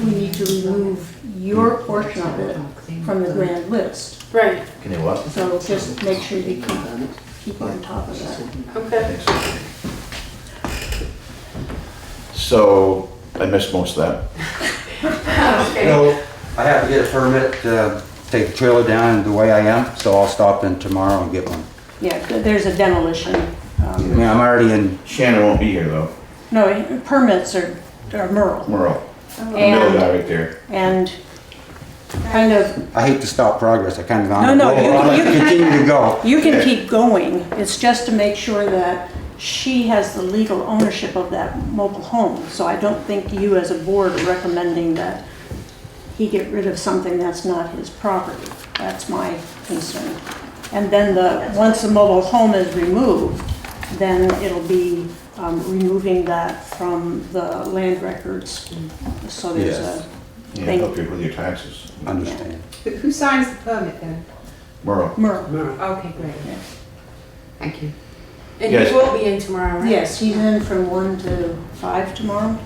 we need to remove your portion of it from the grand list. Right, Can you what? So just make sure you keep on top of that. okay. So, I missed most of that. So I have to get a permit to take the trailer down the way I am, so I'll stop in tomorrow and get one. Yeah, there's a demolition. I mean, I'm already in, Shannon won't be here though. No, permits are Merle. Merle. The middle guy right there. And kind of, I hate to stop progress, I kind of want to No, go, you- I'd like to you- continue to go. you can keep going. It's just to make sure that she has the legal ownership of that mobile home. So I don't think you as a board are recommending that he get rid of something that's not his property. That's my concern. And then once the mobile home is removed, then it'll be removing that from the land records. So there's Yes. Yeah, Thank- help you with your taxes. Understand. Who signs the permit then? Merle. Merle. Okay, great. Thank you. And Yes. he will be in tomorrow, right? Yes, he's in from 1 to 5 tomorrow.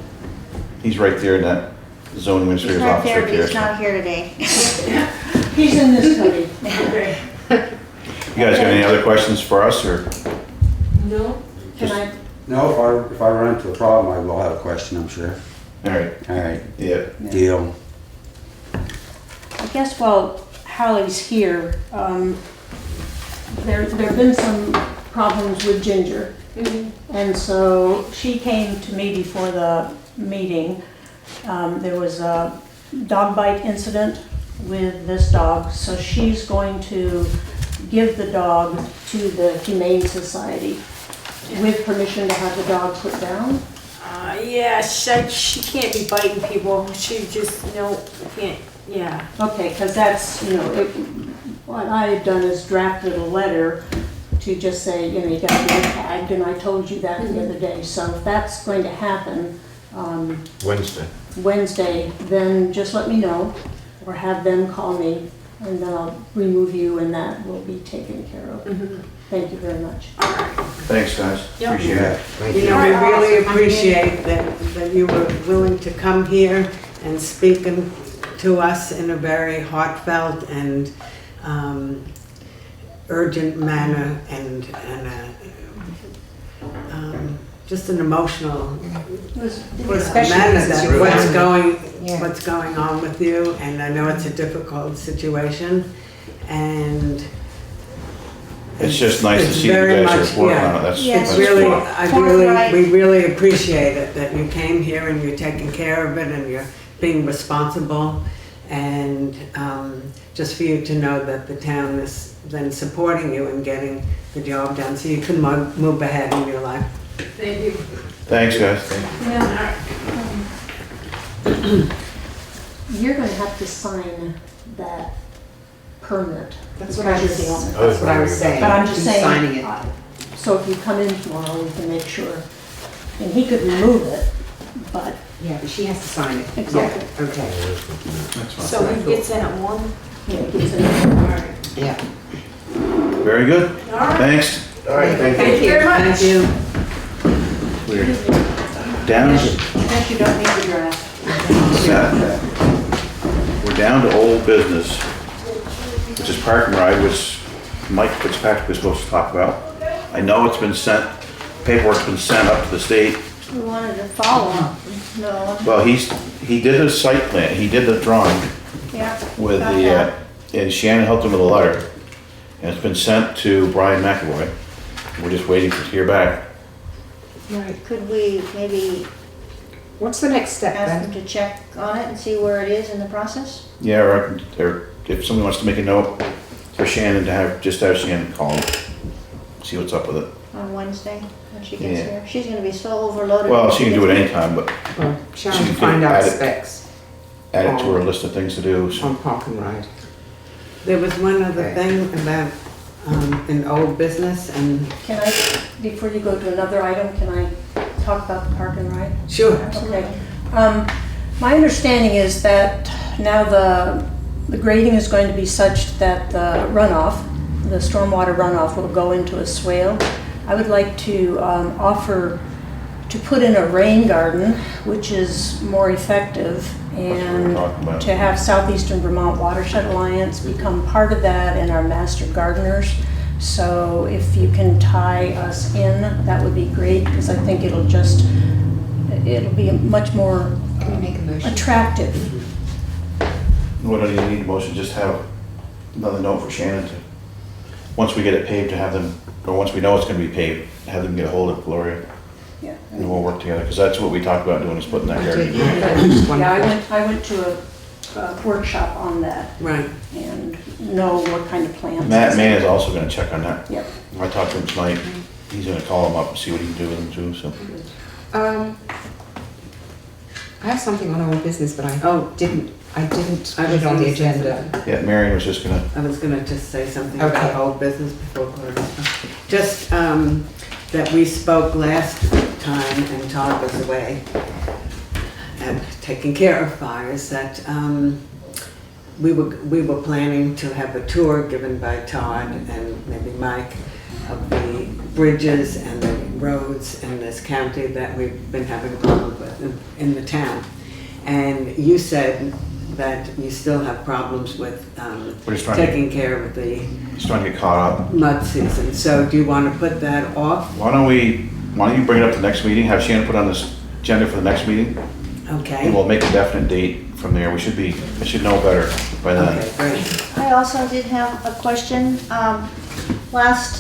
He's right there in that zoning He's administrator's not office there, right but there. he's not here today. He's in this study. You guys got any other questions for us or? No? Can I, No, if I run into a problem, I will have a question, I'm sure. All right, All right, yeah. deal. I guess while Hallie's here, there've been some problems with Ginger. And so she came to me before the meeting. There was a dog bite incident with this dog, so she's going to give the dog to the Humane Society with permission to have the dog put down. Yeah, she can't be biting people. She just, can't, yeah. Okay, because that's, what I had done is drafted a letter to just say, you gotta be tagged, and I told you that the other day. So if that's going to happen Wednesday, then just let me know, or have them call me, and then I'll remove you, and that will be taken care of. Thank you very much. Thanks, guys. Yep. Appreciate it. We really appreciate that you were willing to come here and speak to us in a very heartfelt and urgent manner and just an emotional manner that what's going on with you. And I know it's a difficult situation, and It's just nice to it's see you very guys much- are working yeah. on it. That's Yes. It's we really appreciate it, that you came here and you're taking care of it and you're being responsible. And just for you to know that the town is then supporting you and getting the job done so you can move ahead in your life. Thank you. Thanks, guys. Thank you. You're gonna have to sign that permit. That's what I was Because you're the owner. That's what I was saying. But I'm just Who's saying, signing it? so if you come in tomorrow, we can make sure, and he could remove it, but Yeah, but she has to sign it. Exactly. Yeah, okay. That's fine. So he gets in at 1? yeah, it gets in. Yeah. Very good. All right. Thanks. All right, Thank you very much. Thank you. We're down, Guess you don't need the draft. we're down to old business, which is park and ride, which Mike Fitzpatrick was supposed to talk about. I know it's been sent, paperwork's been sent up to the state. We wanted to follow up. No. Well, he did the site plan, he did the drawing Yeah. with got the, that. and Shannon helped him with a letter. And it's been sent to Brian McAvoy. We're just waiting to hear back. Could we maybe What's the next step ask then? him to check on it and see where it is in the process? Yeah, or if someone wants to make a note for Shannon to have Shannon call him, see what's up with it. On Wednesday, when she gets Yeah. here? She's gonna be so overloaded. Well, when she can do it gets here. anytime, but Well, Sharon She can can find out add it. specs add it to her list of things to do. so- on Park and Ride. There was one other thing about an old business, and Can I, before you go to another item, can I talk about the park and ride? sure, Okay. My understanding is that now the grading is going to be such that the runoff, the stormwater runoff will go into a swale. I would like to offer to put in a rain garden, which is more effective, and talking about. to have Southeastern Vermont Watershed Alliance become part of that and our master gardeners. So if you can tie us in, that would be great, because I think it'll be much more Can we make a motion? attractive. We don't even need a motion, just have another note for Shannon to, once we get it paved, to have them, or once we know it's gonna be paved, have them get a hold of Gloria. Yeah. And we'll work together, because that's what we talked about doing, is putting that yard. Yeah, I went to a workshop on that Right. and know what kind of plans. Matt Mann is also gonna check on that. Yep. I talked to him tonight, he's gonna call him up and see what he can do with him too, so. I have something on old business, but I didn't I put was it on the gonna say agenda. Yeah, Marion was just gonna, I was gonna just say something Okay. about old business before Gloria. Just, that we spoke last time and Todd was away and taking care of fires, that, we were planning to have a tour given by Todd and maybe Mike of the bridges and the roads in this county that we've been having problems with in the town. And you said that you still have problems with we're just trying to, taking care of the just trying to get caught up. mud season. So do you want to put that off? Why don't you bring it up to the next meeting, have Shannon put on this agenda for the next meeting, and Okay. we'll make a definite date from there. I should know better by then. Okay, great. I also did have a question. Last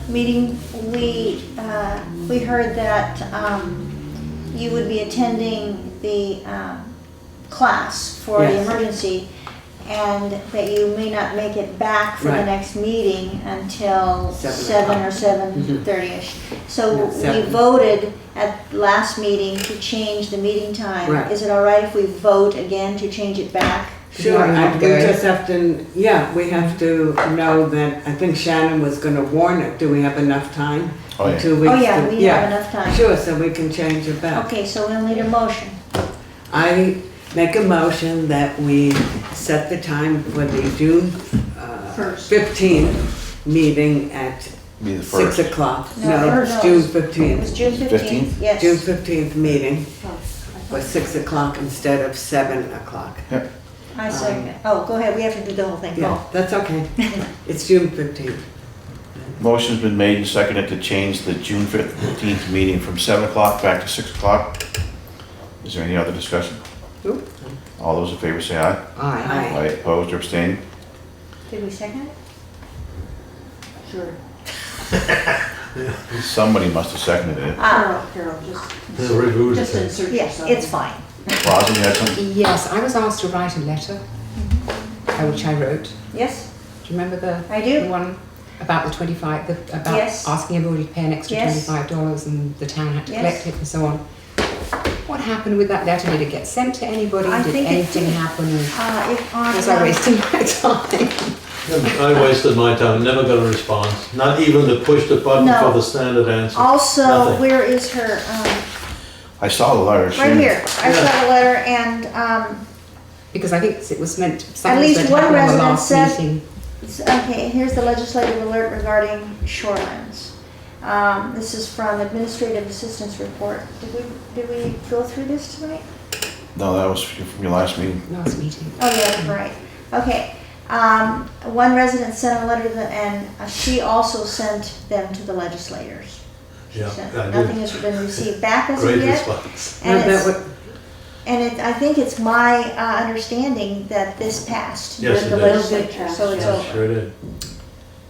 meeting, we heard that you would be attending the class for the Yes. emergency, and that you may not make it back for the Right. next meeting until 7 7 or 7:30ish. So Yeah, we 7. voted at last meeting to change the meeting time. Right. Is it all right if we vote again to change it back? Sure, we Good. just have to, we have to know that, I think Shannon was gonna warn it. Do we have enough time? Oh, yeah. 2 weeks? Oh, yeah, to- we have enough time. Sure, so we can change it back. Okay, so we'll need a motion. I make a motion that we set the time for the June 15th meeting at Be the 6 first. o'clock. No, No, it's no, June It was 15th. June 15th, yes. June 15th meeting was 6 o'clock instead of 7 o'clock. I second. Oh, go ahead, we have to do the whole thing. Yeah, Go. that's okay. It's June 15th. Motion's been made and seconded to change the June 15th meeting from 7 o'clock back to 6 o'clock. Is there any other discussion? Nope. All those in favor say aye. Aye. Aye, opposed or abstained? Did we second it? Sure. Somebody must have seconded it. Carol, just Just insert Yes, yourself. it's fine. Rosin, you had something? Yes, I was asked to write a letter, which I wrote. Yes, Do you remember I the do. one about the 25, about Yes. asking everybody to pay an extra Yes. $25 and the town had to Yes. collect it and so on? What happened with that letter? Did it get sent to anybody? I Did think it anything did. happen? If on. Was I wasting my time? I wasted my time, never got a response, not even to push the button No. for the standard answer. Also, Nothing. where is her, I saw the letter. right here. I saw the letter and, Because I think it was meant, at something was least meant to one happen on the resident last said, meeting. okay, here's the legislative alert regarding shorelands. This is from Administrative Assistance Report. Did we go through this tonight? No, that was from your last meeting. Last meeting. Oh, yeah, right. Okay. One resident sent a letter and she also sent them to the legislators. She Yeah, said I did. nothing has been received back as of Great yet. response. And That it's, would- I think it's my understanding that this passed Yes, with the it did. legislature, so it's Yeah. over. Sure did.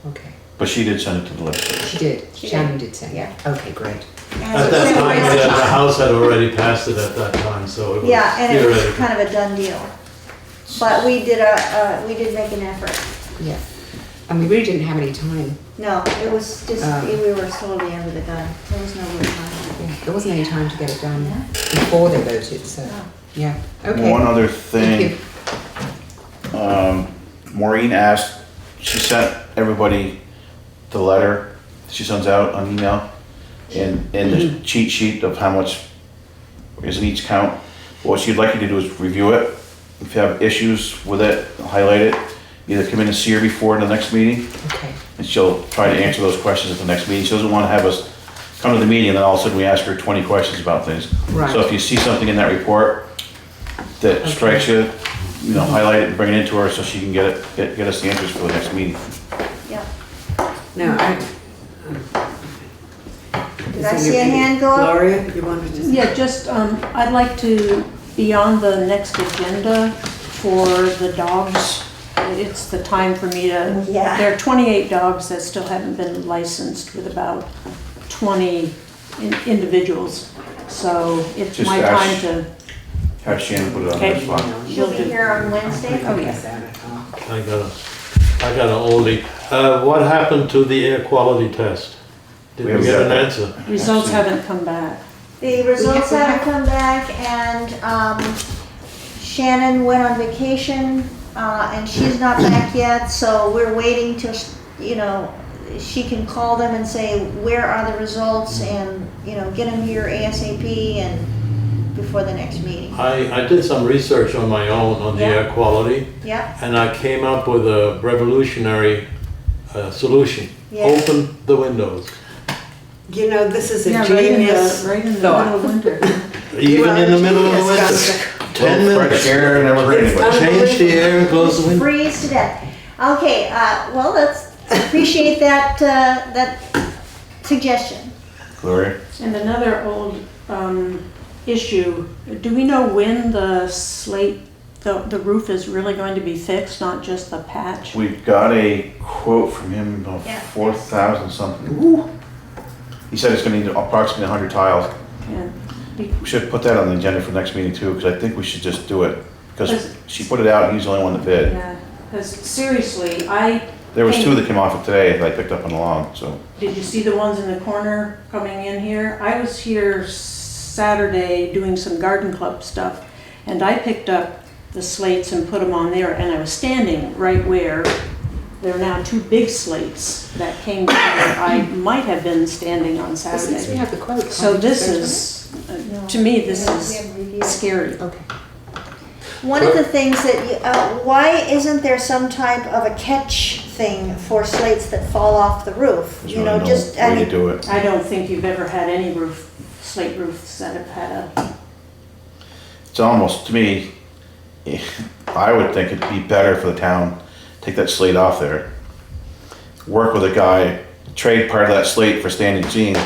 Okay. But she did send it to the legislature. She did. She Shannon did say. Yeah. Okay, great. And At so that it's time, over. the House had already passed it at that time, so it was Yeah, and it was theoretical. kind of a done deal. But we did make an effort. Yeah. And we really didn't have any time. No, it was just, we were slowly under the gun. There was no real time. Yeah, there wasn't any time to get it done before they voted, so, yeah. Okay. One other Thank thing, Maureen asked, she sent everybody the letter she sends out on email and the cheat sheet of how much is in each count. What she'd like you to do is review it. If you have issues with it, highlight it. Either come in and see her before the next meeting, Okay. and she'll try to answer those questions at the next meeting. She doesn't want to have us come to the meeting and then all of a sudden we ask her 20 questions about things. Right. So if you see something in that report that strikes you, highlight it and bring it into her so she can get us the answers for the next meeting. Yeah. Now, Did I see a hand go up? Gloria, you wanted to say? Yeah, just, I'd like to be on the next agenda for the dogs. It's the time for me to, Yeah. there are 28 dogs that still haven't been licensed with about 20 individuals. So it's Just my ask- time to, Have Shannon put it on Okay. the spot. She'll be here on Wednesday? oh yeah. I got an oldie. What happened to the air quality test? Did We we haven't get got an that. answer? Results haven't come back. The results haven't come back, and Shannon went on vacation, and she's not back yet, so we're waiting till, you know, she can call them and say, where are the results, and, you know, get them here ASAP and before the next meeting. I did some research on my own on the Yeah. air quality, Yeah, and I came up with a revolutionary solution. Yeah. Open the windows. You know, this is a Yeah, genius right in the thought. middle of winter. Even in the middle of the Yes, winter. 10 Fresh minutes. air, never hurt anybody. Change the air and close the window. freeze to death. Okay, well, let's appreciate that, that suggestion. Gloria? And another old issue, do we know when the slate, the roof is really going to be fixed, not just the patch? We got a quote from him about Yeah. 4,000 something. Woo. He said it's gonna need approximately 100 tiles. And We should put that on the agenda for next meeting too, because I think we should just do it. Because Because- she put it out and he's the only one that bid. Yeah, because seriously, There was two that came off it today that I picked up on the lawn, so. did you see the ones in the corner coming in here? I was here Saturday doing some garden club stuff, and I picked up the slates and put them on there, and I was standing right where there are now two big slates that came down. I might have been standing on Saturday. have the quote. So this is, to me, this is scary. One of the things that, why isn't there some type of a catch thing for slates that fall off the roof? There's You really know, no just, I way to mean, do it. I don't think you've ever had any slate roofs that have had a, It's almost, to me, I would think it'd be better for the town, take that slate off there. Work with a guy, trade part of that slate for standing seam,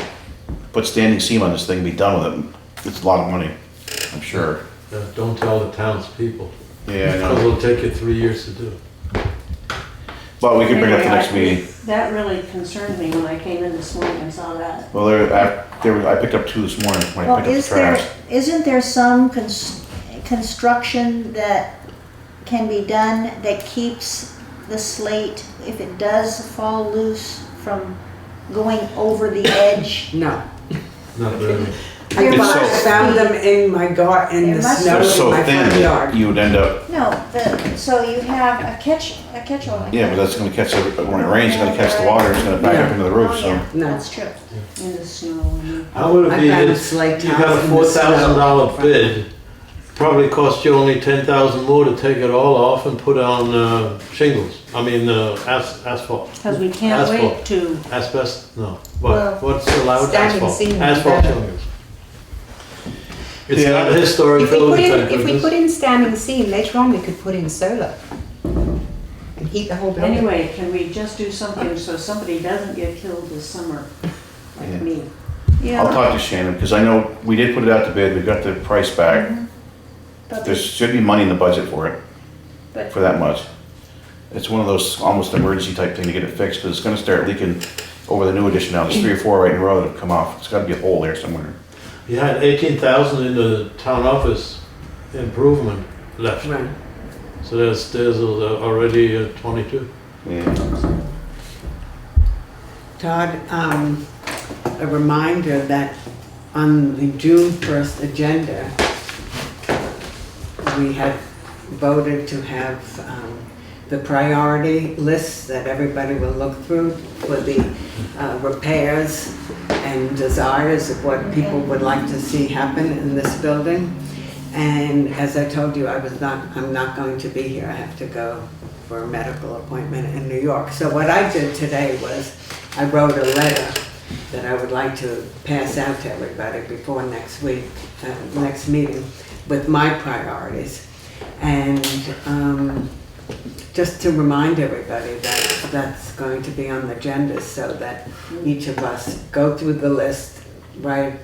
put standing seam on this thing, be done with it. It's a lot of money, I'm sure. Don't tell the townspeople. Yeah, I Because know. it'll take you 3 years to do. But we can bring it up the Anyway, next meeting. that really concerned me when I came in this morning and saw that. Well, I picked up two this morning when I well, picked up is the there, trash. isn't there some construction that can be done that keeps the slate, if it does fall loose, from going over the edge? No. Not really. I It's so- found them in my garden, in There the must snow They're in so my thin front that yard. you would end up, No, so you have a catch-all like yeah, but that. that's gonna catch, when it rains, it's gonna catch the water, it's gonna back up into the roof, Oh, so. yeah, No. that's true. In the snow. How would it I be found if slate you got tiles a in the snow. $4,000 bid? Probably cost you only 10,000 more to take it all off and put on shingles. I mean, asphalt. Because we can't Asphalt. wait to, Asbestos? No. Well, What's allowed? standing Asphalt. seam is Asphalt better. shingles. It's Yeah. not a historic If we building. put in standing seam, later on we could put in solar and heat the whole building. anyway, can we just do something so somebody doesn't get killed this summer, Yeah. like me? I'll talk to Shannon, because I know we did put it out to bid, we got the price back. But There should be money in the budget for it, But- for that much. It's one of those almost emergency type thing to get it fixed, because it's gonna start leaking over the new addition now. There's 3 or 4 right in a row that have come off. It's gotta be a hole there somewhere. You had 18,000 in the town office improvement left. Right. So there's already 22. Yeah. Todd, a reminder that on the June 1st agenda, we had voted to have the priority lists that everybody will look through for the repairs and desires of what people would like to see happen in this building. And as I told you, I'm not going to be here. I have to go for a medical appointment in New York. So what I did today was I wrote a letter that I would like to pass out to everybody before next week, next meeting, with my priorities. And just to remind everybody that that's going to be on the agenda so that each of us go through the list, write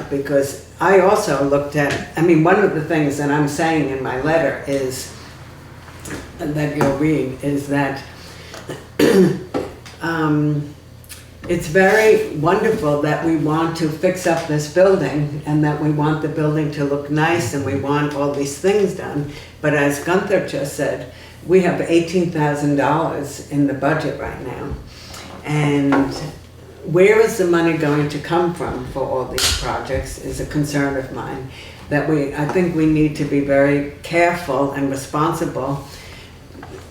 Because I also looked at, I mean, one of the things that I'm saying in my letter is, that you'll read, is that it's very wonderful that we want to fix up this building and that we want the building to look nice and we want all these things done. But as Gunther just said, we have $18,000 in the budget right now. And where is the money going to come from for all these projects is a concern of mine. That I think we need to be very careful and responsible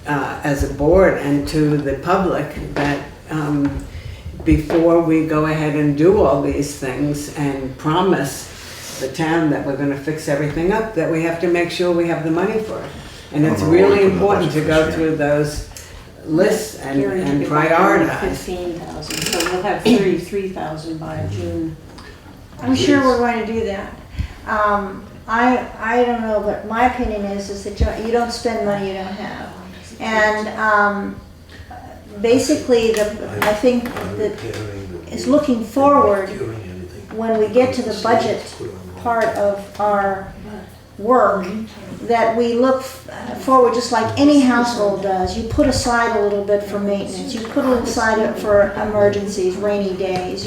as a board and to the public that before we go ahead and do all these things and promise the town that we're gonna fix everything up, that we have to make sure we have the money for it. And it's really important to go through those lists and prioritize. 15,000, so we'll have 33,000 by June. I'm sure we're going to do that. I don't know, but my opinion is that you don't spend money you don't have. And basically, I think that is looking forward when we get to the budget part of our work, that we look forward just like any household does. You put aside a little bit for maintenance. You put aside for emergencies, rainy days.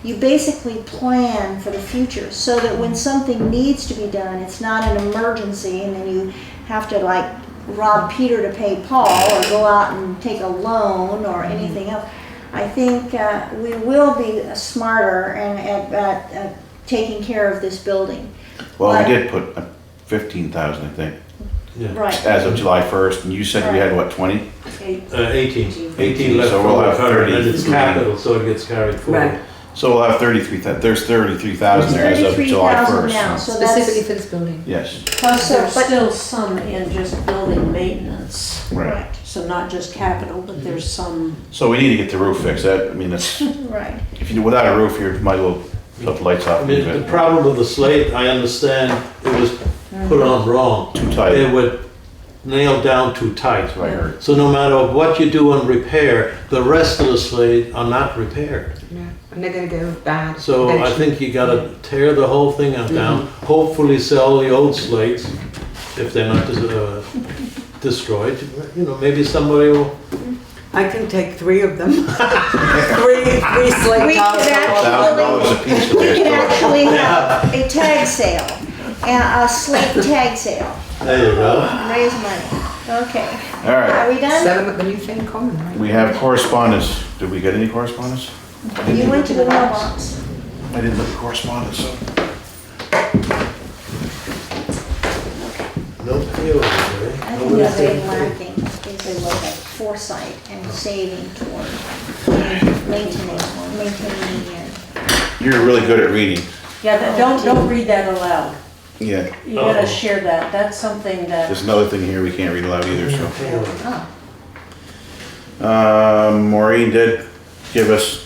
You basically plan for the future so that when something needs to be done, it's not an emergency and then you have to like rob Peter to pay Paul or go out and take a loan or anything else. I think we will be smarter and at taking care of this building. Well, But- we did put 15,000, I think, Right. as of July 1st, and you said we had, what, 20? 18 left So from we'll the have current, and it's 33. capital, so it gets carried forward. Right. So we'll have 33,000, there's 33,000 there as of July 33,000 now, 1st. so Specifically that's, for this building. Yes, Plus, there's still some in just building maintenance. right. So not just capital, but there's some. So we need to get the roof fixed. That, I mean, that's, right. if you, without a roof, you might as well shut the lights off I a mean, little the bit. problem with the slate, I understand it was put on wrong. Too tight. It would nail down too tight. That's what I heard. So no matter what you do on repair, the rest of the slate are not repaired. Yeah, and they're going to go bad. So I eventually. think you gotta tear the whole thing down, hopefully sell the old slates if they're not destroyed. You know, maybe somebody will. I can take 3 of them. three slate We tiles. could $1,000 a piece. we could actually have a tag sale, a slate tag sale, There you go. raise money. Okay, All right, are we done? Sell them at the Newfane Common, right? we have correspondence. Did we get any correspondence? You went to the mailbox. I didn't look at correspondence, so. No POs, right? I think that's very lacking, is a look at foresight and saving toward maintaining and. You're really good at reading. Yeah, don't read that aloud. Yeah, You gotta share that. That's something that. there's another thing here we can't read aloud either, so. Oh, Maureen did give us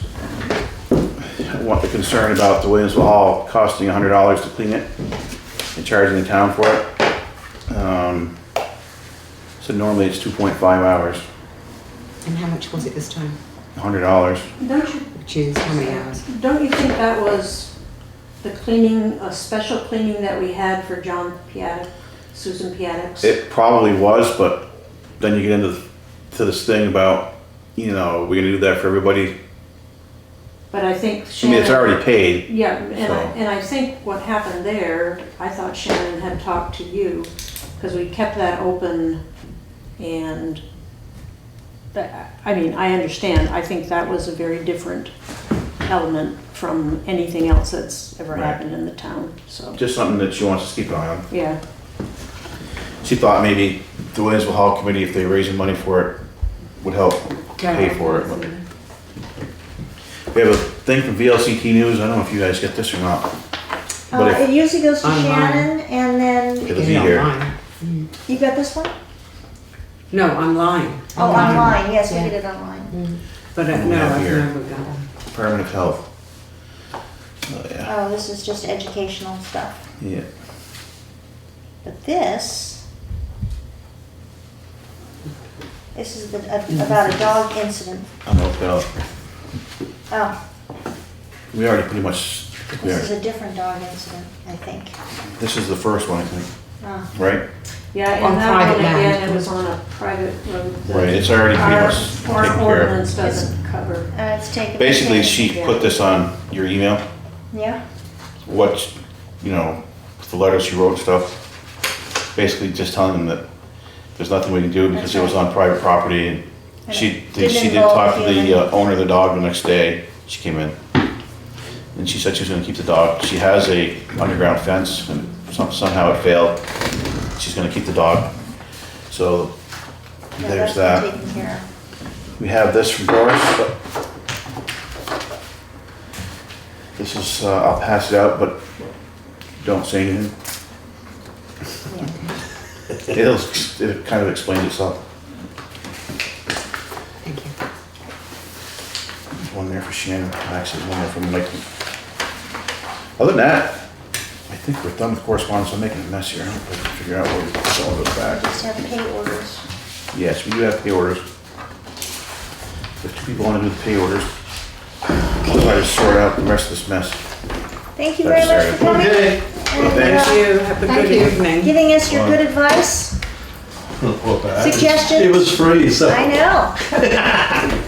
what the concern about the Williamsville Hall costing $100 to clean it and charging the town for it. So normally it's 2.5 hours, And how much was it this time? $100. Don't you, Which is how many hours? don't you think that was the cleaning, a special cleaning that we had for John Piatek, Susan Piatek's? It probably was, but then you get into this thing about, you know, we're gonna do that for everybody. But I think I mean, Shannon. it's already paid. Yeah, and So- and I think what happened there, I thought Shannon had talked to you, because we kept that open and, I mean, I understand, I think that was a very different element from anything else that's ever Right. happened in the town, so, Just something that she wants us to keep an eye on. yeah. She thought maybe the Williamsville Hall Committee, if they're raising money for it, would help pay for it. But we have a thing from VLCT News. I don't know if you guys get this or not. But it usually goes to Online. Shannon and then, it'll be here. Online. you got this one? No, online. Oh, online, yes, we did it online. But We no, have I've here. never got them. Department of Health. Oh, yeah. Oh, this is just educational stuff. Yeah. But this is about a dog incident. I'm gonna look that up. Oh, We already pretty much This is a different dog incident, I think. This is the first one, I think, Ah. right? Yeah, On and that private one again, land. it was on a private road. that Right, it's already pretty our- much Our taken care of. ordinance doesn't cover. It's taken. Basically, she put this on your email, Yeah, what, you know, the letters she wrote and stuff. Basically just telling them that there's nothing we can do because it was on private property. And she did talk to the owner of the dog the next day. She came in. And she said she was gonna keep the dog. She has a underground fence and somehow it failed. She's gonna keep the dog. So yeah, there's that's that. been taken care of. We have this from Doris. This is, I'll pass it out, but don't say anything. It kind of explains itself. Thank you. There's one there for Shannon, actually, one there for Mike. Other than that, I think we're done with correspondence. I'm making a mess here. I don't know if I can figure out where to put all those back. Just have pay orders. Yes, we do have pay orders. If two people want to do the pay orders, I'll try to sort out the rest of this mess. Thank you very much for coming. Okay. And, Thanks. Thank you, have a good evening. giving us your good advice, Well, that- suggestions. It was free, so. I know.